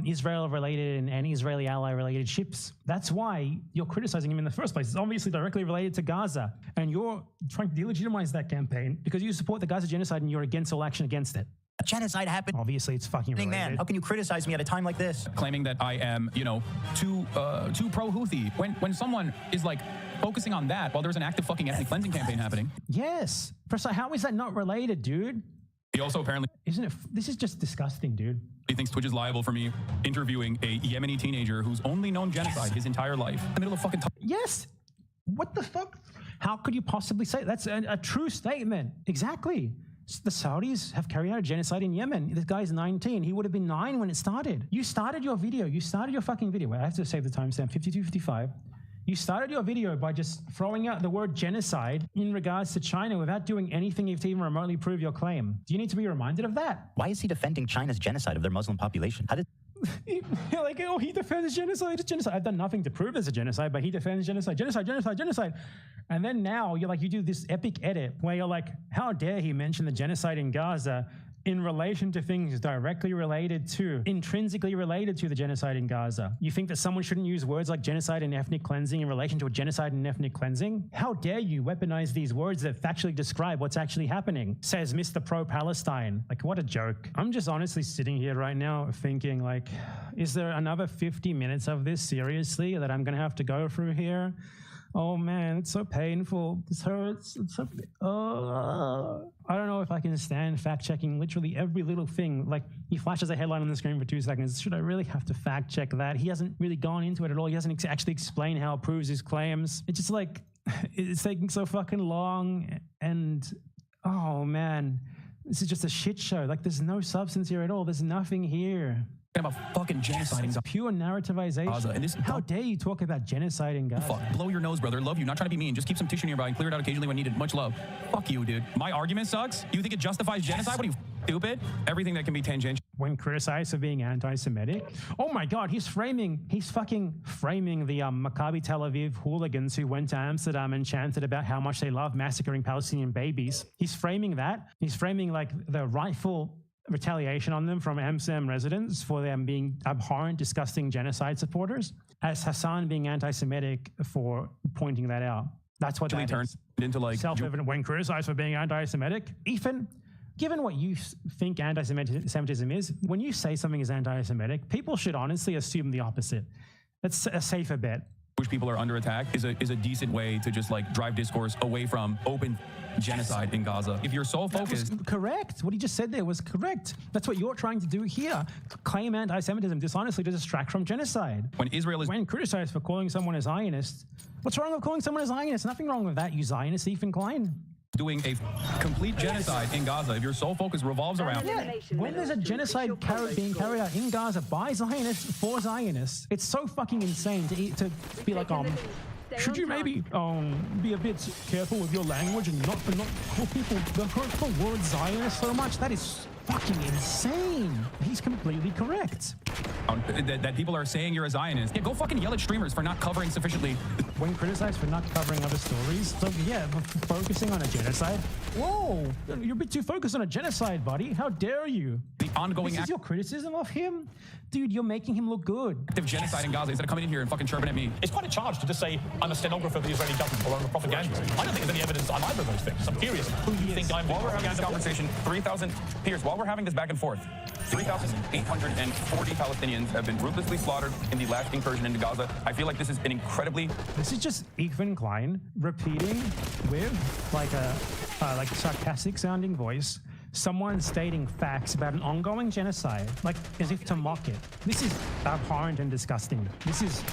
Israel-related and Israeli ally-related ships. That's why you're criticizing him in the first place. It's obviously directly related to Gaza, and you're trying to delegitimize that campaign because you support the Gaza genocide and you're against all action against it. Genocide happened. Obviously, it's fucking related. Man, how can you criticize me at a time like this? Claiming that I am, too pro-Houthi. When someone is like focusing on that while there's an active fucking ethnic cleansing campaign happening. Yes. How is that not related, dude? He also apparently... Isn't it? This is just disgusting, dude. He thinks Twitch is liable for me interviewing a Yemeni teenager who's only known genocide his entire life. In the middle of fucking... Yes. What the fuck? How could you possibly say that's a true statement? Exactly. The Saudis have carried out a genocide in Yemen. This guy's 19. He would have been 9 when it started. You started your video. You started your fucking video. I have to save the timestamp, 52:55. You started your video by just throwing out the word genocide in regards to China without doing anything to even remotely prove your claim. Do you need to be reminded of that? Why is he defending China's genocide of their Muslim population? How did... You're like, oh, he defends genocide. It's genocide. I've done nothing to prove there's a genocide, but he defends genocide. Genocide. And then now you're like, you do this epic edit where you're like, how dare he mention the genocide in Gaza in relation to things directly related to, intrinsically related to the genocide in Gaza. You think that someone shouldn't use words like genocide and ethnic cleansing in relation to a genocide and ethnic cleansing? How dare you weaponize these words that factually describe what's actually happening, says Mr. Pro-Palestine. Like, what a joke. I'm just honestly sitting here right now thinking, like, is there another 50 minutes of this seriously that I'm going to have to go through here? Oh man, it's so painful. This hurts. It's so. I don't know if I can stand fact checking literally every little thing. Like he flashes a headline on the screen for 2 seconds. Should I really have to fact check that? He hasn't really gone into it at all. He hasn't actually explained how it proves his claims. It's just like it's taking so fucking long. And oh man, this is just a shit show. Like there's no substance here at all. There's nothing here. About fucking genocide. It's pure narrativization. And this, how dare you talk about genocide in Gaza? Fuck. Blow your nose, brother. Love you. Not trying to be mean. Just keep some tissue nearby and clear it out occasionally when needed. Much love. Fuck you, dude. My argument sucks? You think it justifies genocide? What are you, stupid? Everything that can be tangential. When criticized for being anti-Semitic, oh my God, he's fucking framing the Maccabi Tel Aviv hooligans who went to Amsterdam and chanted about how much they love massacring Palestinian babies. He's framing that. He's framing like the rightful retaliation on them from Amsterdam residents for them being abhorrent, disgusting genocide supporters, as Hassan being anti-Semitic for pointing that out. That's what that turns into like self-evident when criticized for being anti-Semitic. Ethan, given what you think anti-Semitism is, when you say something is anti-Semitic, people should honestly assume the opposite. That's a safer bet. Jewish people are under attack is a decent way to just like drive discourse away from open genocide in Gaza. If you're so focused... That was correct. What he just said there was correct. That's what you're trying to do here. Claim anti-Semitism dishonestly to distract from genocide. When criticized for calling someone a Zionist, what's wrong with calling someone a Zionist? Nothing wrong with that, you Zionist, Ethan Klein. Doing a complete genocide in Gaza, if your sole focus revolves around... Yeah, when there's a genocide being carried out in Gaza by Zionists for Zionists, it's so fucking insane to be like, should you maybe be a bit careful with your language and not call people the hurtful word Zionist so much? That is fucking insane. He's completely correct. That people are saying you're a Zionist. Yeah, go fucking yell at streamers for not covering sufficiently. When criticized for not covering other stories, so yeah, focusing on a genocide. Whoa, you're a bit too focused on a genocide, buddy. How dare you? The ongoing This is your criticism of him? Dude, you're making him look good. Active genocide in Gaza instead of coming in here and fucking chirping at me. It's quite a charge to just say I'm a stenographer of the Israeli government or I'm a propagandist. I don't think there's any evidence I'm either of those things. I'm curious. Who do you think I'm? While we're having this conversation, 3,000 Piers, while we're having this back and forth, 3,840 Palestinians have been ruthlessly slaughtered in the last incursion into Gaza. I feel like this is an incredibly... This is just Ethan Klein repeating with like a sarcastic sounding voice someone stating facts about an ongoing genocide, like as if to mock it. This is abhorrent and disgusting. This is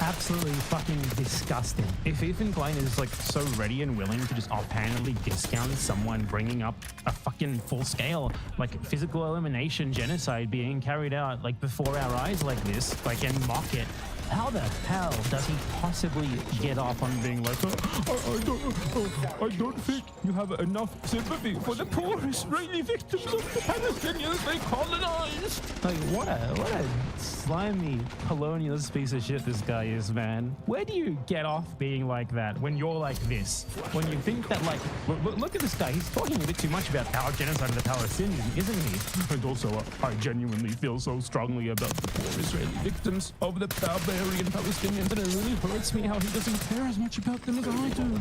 absolutely fucking disgusting. If Ethan Klein is like so ready and willing to just offhandedly discount someone bringing up a fucking full-scale like physical elimination genocide being carried out like before our eyes like this, like, and mock it, how the hell does he possibly get off on being like, I don't think you have enough sympathy for the poor Israeli victims of the Palestinians they colonized? Like, what a slimy colonialist piece of shit this guy is, man. Where do you get off being like that when you're like this? When you think that, like, look at this guy, he's talking a bit too much about our genocide of the Palestinians, isn't he? And also, I genuinely feel so strongly about the poor Israeli victims of the barbarian Palestinians, and it really hurts me how he doesn't care as much about them as I do.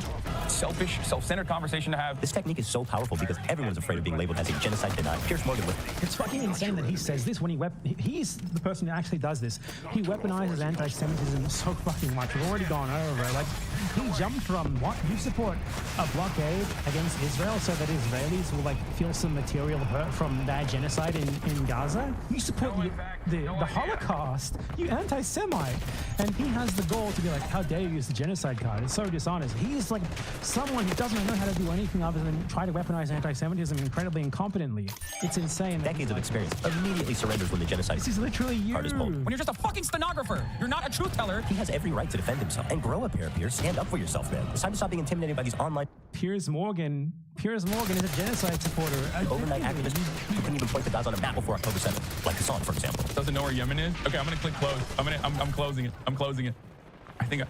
Selfish, self-centered conversation to have. This technique is so powerful because everyone's afraid of being labeled as a genocide denier. Piers Morgan with... It's fucking insane that he says this when he's the person who actually does this. He weaponizes anti-Semitism so fucking much. We've already gone over it. Like, he jumped from what? You support a blockade against Israel so that Israelis will like feel some material hurt from that genocide in Gaza? You support the Holocaust, you anti-Semite. And he has the goal to be like, how dare you use the genocide card? It's so dishonest. He's like someone who doesn't know how to do anything other than try to weaponize anti-Semitism incredibly incompetently. It's insane. Decades of experience immediately surrenders when the genocide This is literally you. card is pulled. When you're just a fucking stenographer, you're not a truth teller. He has every right to defend himself and grow a pair, Piers. Stand up for yourself, man. It's time to stop being intimidated by these online... Piers Morgan is a genocide supporter. Overnight activist who couldn't even point the Gaza on a map before October 7th, like Hassan, for example. Doesn't know where Yemen is? Okay, I'm gonna click close. I'm closing it. I'm closing it. I think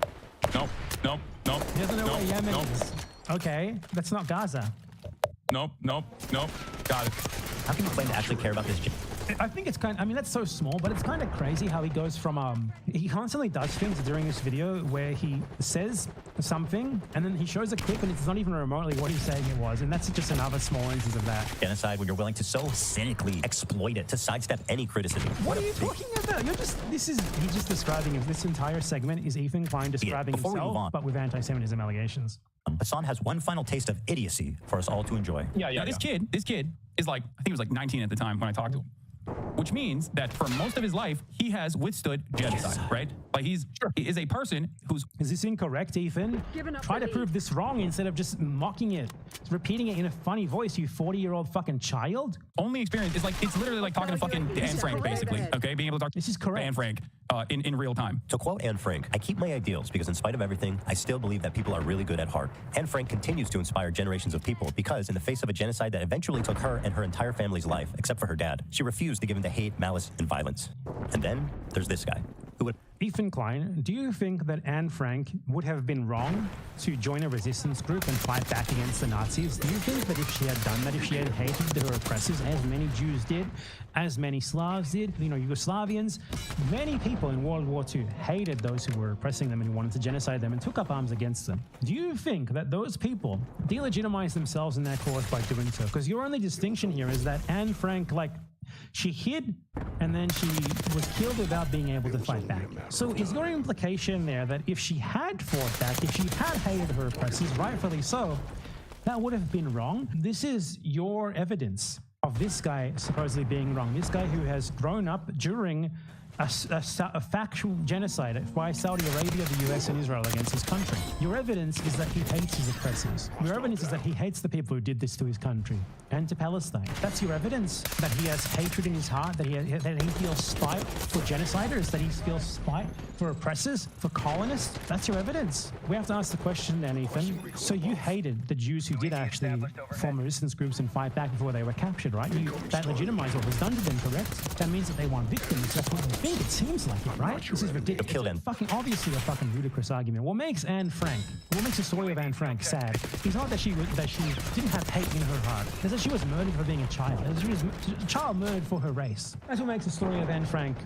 Nope. He doesn't know where Yemen is. Okay, that's not Gaza. Nope. Got it. How can you claim to actually care about this? I think it's kind of, I mean, that's so small, but it's kind of crazy how he goes from, he constantly does things during this video where he says something and then he shows a clip and it's not even remotely what he's saying it was. And that's just another small instance of that. Genocide when you're willing to so cynically exploit it to sidestep any criticism. What are you talking about? You're just, he's just describing, this entire segment is Ethan Klein describing himself, but with anti-Semitism allegations. Hassan has one final taste of idiocy for us all to enjoy. This kid is like, I think he was like 19 at the time when I talked to him. Which means that for most of his life, he has withstood genocide, right? Like he is a person who's... Is this incorrect, Ethan? Try to prove this wrong instead of just mocking it, repeating it in a funny voice, you 40-year-old fucking child. Only experience is like, it's literally like talking to fucking Anne Frank, basically, okay? Being able to talk to Anne Frank in real time. To quote Anne Frank, I keep my ideals because in spite of everything, I still believe that people are really good at heart. Anne Frank continues to inspire generations of people because in the face of a genocide that eventually took her and her entire family's life, except for her dad, she refused to give in to hate, malice, and violence. And then there's this guy who would... Ethan Klein, do you think that Anne Frank would have been wrong to join a resistance group and fight back against the Nazis? Do you think that if she had done that, if she had hated her oppressors, as many Jews did, as many Slavs did, you know, Yugoslavians, many people in World War II hated those who were oppressing them and wanted to genocide them and took up arms against them. Do you think that those people delegitimize themselves in their cause by doing so? Because your only distinction here is that Anne Frank, like, she hid and then she was killed without being able to fight back. So is your implication there that if she had fought back, if she had hated her oppressors, rightfully so, that would have been wrong? This is your evidence of this guy supposedly being wrong. This guy who has grown up during a factual genocide by Saudi Arabia, the US, and Israel against his country. Your evidence is that he hates his oppressors. Your evidence is that he hates the people who did this to his country and to Palestine. That's your evidence, that he has hatred in his heart, that he feels spite for genociders, that he feels spite for oppressors, for colonists. That's your evidence. We have to ask the question then, Ethan. So you hated the Jews who did actually form resistance groups and fight back before they were captured, right? That legitimized what was done to them, correct? That means that they want victims. That's what you think. It seems like it, right? This is ridiculous. Killed him. Fucking obviously a fucking ludicrous argument. What makes the story of Anne Frank sad is not that she didn't have hate in her heart. It's that she was murdered for being a child. She was a child murdered for her race. That's what makes the story of Anne Frank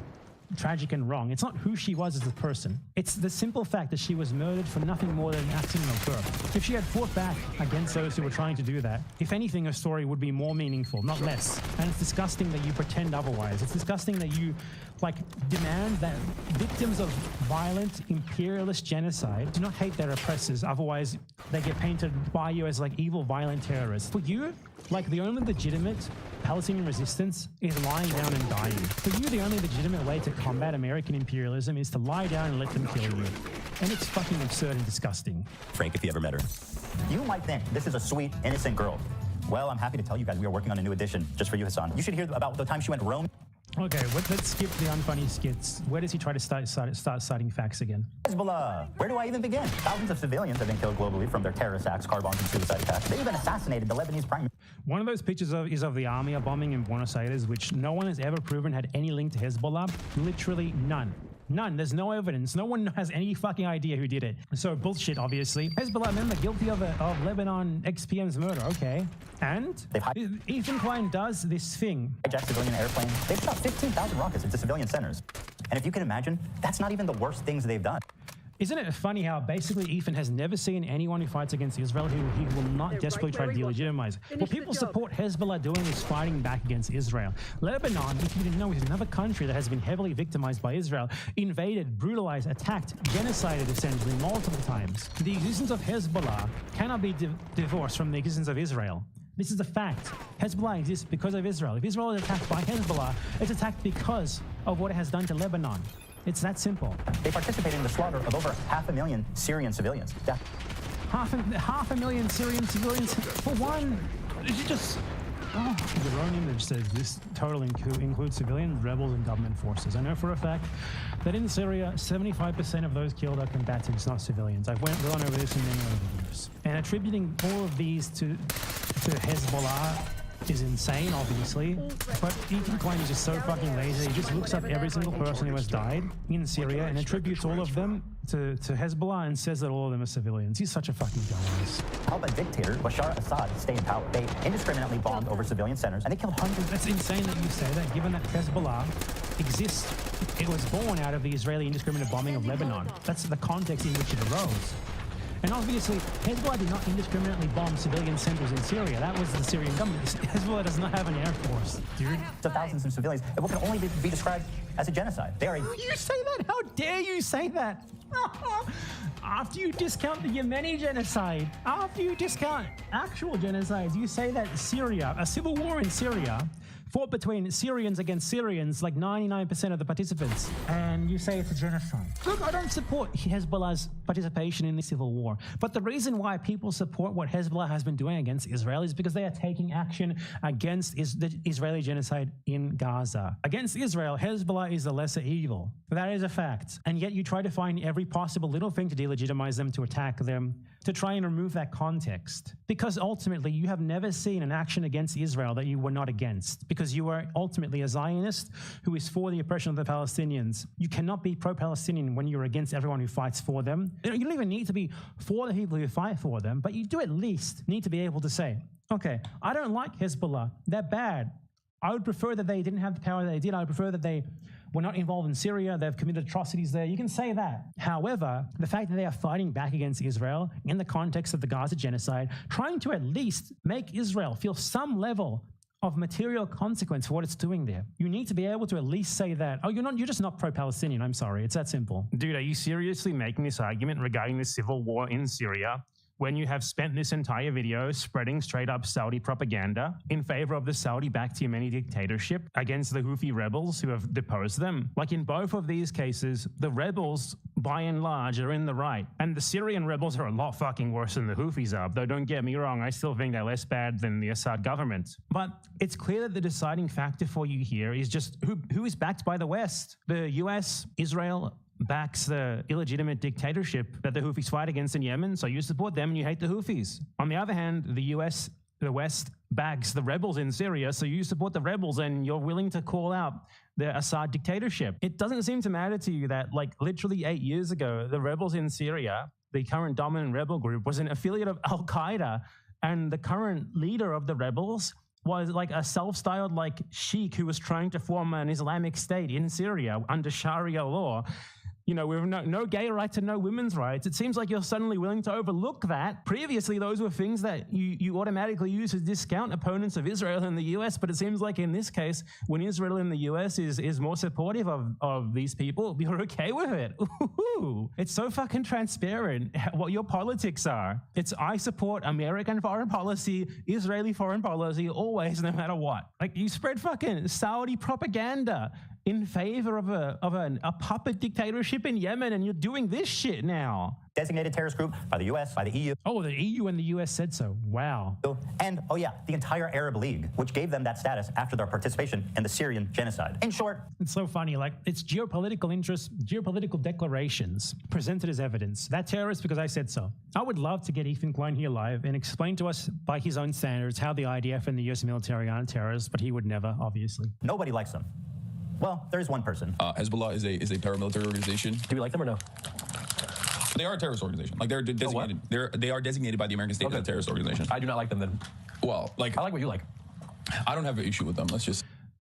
tragic and wrong. It's not who she was as a person. It's the simple fact that she was murdered for nothing more than an accident of birth. If she had fought back against those who were trying to do that, if anything, her story would be more meaningful, not less. And it's disgusting that you pretend otherwise. It's disgusting that you, like, demand that victims of violent imperialist genocide do not hate their oppressors, otherwise they get painted by you as, like, evil, violent terrorists. For you, like, the only legitimate Palestinian resistance is lying down and dying. For you, the only legitimate way to combat American imperialism is to lie down and let them kill you. And it's fucking absurd and disgusting. Frank, if you ever met her. You might think this is a sweet, innocent girl. Well, I'm happy to tell you guys we are working on a new edition just for you, Hassan. You should hear about the time she went roaming. Okay, let's skip the unfunny skits. Where does he try to start citing facts again? Hezbollah. Where do I even begin? Thousands of civilians have been killed globally from their terrorist acts, car bombs, and suicide attacks. They even assassinated the Lebanese prime minister. One of those pictures is of the army bombing in Buenos Aires, which no one has ever proven had any link to Hezbollah. Literally none. None. There's no evidence. No one has any fucking idea who did it. So bullshit, obviously. Hezbollah member guilty of Lebanon ex-PM's murder. Okay. And Ethan Klein does this thing. Hijacked civilian airplanes. They've shot 15,000 rockets into civilian centers. And if you can imagine, that's not even the worst things they've done. Isn't it funny how basically Ethan has never seen anyone who fights against Israel who he will not desperately try to delegitimize? What people support Hezbollah doing is fighting back against Israel. Lebanon, if you didn't know, is another country that has been heavily victimized by Israel, invaded, brutalized, attacked, genocided essentially multiple times. The existence of Hezbollah cannot be divorced from the existence of Israel. This is a fact. Hezbollah exists because of Israel. If Israel is attacked by Hezbollah, it's attacked because of what it has done to Lebanon. It's that simple. They participated in the slaughter of over 500,000 Syrian civilians. Yeah. Half a million Syrian civilians for one. It's just... Oh, the own image says this total includes civilians, rebels, and government forces. I know for a fact that in Syria, 75% of those killed are combatants, not civilians. I've gone over this in many other videos. And attributing all of these to Hezbollah is insane, obviously, but Ethan Klein is just so fucking lazy. He just looks up every single person who has died in Syria and attributes all of them to Hezbollah and says that all of them are civilians. He's such a fucking dumbass. Alba dictator Bashar Assad stayed in power. They indiscriminately bombed over civilian centers and they killed hundreds. That's insane that you say that, given that Hezbollah exists. It was born out of the Israeli indiscriminate bombing of Lebanon. That's the context in which it arose. And obviously, Hezbollah did not indiscriminately bomb civilian centers in Syria. That was the Syrian government. Hezbollah does not have an air force, dude. To thousands of civilians, and what can only be described as a genocide. They are You say that? How dare you say that? After you discount the Yemeni genocide, after you discount actual genocides, you say that Syria, a civil war in Syria, fought between Syrians against Syrians, like 99% of the participants, and you say it's a genocide. Look, I don't support Hezbollah's participation in the civil war, but the reason why people support what Hezbollah has been doing against Israel is because they are taking action against the Israeli genocide in Gaza. Against Israel, Hezbollah is the lesser evil. That is a fact. And yet you try to find every possible little thing to delegitimize them, to attack them, to try and remove that context. Because ultimately, you have never seen an action against Israel that you were not against. Because you are ultimately a Zionist who is for the oppression of the Palestinians. You cannot be pro-Palestinian when you're against everyone who fights for them. You don't even need to be for the people who fight for them, but you do at least need to be able to say, okay, I don't like Hezbollah. They're bad. I would prefer that they didn't have the power that they did. I would prefer that they were not involved in Syria. They've committed atrocities there. You can say that. However, the fact that they are fighting back against Israel in the context of the Gaza genocide, trying to at least make Israel feel some level of material consequence for what it's doing there. You need to be able to at least say that, oh, you're just not pro-Palestinian. I'm sorry. It's that simple. Dude, are you seriously making this argument regarding the civil war in Syria when you have spent this entire video spreading straight up Saudi propaganda in favor of the Saudi-backed Yemeni dictatorship against the Houthi rebels who have deposed them? Like in both of these cases, the rebels, by and large, are in the right. And the Syrian rebels are a lot fucking worse than the Houthis are, though don't get me wrong, I still think they're less bad than the Assad government. But it's clear that the deciding factor for you here is just who is backed by the West. The US, Israel, backs the illegitimate dictatorship that the Houthis fight against in Yemen, so you support them and you hate the Houthis. On the other hand, the West backs the rebels in Syria, so you support the rebels and you're willing to call out the Assad dictatorship. It doesn't seem to matter to you that, like, literally 8 years ago, the rebels in Syria, the current dominant rebel group, was an affiliate of Al-Qaeda, and the current leader of the rebels was like a self-styled like sheikh who was trying to form an Islamic state in Syria under Sharia law. You know, with no gay rights and no women's rights. It seems like you're suddenly willing to overlook that. Previously, those were things that you automatically use to discount opponents of Israel in the US, but it seems like in this case, when Israel in the US is more supportive of these people, you're okay with it. Ooh, it's so fucking transparent what your politics are. It's I support American foreign policy, Israeli foreign policy, always, no matter what. Like, you spread fucking Saudi propaganda in favor of a puppet dictatorship in Yemen, and you're doing this shit now. Designated terrorist group by the US, by the EU. Oh, the EU and the US said so. Wow. And, oh yeah, the entire Arab League, which gave them that status after their participation in the Syrian genocide. In short, it's so funny. Like, it's geopolitical interests, geopolitical declarations presented as evidence. That terrorist because I said so. I would love to get Ethan Klein here live and explain to us by his own standards how the IDF and the US military aren't terrorists, but he would never, obviously. Nobody likes them. Well, there is one person. Hezbollah is a paramilitary organization. Do we like them or no? They are a terrorist organization. Like, they're designated. They are designated by the American state as a terrorist organization. I do not like them then. Well, like, I like what you like. I don't have an issue with them. Let's just.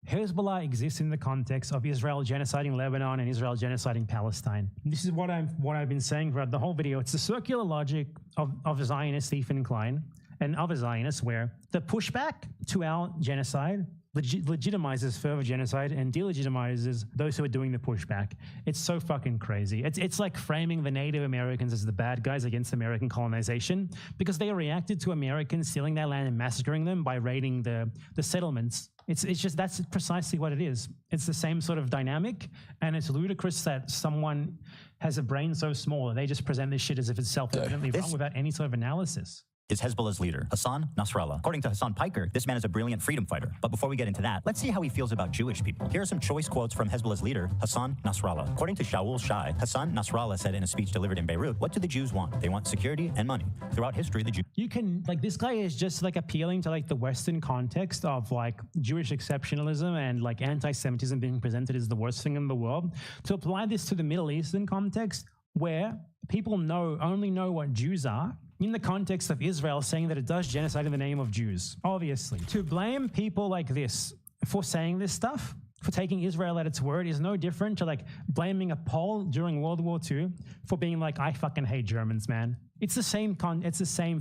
Hezbollah exists in the context of Israel genociding Lebanon and Israel genociding Palestine. This is what I've been saying throughout the whole video. It's the circular logic of Zionist Ethan Klein and other Zionists, where the pushback to our genocide legitimizes further genocide and delegitimizes those who are doing the pushback. It's so fucking crazy. It's like framing the Native Americans as the bad guys against American colonization because they reacted to Americans stealing their land and massacring them by raiding the settlements. It's just, that's precisely what it is. It's the same sort of dynamic, and it's ludicrous that someone has a brain so small that they just present this shit as if it's self-evidently wrong without any sort of analysis. is Hezbollah's leader, Hassan Nasrallah. According to Hassan Piker, this man is a brilliant freedom fighter. But before we get into that, let's see how he feels about Jewish people. Here are some choice quotes from Hezbollah's leader, Hassan Nasrallah. According to Shaul Shai, Hassan Nasrallah said in a speech delivered in Beirut, what do the Jews want? They want security and money. Throughout history, the Jews... You can, like, this guy is just, like, appealing to, like, the Western context of, like, Jewish exceptionalism and, like, anti-Semitism being presented as the worst thing in the world. To apply this to the Middle Eastern context, where people only know what Jews are, in the context of Israel saying that it does genocide in the name of Jews, obviously. To blame people like this for saying this stuff, for taking Israel at its word, is no different to, like, blaming a Pole during World War II for being like, I fucking hate Germans, man. It's the same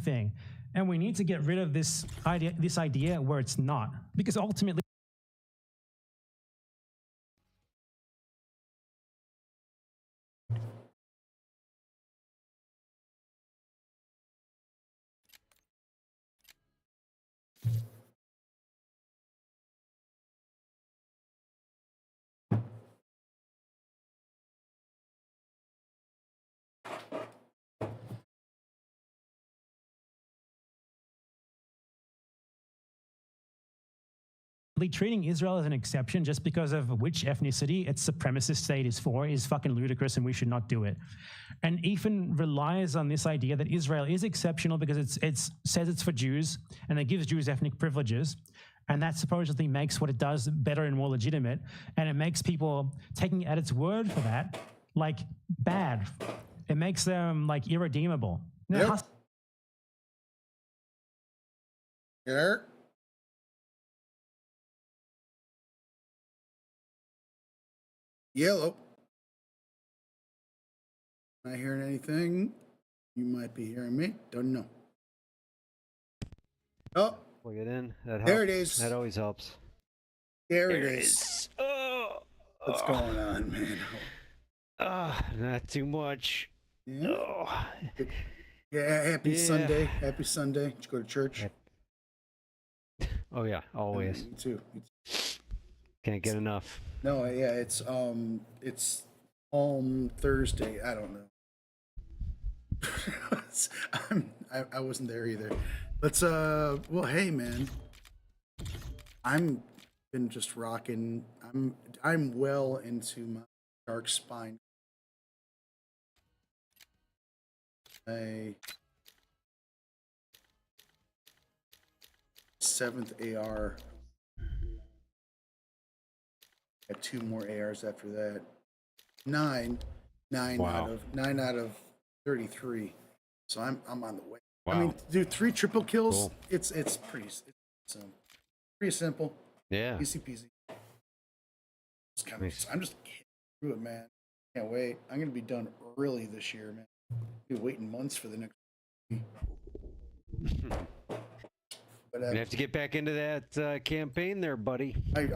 thing. And we need to get rid of this idea where it's not. Because ultimately, treating Israel as an exception just because of which ethnicity its supremacist state is for is fucking ludicrous, and we should not do it. And Ethan relies on this idea that Israel is exceptional because it says it's for Jews and it gives Jews ethnic privileges, and that supposedly makes what it does better and more legitimate, and it makes people taking it at its word for that, like, bad. It makes them, like, irredeemable. Now, Eric? Yellow. Not hearing anything. You might be hearing me. Don't know. Oh. Plug it in. That helps. There it is. That always helps. There it is. What's going on, man? Not too much. Yeah. Yeah. Happy Sunday. Happy Sunday. Did you go to church? Oh yeah, always. Me too. Can't get enough. No, yeah, it's Palm Thursday. I don't know. I wasn't there either. Let's well, hey man, I'm been just rocking. I'm well into my dark spine. A 7th AR. Got 2 more ARs after that. 9 Wow. out of 33. So I'm on the way. Wow. I mean, do 3 triple kills. Cool. It's pretty simple. Yeah. Easy peasy. It's kind of, I'm just getting through it, man. Can't wait. I'm gonna be done early this year, man. Be waiting months for the next. But You have to get back into that campaign there, buddy. You're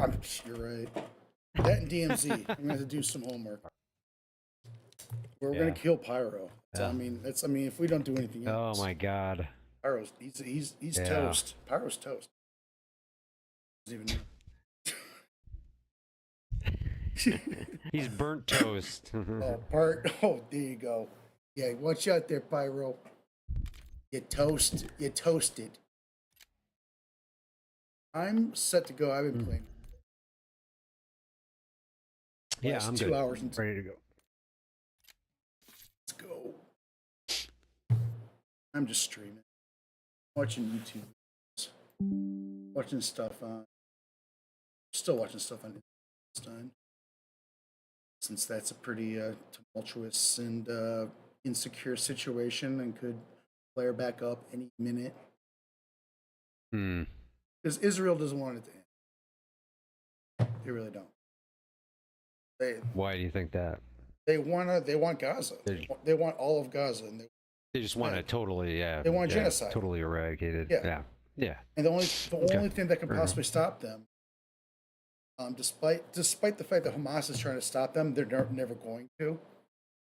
right. That and DMZ. I'm gonna have to do some homework. We're gonna kill Pyro. So, I mean, if we don't do anything else. Oh my God. Pyro's he's toast. Pyro's toast. Doesn't even know. He's burnt toast. Oh, there you go. Yeah, watch out there, Pyro. You toasted. I'm set to go. I've been playing. Yeah, I'm 2 good. hours and Ready to go. Let's go. I'm just streaming, watching YouTube, watching stuff on. Still watching stuff on Instagram, since that's a pretty tumultuous and insecure situation and could flare back up any minute. Because Israel doesn't want it to end. They really don't. Why do you think that? They want Gaza. They want all of Gaza, and They just want it totally, They want genocide. Totally eradicated. Yeah. And the only thing that can possibly stop them, despite the fact that Hamas is trying to stop them, they're never going to,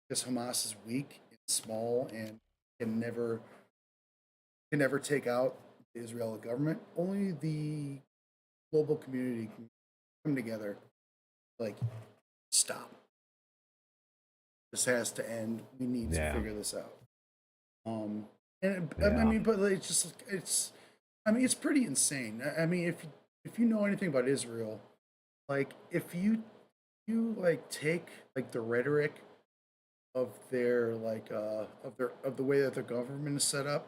because Hamas is weak and small and can never take out the Israeli government. Only the global community can come together, like, stop. This has to end. We need to figure this out. And I mean, but it's just I mean, it's pretty insane. I mean, if you know anything about Israel, like if you like take like the rhetoric of their of the way that their government is set up,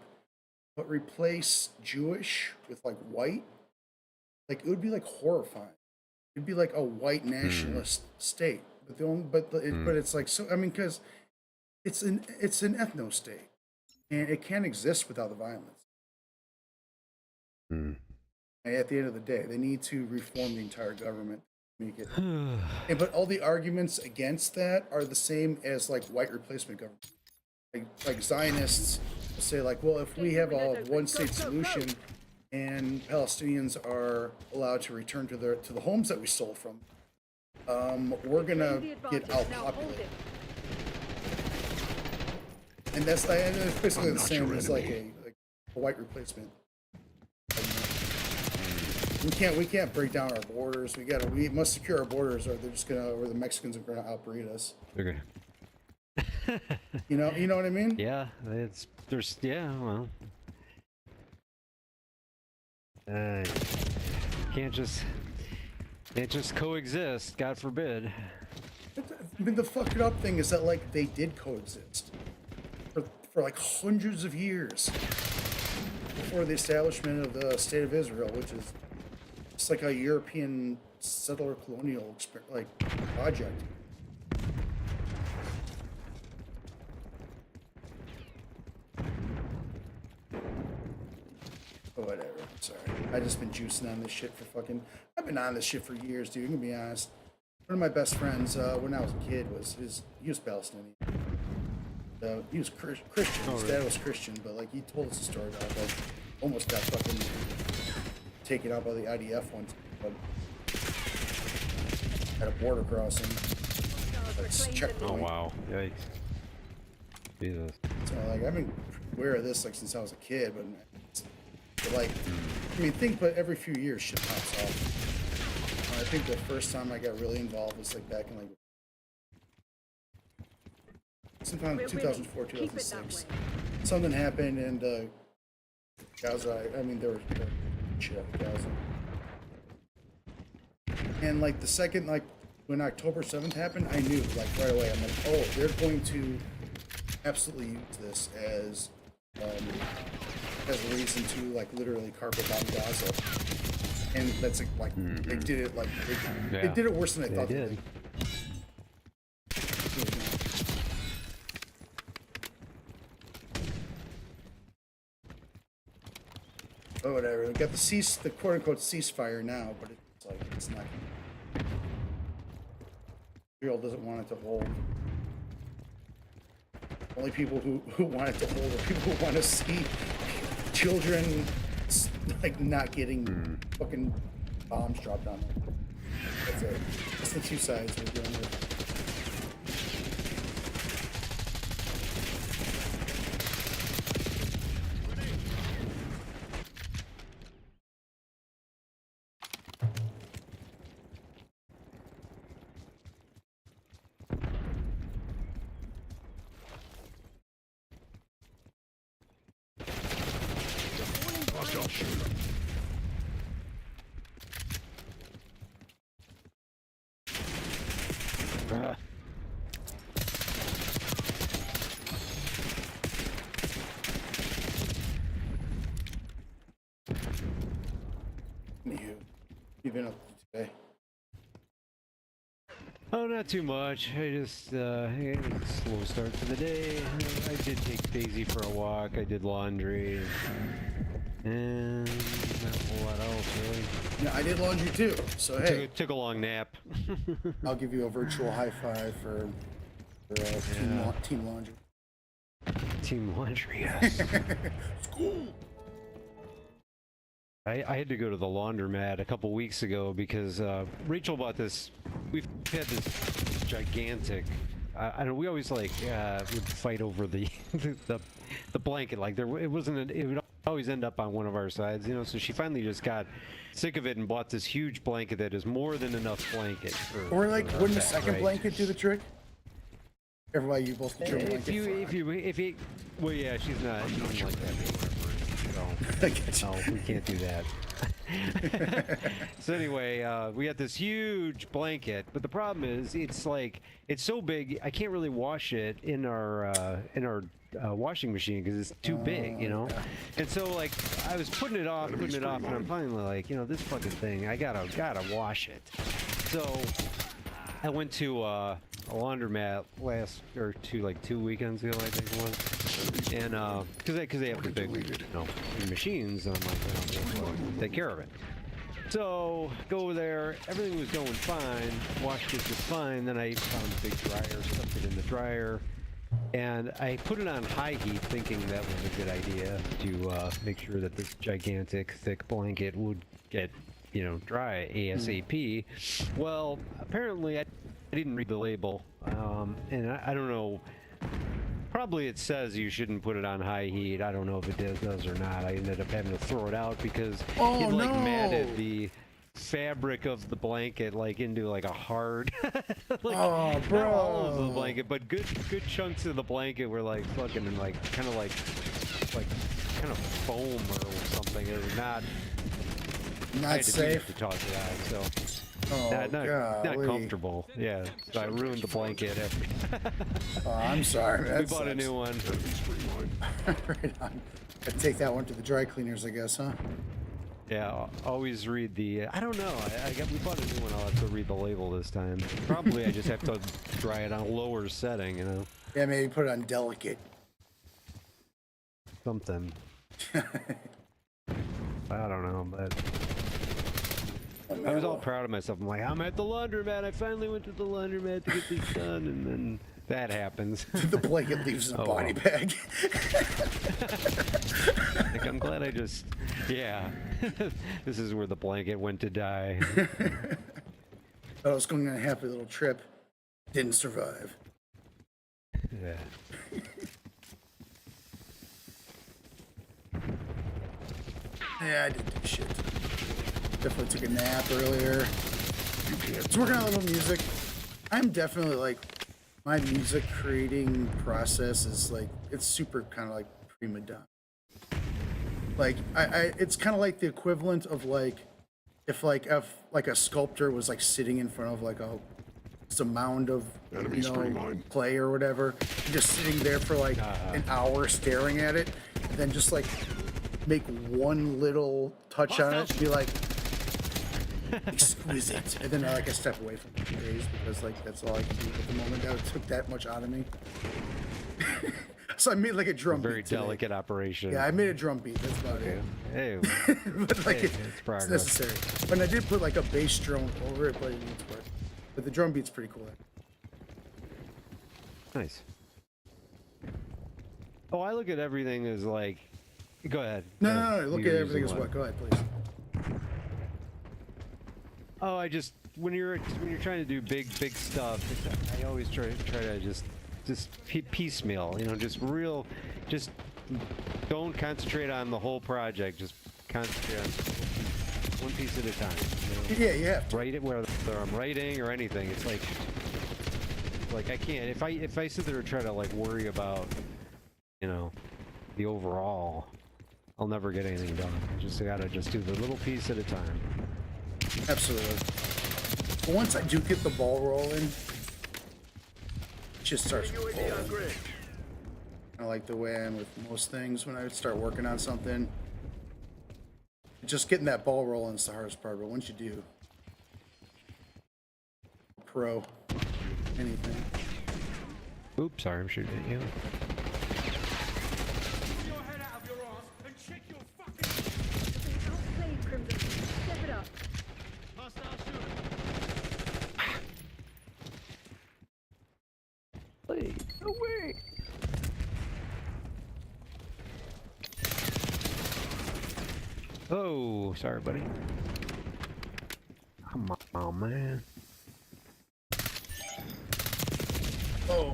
but replace Jewish with like white, like it would be like horrifying. It'd be like a white nationalist state, but but it's like so. I mean, because it's an ethno state, and it can't exist without the violence. And at the end of the day, they need to reform the entire government. Make it. But all the arguments against that are the same as like white replacement government. Like Zionists say, like, well, if we have a one-state solution and Palestinians are allowed to return to the homes that we stole from, we're gonna get outpopulated. And that's basically the same as like a white replacement. We can't break down our borders. We must secure our borders, or the Mexicans are gonna outbreed us. They're gonna. You know what I mean? Yeah, well, can't just coexist. God forbid. I mean, the fucked up thing is that like they did coexist for like hundreds of years before the establishment of the State of Israel, which is it's like a European settler colonial project. Oh, whatever. I'm sorry. I've just been juicing on this shit I've been on this shit for years, dude. I'm gonna be honest. One of my best friends when I was a kid he was Palestinian. He was Christian. His dad was Christian, but like he told us a story about like almost got fucking taken out by the IDF once, but at a border crossing. Oh wow! Yikes! Jesus. So like I've been aware of this like since I was a kid, but like I mean, but every few years shit pops off. I think the first time I got really involved was like back in like sometime 2004, 2006. Something happened and Gaza. I mean, there was shit out of Gaza. And like the second, like when October 7th happened, I knew like right away. I'm like, oh, they're going to absolutely use this as a reason to like literally carpet bomb Gaza. And that's like they did it like they did it worse than I thought they did. Oh, whatever. We got the quote-unquote ceasefire now, but it's like it's not. Israel doesn't want it to hold. Only people who want it to hold are people who want to see children like not getting fucking bombs dropped on them. That's it. That's the two sides we're dealing with. You've been up today? Oh, not too much. I just it was a slow start to the day. I did take Daisy for a walk. I did laundry, and not a whole lot else really. Yeah, I did laundry too. So hey, took a long nap. I'll give you a virtual high five for team laundry. Team laundry, yes. School. I had to go to the laundromat a couple weeks ago because Rachel bought this. We've had this gigantic. I know we always like would fight over the blanket. Like it would always end up on one of our sides, you know. So she finally just got sick of it and bought this huge blanket that is more than enough blanket. Wouldn't the second blanket do the trick? Everybody, you both get your if you, well, yeah, she's not. She doesn't like that. So, no, we can't do that. So anyway, we got this huge blanket, but the problem is, it's so big, I can't really wash it in our washing machine because it's too big, you know. And so like I was putting it off, and I'm finally like, you know, this fucking thing, I gotta wash it. So I went to a laundromat like 2 weekends ago, I think it was, and because they have the big, you know, machines, and I'm like, well, take care of it. So go over there, everything was going fine, washed it just fine. Then I found a big dryer, stuffed it in the dryer, and I put it on high heat, thinking that was a good idea to make sure that this gigantic thick blanket would get, you know, dry ASAP. Well, apparently I didn't read the label, and I don't know. Probably it says you shouldn't put it on high heat. I don't know if it does or not. I ended up having to throw it out because it like matted the fabric of the blanket like into like a hard like, oh, bro. Not all of the blanket, but good chunks of the blanket were like fucking like kind of foam or something. It was not safe to toss it out, so not golly. comfortable. Yeah, so I ruined the blanket. Oh, I'm sorry. We bought a new one. Right on. Gotta take that one to the dry cleaners, I guess, huh? Yeah, always read the. I don't know. We bought a new one. I'll have to read the label this time. Probably I just have to dry it on a lower setting, you know. Yeah, maybe put it on delicate. Something. I don't know, but. I was all proud of myself. I'm like, I'm at the laundromat. I finally went to the laundromat to get this done, and then that happens. The blanket leaves in a body bag. Like, I'm glad I just, yeah. This is where the blanket went to die. Thought I was going on a happy little trip. Didn't survive. Yeah. Yeah, I didn't do shit. Definitely took a nap earlier. Just working on a little music. I'm definitely like, my music creating process is like, it's super kind of like prima donna. Like, it's kind of like the equivalent of like, if a sculptor was like sitting in front of like just a mound of, you know, clay or whatever, just sitting there for like an hour staring at it, and then just like make one little touch on it, be like, exquisite, and then I step away from it for days because like that's all I can do at the moment. That took that much out of me. So I made like a drum beat. Very delicate operation. Yeah, I made a drum beat. That's about it. Hey, but like it's it's necessary. And I did put like a bass drum over it, but it needs work. But the drum beat's pretty cool. Nice. Oh, I look at everything as like. Go ahead. No. Look at everything as what? Go ahead, please. Oh, I just when you're trying to do big stuff, I always try to just piecemeal, you know, just don't concentrate on the whole project. Just concentrate on one piece at a time. You know? Yeah, you have to. Write it whether I'm writing or anything. It's like I can't if I sit there and try to like worry about, you know, the overall, I'll never get anything done. I just gotta do the little piece at a time. Absolutely. But once I do get the ball rolling, it just starts rolling. I like the way I am with most things when I start working on something. Just getting that ball rolling is the hardest part, but once you do, pro, anything. Oops, sorry, I'm shooting at you. Away. Oh, sorry, buddy. Come on, man. Oh.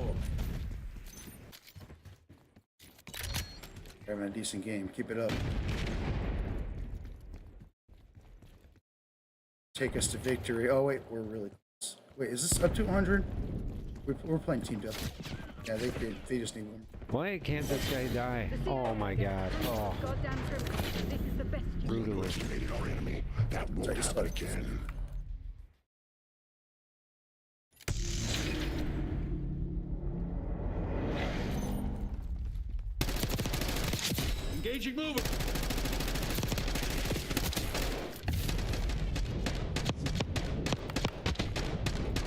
Having a decent game. Keep it up. Take us to victory. Oh, wait, we're really close. Wait, is this up to 100? We're playing team death. Yeah, they just need one. Why can't this guy die? Oh my god. Oh. Brutally. Our enemy. That won't happen again. Engaging mover.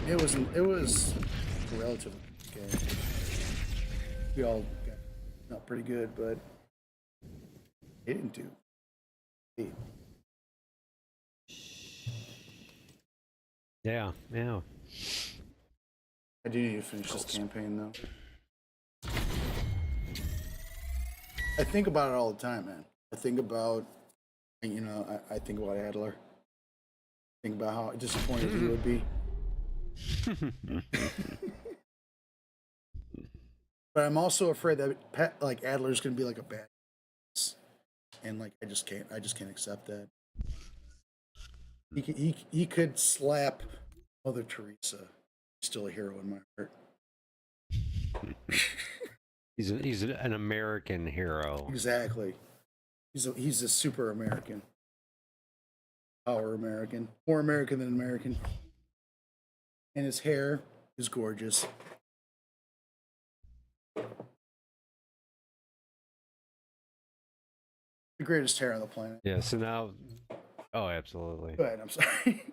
It was relatively good. We all got not pretty good, but they didn't do. Yeah, yeah. I do need to finish this campaign though. I think about it all the time, man. I think about, you know, I think about Adler. Think about how disappointed he would be. But I'm also afraid that like Adler's gonna be like a bad, and like I just can't accept that. He could slap Mother Teresa. Still a hero in my heart. He's an American hero. Exactly. He's a super American. Power American. More American than American. And his hair is gorgeous. The greatest hair on the planet. Yeah, so now, oh, absolutely. Go ahead, I'm sorry.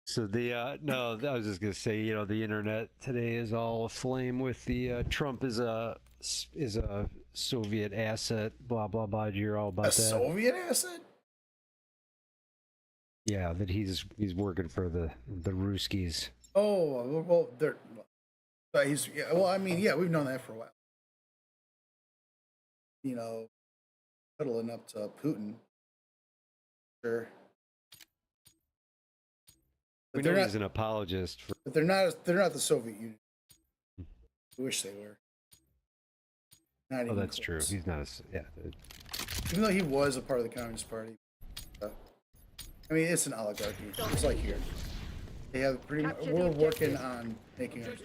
So the no, I was just gonna say, you know, the internet today is all aflame with the Trump is a Soviet asset, blah blah blah. You're all about A that. Soviet asset? Yeah, that he's working for the Ruskies. Oh well, he's yeah. Well, I mean, yeah, we've known that for a while. You know, cuddling up to Putin. Sure. We know he's an apologist for. But they're not the Soviet Union. I wish they were. Not Oh, even that's close. true. He's not. Yeah. Even though he was a part of the Communist Party. I mean, it's an oligarchy. It's like here. They have pretty much. We're working on making it.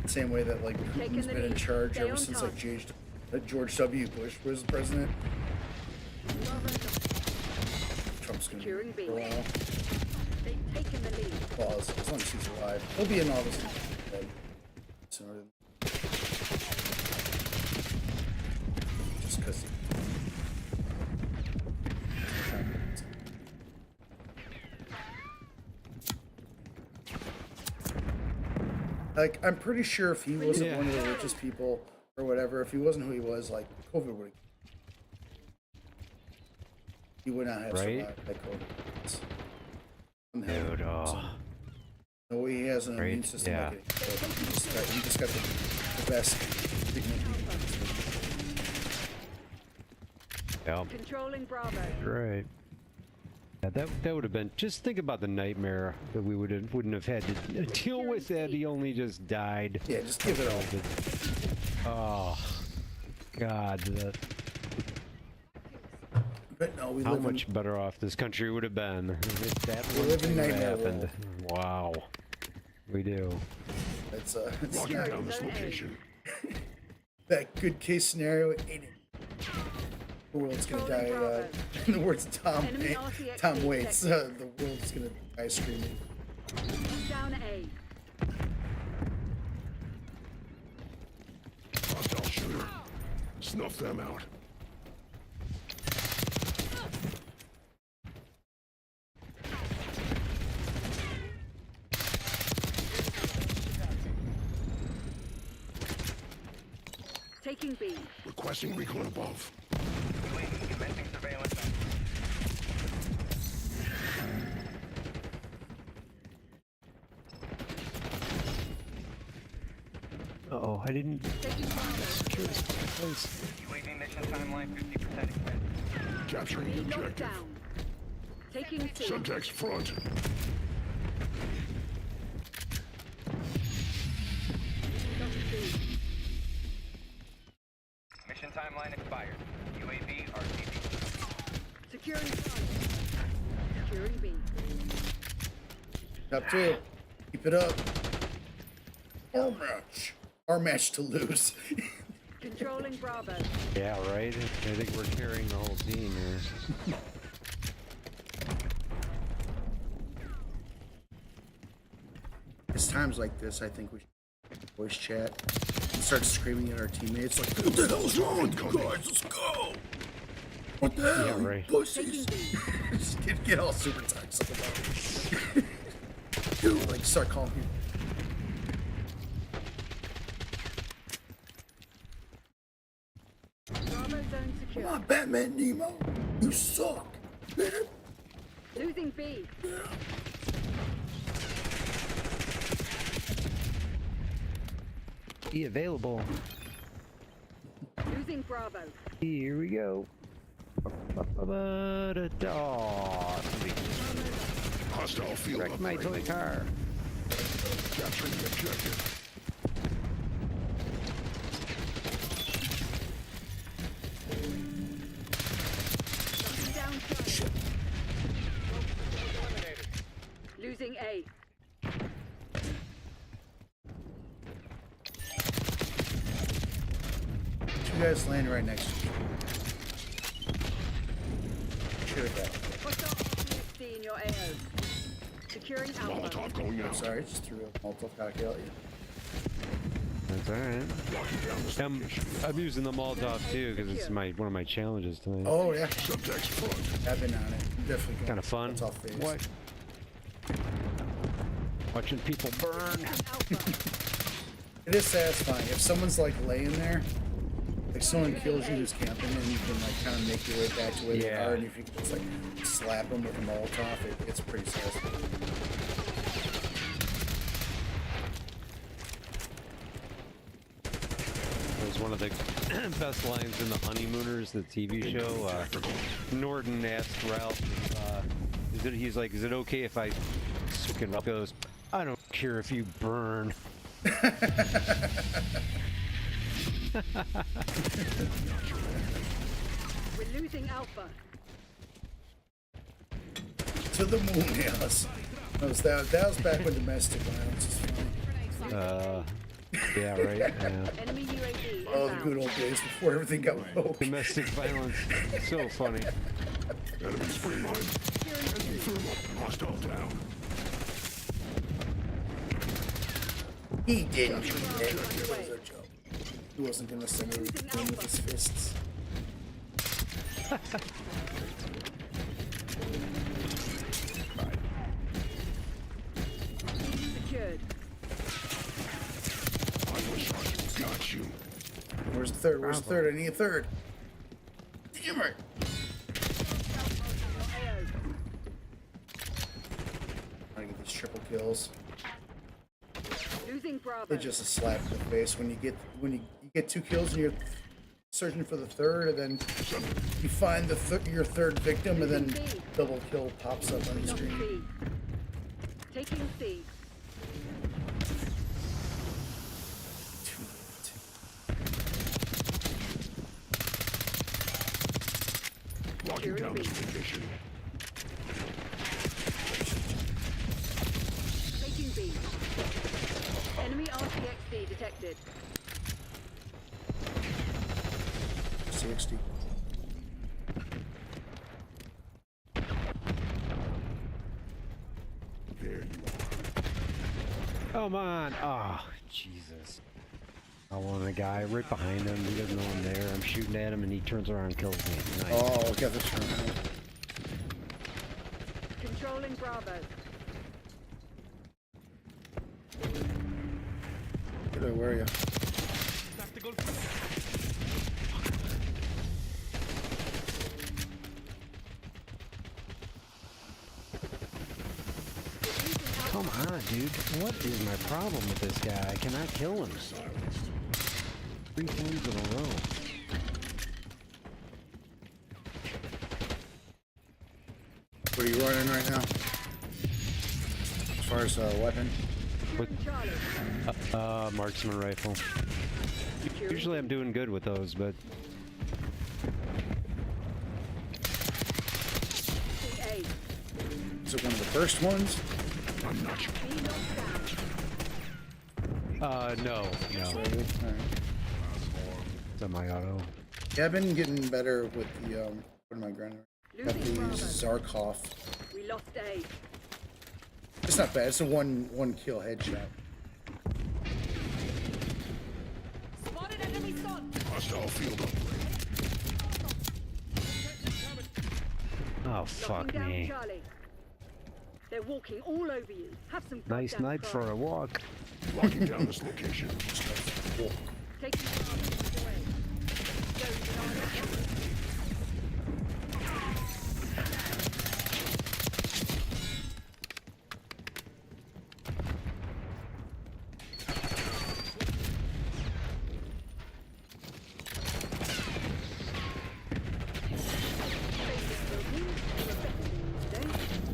Same way that like Putin's been in charge ever since like George W. Bush was president. Trump's gonna be for a while. Well, as long as he's alive, he'll be in office sooner than just because. Like, I'm pretty sure if he wasn't one of the richest people or whatever, if he wasn't who he was, like, COVID would. He would not have survived that COVID. Dude, oh. No way he has an immune system. Yeah. Like it. He just got the best treatment. Yeah. Controlling Bravo. Right. Yeah, that would have been. Just think about the nightmare that we wouldn't have had to deal with. That he only just died. Yeah, just give it Oh, all. God. But no, How much better off this country would have been if that one thing had happened. Wow. We do. It's Roger not down this location. that good case scenario. The world's gonna die. In the words of Tom Waits, the world's gonna die screaming. Down A. Hostile shooter. Snuff them out. Taking B. Requesting recon above. Commencing surveillance. Uh-oh, I didn't secure this place. UAV mission timeline 50% expended. Capturing the objective. Taking C. Subtext front. Mission timeline expired. UAV RTB. Securing target. Securing B. Top 2. Keep it up. Our match. Our match to lose. Controlling Bravo. Yeah, right? I think we're carrying the whole team here. It's times like this, I think we should voice chat and start screaming at our teammates like, what the hell's wrong with you guys? Let's go! What the hell? Yeah, right. Pussies! Just get all super toxic about it. Dude, like, start calling people. Bravo zone secure. Come on, Batman Nemo! You suck! Man. Losing B. Be available. Losing Bravo. Here we go. Hostile field Wreck my toy car. Capturing the objective. Down target. Losing A. You guys land right next to you. Should have got it. RCXD in your AO. Securing Alpha. Molotov going I'm out. sorry, just threw a Molotov cocktail at you. That's alright. I'm using the Molotov too because it's one of my challenges tonight. Oh, yeah. Subjects front. I've been on it. I'm definitely Kind of fun. It's off phase. What? Watching people burn. It is satisfying. If someone's like laying there, like someone kills you who's camping and you can like kind of make your way back to where they are, and if you can just like slap them with a Molotov, it's pretty satisfying. It was one of the best lines in The Honeymooners, the TV show. Norton asked Ralph, he's like, is it okay if I... And Ralph goes, I don't care if you burn. We're losing Alpha. To the moon, yes. That was back when domestic violence was funny. Yeah, right. Yeah. Enemy UAV. Oh, the good old days before everything got woke. Domestic violence, so funny. Enemies free line. Enemy thermal. Hostile down. He didn't do that. It was a joke. He wasn't gonna send me with his fists. Secured. Got you. Where's the third? Where's the third? I need a third. Damn it. Trying to get these triple kills. Losing Bravo. They're just a slap in the face when you get 2 kills and you're searching for the third, and then you find your third victim, and then double kill pops up on the screen. Taking C. Locking down this position. Taking B. Enemy RCXD detected. 60. There you are. Come on. Oh, Jesus. I want a guy right behind him. He doesn't know I'm there. I'm shooting at him and he turns around and kills me. Nice. Oh, look at this one. Controlling Bravo. Where are you? Come on, dude. What is my problem with this guy? I cannot kill him. 3 times in a row. What are you running right now? As far as weapon? Marksman rifle. Usually I'm doing good with those, but... Is it one of the first ones? I'm not sure. No. Semi-auto. Yeah, I've been getting better with the what am I grinding? Got the Zarkov. We lost A. It's not bad. It's a one kill headshot. Spotted enemy son. Hostile field upgrade. Oh, fuck Down me. Charlie. They're walking all over you. Have some Nice goddamn night pride. for a walk. Locking down this location. Taking the away.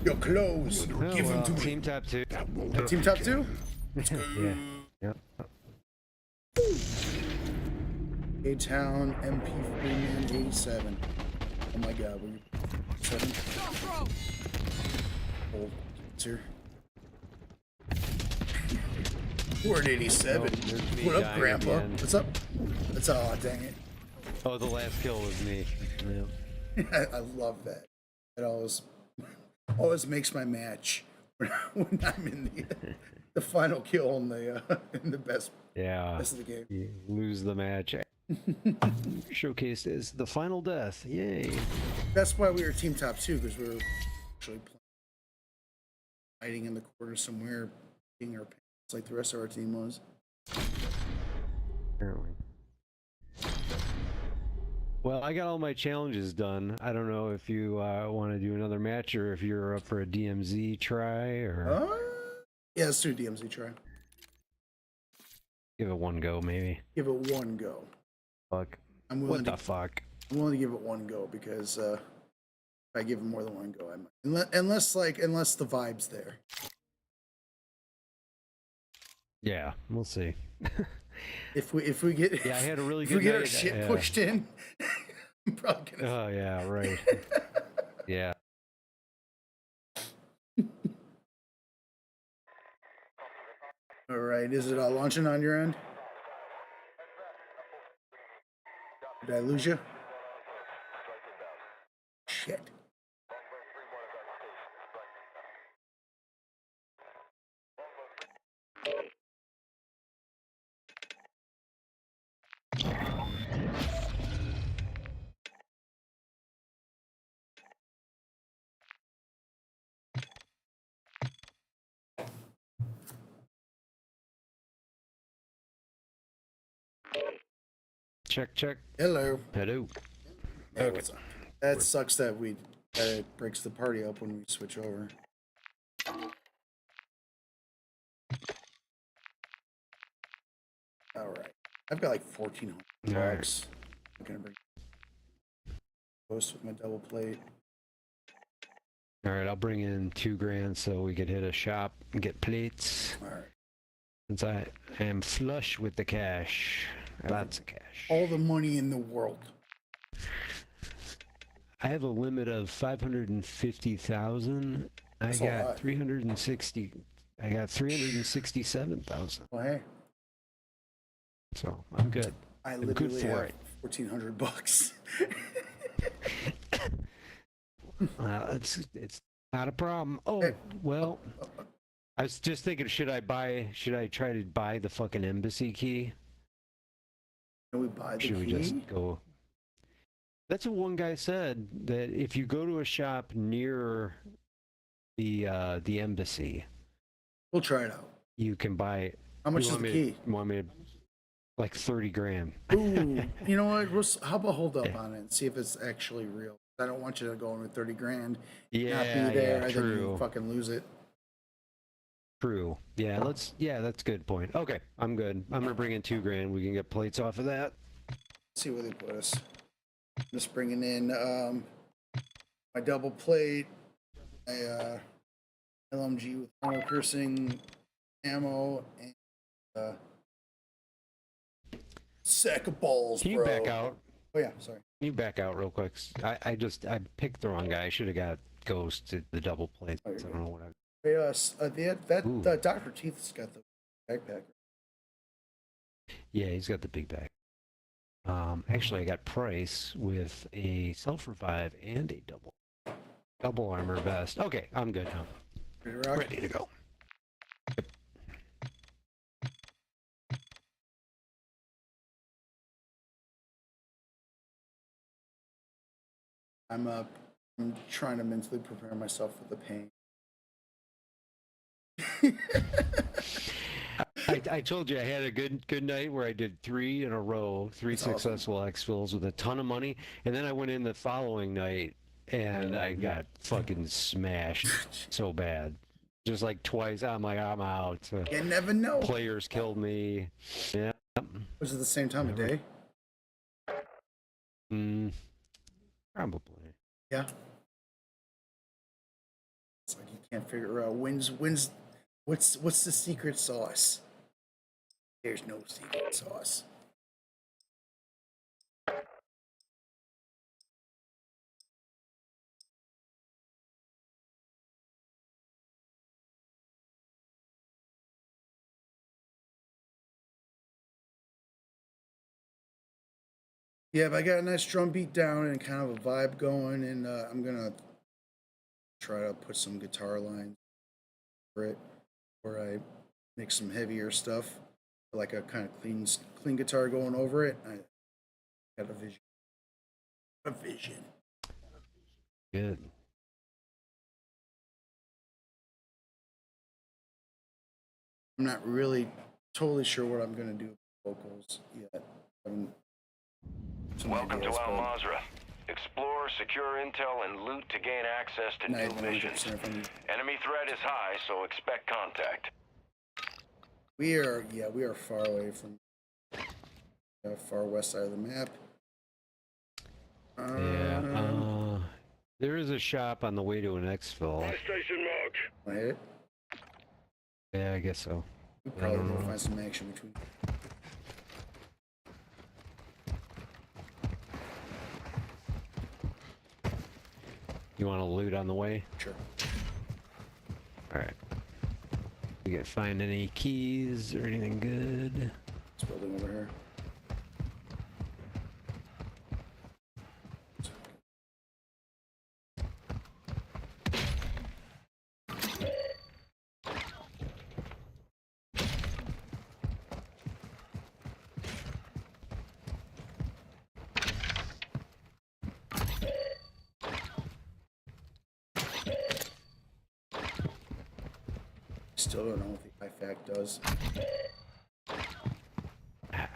Your clothes. Give them to me. Team top 2. Team top 2? Yeah. A-Town, MP Freeman, 87. Oh my god, we're 7. Old here. We're at 87. What up, Grandpa? What's up? That's all, dang it. Oh, the last kill was me. Yeah. I love that. It always makes my match when I'm in the final kill in the best of the game. You lose the match. Showcased as the final death. Yay. That's why we were team top 2, because we were actually hiding in the corner somewhere, being our pants like the rest of our team was. Apparently. Well, I got all my challenges done. I don't know if you want to do another match or if you're up for a DMZ try or. Yeah, let's do a DMZ try. Give it one go, maybe. Give it one go. Fuck. What the fuck? I'm willing to give it one go because if I give it more than one go, I might. Unless the vibe's there. Yeah, we'll see. If we get I had a really if good we get night, our shit pushed in, I'm probably gonna. Oh yeah, right. Yeah. All right, is it launching on your end? Did I lose you? Shit. Check. Hello. Hello. Hey, what's up? That sucks that it breaks the party up when we switch over. All right, I've got like 1,400 bucks. I'm gonna bring post with my double plate. All right, I'll bring in $2,000 so we could hit a shop and get plates. All right. Since I am flush with the cash, lots of cash. All the money in the world. I have a limit of 550,000. I got 360. I got 367,000. Well, hey. So I'm good. I'm good literally for have it. 1,400 bucks. It's not a problem. Oh well, I was just thinking, should I try to buy the fucking embassy key? Can we buy the Should we key? just go? That's what one guy said, that if you go to a shop near the embassy, we'll try it out. You can buy. How much is the key? You want me to, like $30,000? Ooh, you know what? How about hold up on it and see if it's actually real? I don't want you to go in with 30 grand, not be there, and then you fucking lose it. True. Yeah, that's a good point. Okay, I'm good. I'm gonna bring in $2,000. We can get plates off of that. Let's see where they put us. I'm just bringing in my double plate, my LMG with armor piercing ammo, and sack of balls, Can you bro. back out? Oh yeah, sorry. Can you back out real quick? I picked the wrong guy. I should have got Ghost to the double plate. I don't know what I. Dr. Teeth's got the backpack. Yeah, he's got the big bag. Actually, I got Price with a self-revive and a double armor vest. Okay, I'm good now. Ready to go. I'm trying to mentally prepare myself for the pain. I told you I had a good night where I did 3 in a row, 3 successful exfils with a ton of money, and then I went in the following night and I got fucking smashed so bad. Just like twice, I'm like, I'm out. You never know. Players killed me. Yeah. Was it the same time of day? Probably. Yeah. It's like you can't figure out what's the secret sauce? There's no secret sauce. Yeah, but I got a nice drum beat down and kind of a vibe going, and I'm gonna try to put some guitar lines for it, where I make some heavier stuff, like a kind of clean guitar going over it. I got a vision. A vision. Good. I'm not really totally sure what I'm gonna do with vocals yet. Welcome to Al Mazrah. Explore, secure intel, and loot to gain access to new missions. Enemy threat is high, so expect contact. We are far away from the far west side of the map. There is a shop on the way to an exfil. Station marked. Want to hit it? Yeah, I guess so. We probably will find some action between. You want to loot on the way? Sure. All right. We can find any keys or anything good? This building over here. Still don't know what the IFAC does.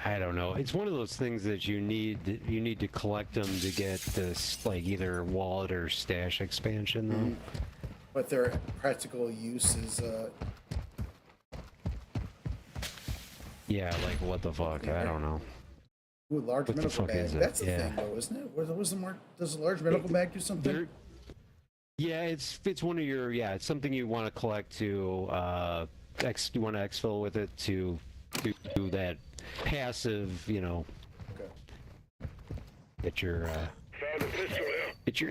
I don't know. It's one of those things that you need to collect them to get this, like, either wallet or stash expansion, though. But their practical use is yeah, like what the fuck? I don't know. Ooh, large What the medical fuck bag. is it? That's the Yeah. thing, though, isn't it? Does a large medical bag do something? Yeah, it's one of your it's something you want to collect to you want to exfil with it to do that passive, get your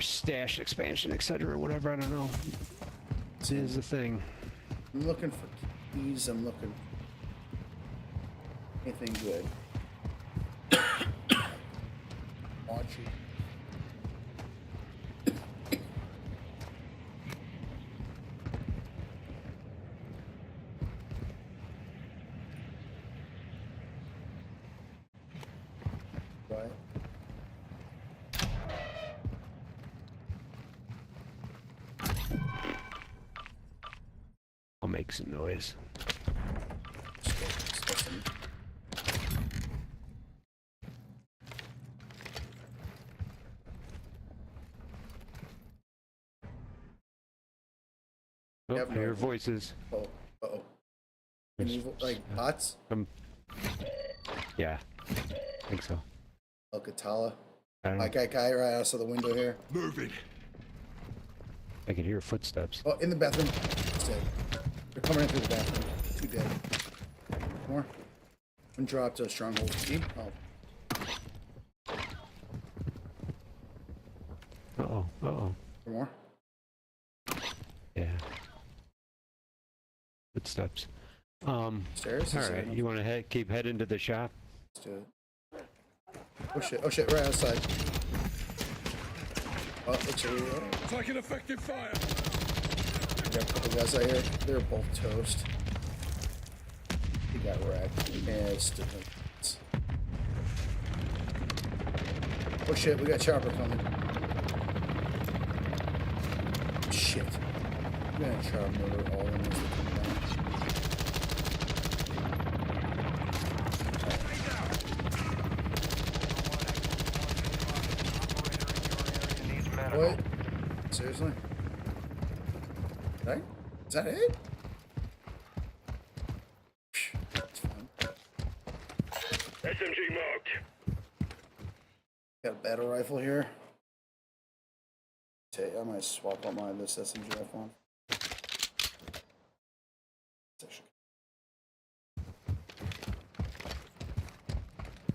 stash expansion, etc. Whatever, I don't know. This is the thing. I'm looking for keys. I'm looking anything good. Watching. Right. I'll make some noise. Oh, I hear voices. Uh-oh. Like bots? Yeah, I think so. Alcatala. I don't know. Like that guy right outside the window here. Moving. I can hear footsteps. Oh, in the bathroom. Dead. They're coming in through the bathroom. 2 dead. More. One dropped a stronghold. See? Oh. Uh-oh. For more? Yeah. footsteps. Stairs? All right, you want to keep heading to the shop? Let's do it. Oh shit, right outside. Oh, looks like Taking effective fire. we got a couple guys out here. They're both toast. He got wrecked. Yeah, it's different. Oh shit, we got chopper coming. Shit. We're gonna try to murder all of them as they come down. What? Seriously? Right? Is that it? That's fine. SMG marked. Got a battle rifle here. I might swap out this SMG one.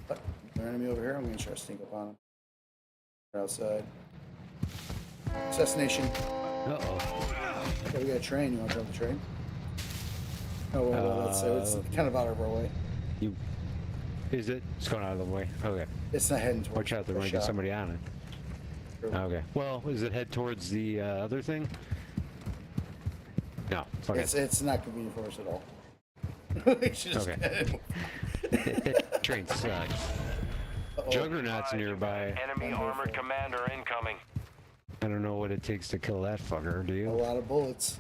But there's an enemy over here. I'm gonna try to sneak up on him. They're outside. Assassination. Okay, we got a train. You want to jump the train? Oh well, it's kind of out of our way. Is it? It's going out of the way. Okay. It's not heading towards. Watch out, there might be somebody on it. Okay. Well, is it head towards the other thing? No. Okay. It's not convenient for us at all. Okay. That train sucks. Juggernaut's nearby. Enemy armored commander incoming. I don't know what it takes to kill that fucker, do you? A lot of bullets.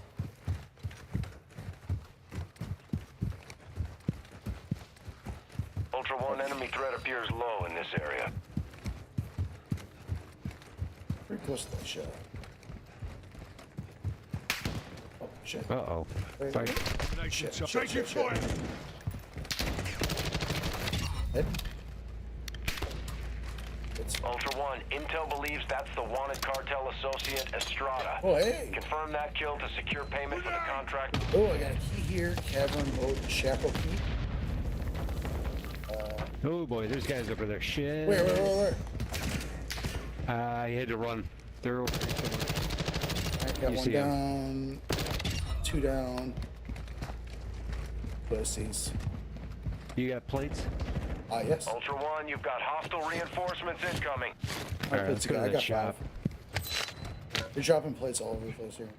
Ultra One, enemy threat appears low in this area. Pretty close to that shot. Oh, shit. Uh-oh. Fight. Shit. Fire. Hit. Ultra One, Intel believes that's the wanted cartel associate Estrada. Oh, hey. Confirm that kill to secure payment for the contract. Oh, I got a key here. Cavern mode shackle key. Oh boy, there's guys over there. Shit. Where? I had to run. They're over there somewhere. I got one down. Two down. Pussies. You got plates? Yes. Ultra One, you've got hostile reinforcements incoming. Alright, let's go to that shop. They're dropping plates all over the place here.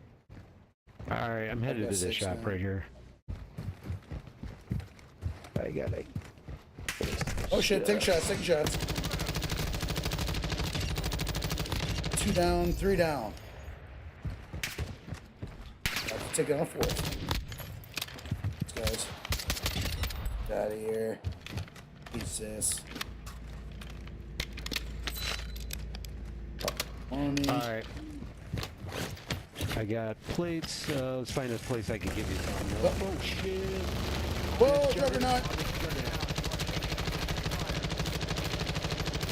Alright, I'm headed to the shop right here. I got it. Oh shit, take shots. Two down, three down. Have to take it on fourth. These guys. Get out of here. Jesus. Alright. I got plates. Let's find a place I can give you some. Oh shit. Whoa, Juggernaut!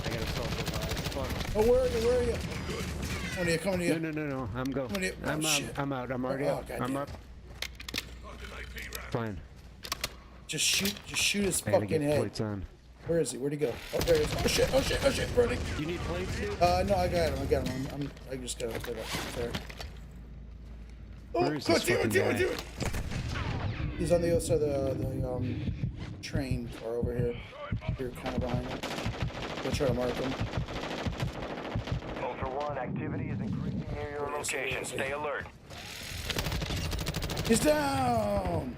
I gotta self-revive. Oh, where are you? Coming to you. No. I'm going. I'm out. I'm already out. I'm up. Fine. Just shoot his I gotta fucking get head. plates on. Where is he? Where'd he go? Oh, there he is. Oh shit, running. You need plates, dude? No, I got him. I just got him. There. Where is this fucking guy? Do it. He's on the other side of the train car over here. You're kind of behind him. Go try to mark him. Ultra One, activity is increasing near your location. Stay alert. He's down!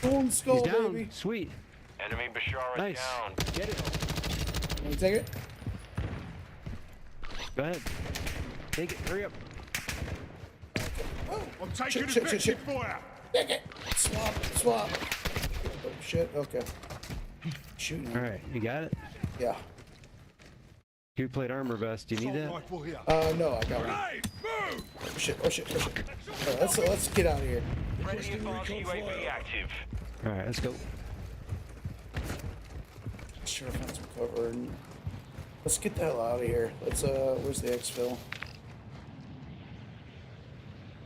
Golden skull, He's down. baby. Sweet. Enemy Bashar Nice. is down. Get it. Can you take it? Go ahead. Take it. Hurry up. Oh, I'm taking shit. fire. Take it. Swap. Oh shit. Okay. Shooting him. All right. You got it? Yeah. Two-plate armor vest. Do you need that? No, I got one. Oh shit. Right, let's get out of here. Friendly advanced UAV active. All right. Let's go. Sure, find some cover. And let's get the hell out of here. Where's the exfil?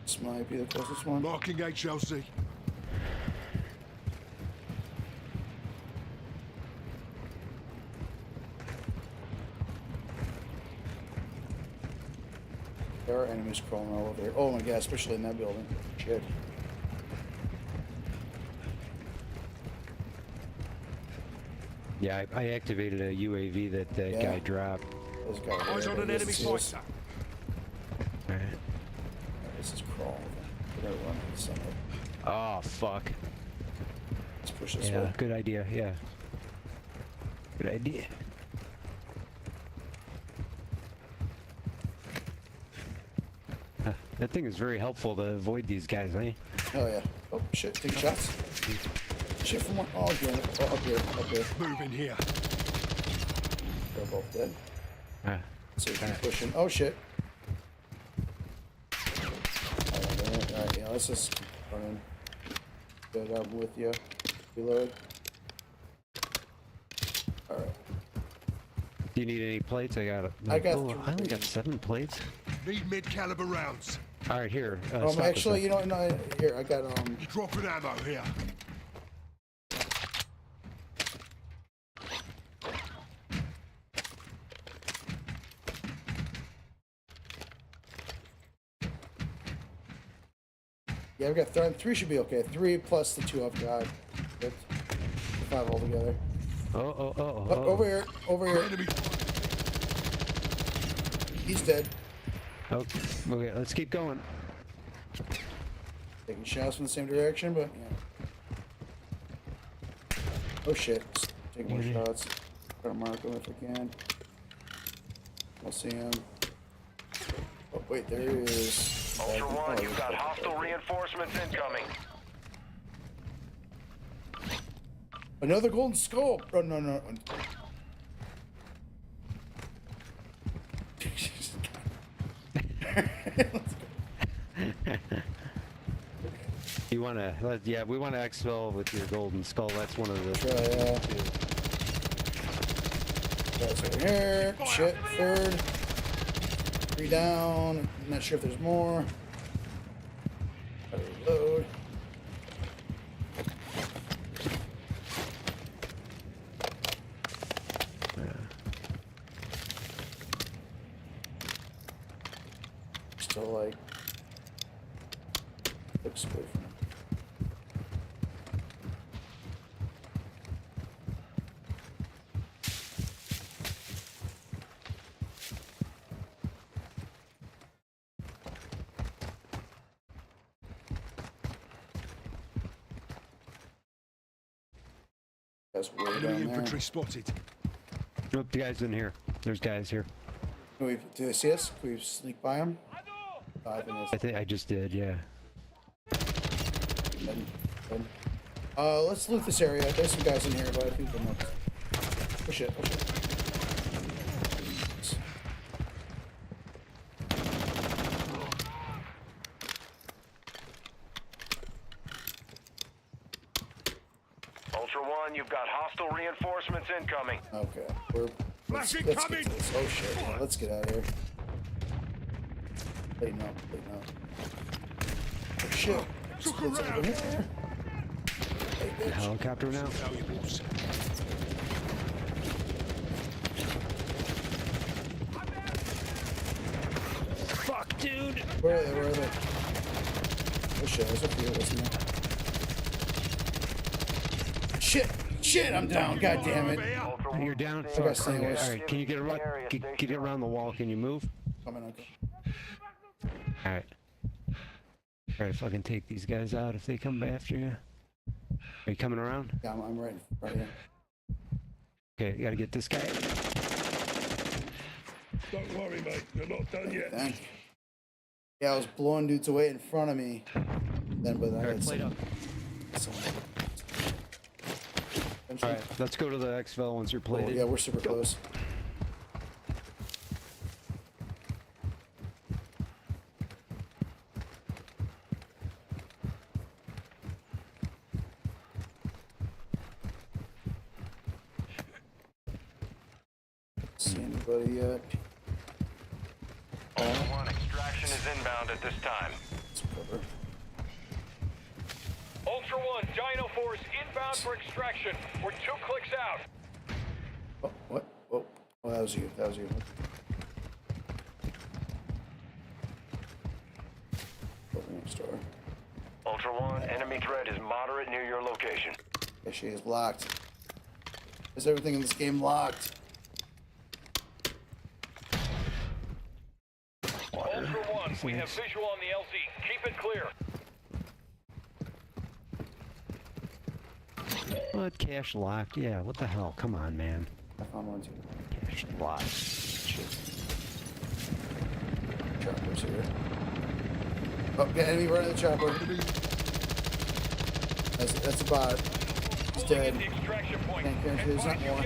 This might be the closest one. Marking HLC. There are enemies crawling all over here. Oh my god, especially in that building. Shit. Yeah, I activated a UAV that guy dropped. Eyes on an enemy fighter. Alright. This is crawl. We're gonna run into something. Oh, fuck. Let's push this Yeah, way. good idea, yeah. Good idea. That thing is very helpful to avoid these guys, eh? Oh yeah. Oh shit, take shots. Shit from one. Oh, again. Oh, up here, up here. Move in here. They're both dead. Ah. So you keep pushing. Oh shit. Alright, yeah, let's just keep running. Good, I'm with you. Reload. Alright. Do you need any plates? I got it. I got I only got 7 plates. Need mid-caliber rounds. All right, here. Stop actually, you know, no, here I got Dropping ammo here. Yeah, I've got 3 should be okay. 3 plus the 2 I've got. Good. 5 altogether. Oh. Over here, over here. He's dead. Okay, let's keep going. Taking shots from the same direction, but yeah. Oh shit. Just taking more shots. Try to mark him if I can. I'll see him. Oh wait, there he is. Ultra One, you've got hostile reinforcements incoming. Another golden skull. Oh no. You wanna? Yeah, we want to exfil with your golden skull. That's one of the. Guys over here. Shit. 3rd. 3 down. I'm not sure if there's more. Gotta reload. Still like looks away from him. That's way Enemy down infantry there. spotted. Nope, the guys in here. There's guys here. Do they see us? Can we sneak by them? I think I just did. Yeah. Let's loot this area. There's some guys in here, but I think they're not. Oh shit, oh shit. Ultra One, you've got hostile reinforcements incoming. Okay, let's get coming! to this. Oh shit, yeah, let's get out of here. Wait, no. Oh shit. Look Let's around. over here. Hey, bitch. Helicopter now. Valuables. Fuck, dude. Where are they? Oh shit, there's a few of us now. Shit, I'm down. God damn it. You're down. I got sandwiched. All right, can you get around? Get around the wall? Can you move? Coming, okay. All right. Try to fucking take these guys out if they come after you. Are you coming around? Yeah, I'm right here. Okay, you gotta get this guy. Don't worry, mate. You're not done yet. Dang. Yeah, I was blowing dudes away in front of me. Then, but I had plate up. All right, let's go to the exfil once you're plated. Yeah, we're super close. See anybody yet? Ultra One, extraction is inbound at this time. Let's cover. Ultra One, Dino Force inbound for extraction. We're 2 clicks out. Oh, what? Oh, that was you. Opening store. Ultra One, enemy threat is moderate near your location. Yeah, she is locked. Is everything in this game locked? Ultra One, we have visual on the LZ. Keep it clear. What? Cache locked? Yeah, what the hell? Come on, man. I found one too. Cache locked. Shit. Chopper's here. Oh, get enemy right on the chopper. That's a bot. He's dead. Can't guarantee there's not more.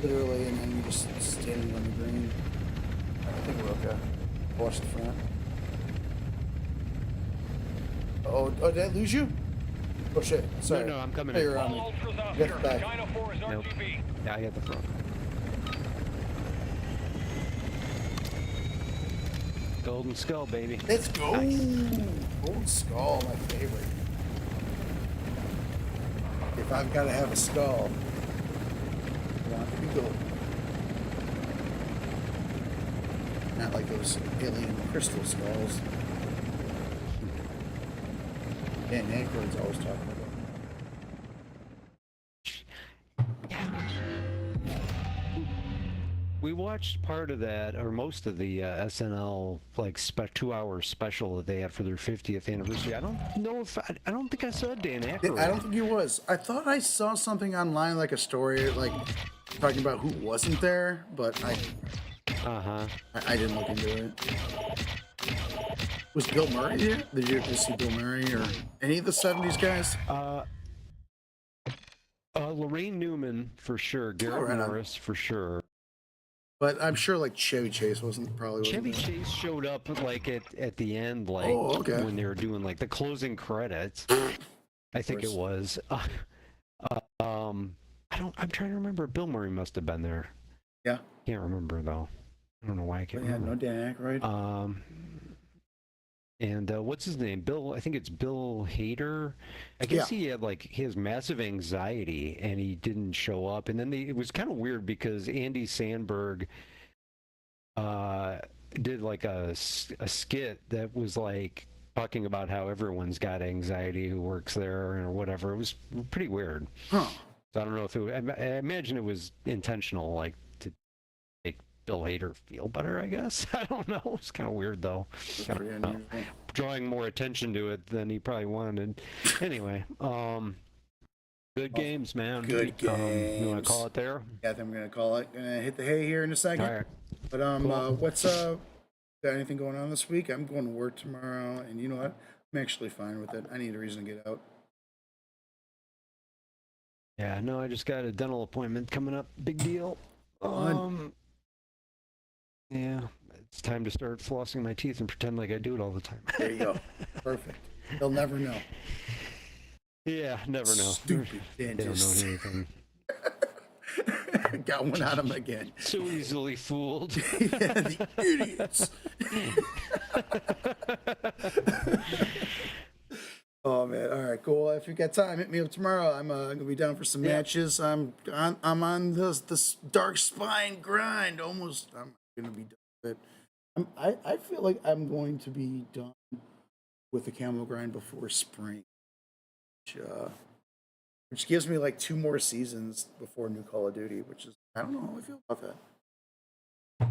Literally, and then you just standing on the green. I think we're okay. Watch the front. Oh, did I lose you? Oh shit, sorry. No, I'm coming in. in. You're on me. Get the back. Nope. Yeah, I hit the front. Golden Skull, baby. Let's go. Nice. Golden Skull, my favorite. If I've got to have a skull, I want it to be gold. Not like those alien crystal skulls. Dan Aykroyd's always talking about. We watched part of that, or most of the SNL like 2-hour special that they had for their 50th anniversary. I don't know if I don't think I saw Dan Aykroyd. I don't think he was. I thought I saw something online, like a story, like talking about who wasn't there, but I didn't look into it. Was Bill Murray here? Did you see Bill Murray or any of the 70s guys? Lorraine Newman for sure. Garrett Morris for sure. But I'm sure like Chevy Chase wasn't. Chevy Chase showed up like at the end, like when they were doing like the closing credits. I think it was. I'm trying to remember. Bill Murray must have been there. Yeah. Can't remember though. I don't know why I can't remember. No Dan Aykroyd. And what's his name? I think it's Bill Hader. I guess he has massive anxiety and he didn't show up. And then it was kind of weird because Andy Samberg did like a skit that was like talking about how everyone's got anxiety who works there or whatever. It was pretty weird. Huh. So I don't know if I imagine it was intentional, like to make Bill Hader feel better, I guess. I don't know. It's kind of weird, though. Drawing more attention to it than he probably wanted. Anyway, good games, man. Good games. You want to call it there? Yeah, I think I'm going to call it. Going to hit the hay here in a second. All right. But Cool. got anything going on this week? I'm going to work tomorrow, and you know what? I'm actually fine with it. I need a reason to get out. Yeah, no, I just got a dental appointment coming up. Big deal. Yeah, it's time to start flossing my teeth and pretend like I do it all the time. There you go. Perfect. They'll never know. Yeah, never know. Stupid dentist. They don't know anything. Got one on them again. So easily fooled. Yeah, the idiots. Oh man! All right, cool. If you got time, hit me up tomorrow. I'm gonna be down for some matches. I'm on this dark spine grind. Almost. I'm gonna be done with it. I feel like I'm going to be done with the camo grind before spring, which gives me like 2 more seasons before new Call of Duty. Which is, I don't know how I feel about that.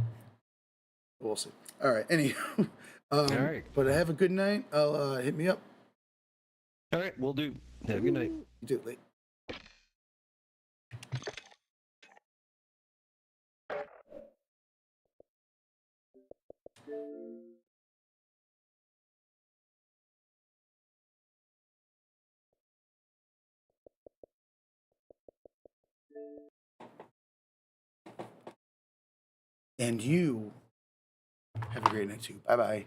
We'll see. All right. Anywho, all right. But have a good night. I'll hit me up. All right, we'll do. Have a good night. You do, late. And you have a great night too. Bye bye.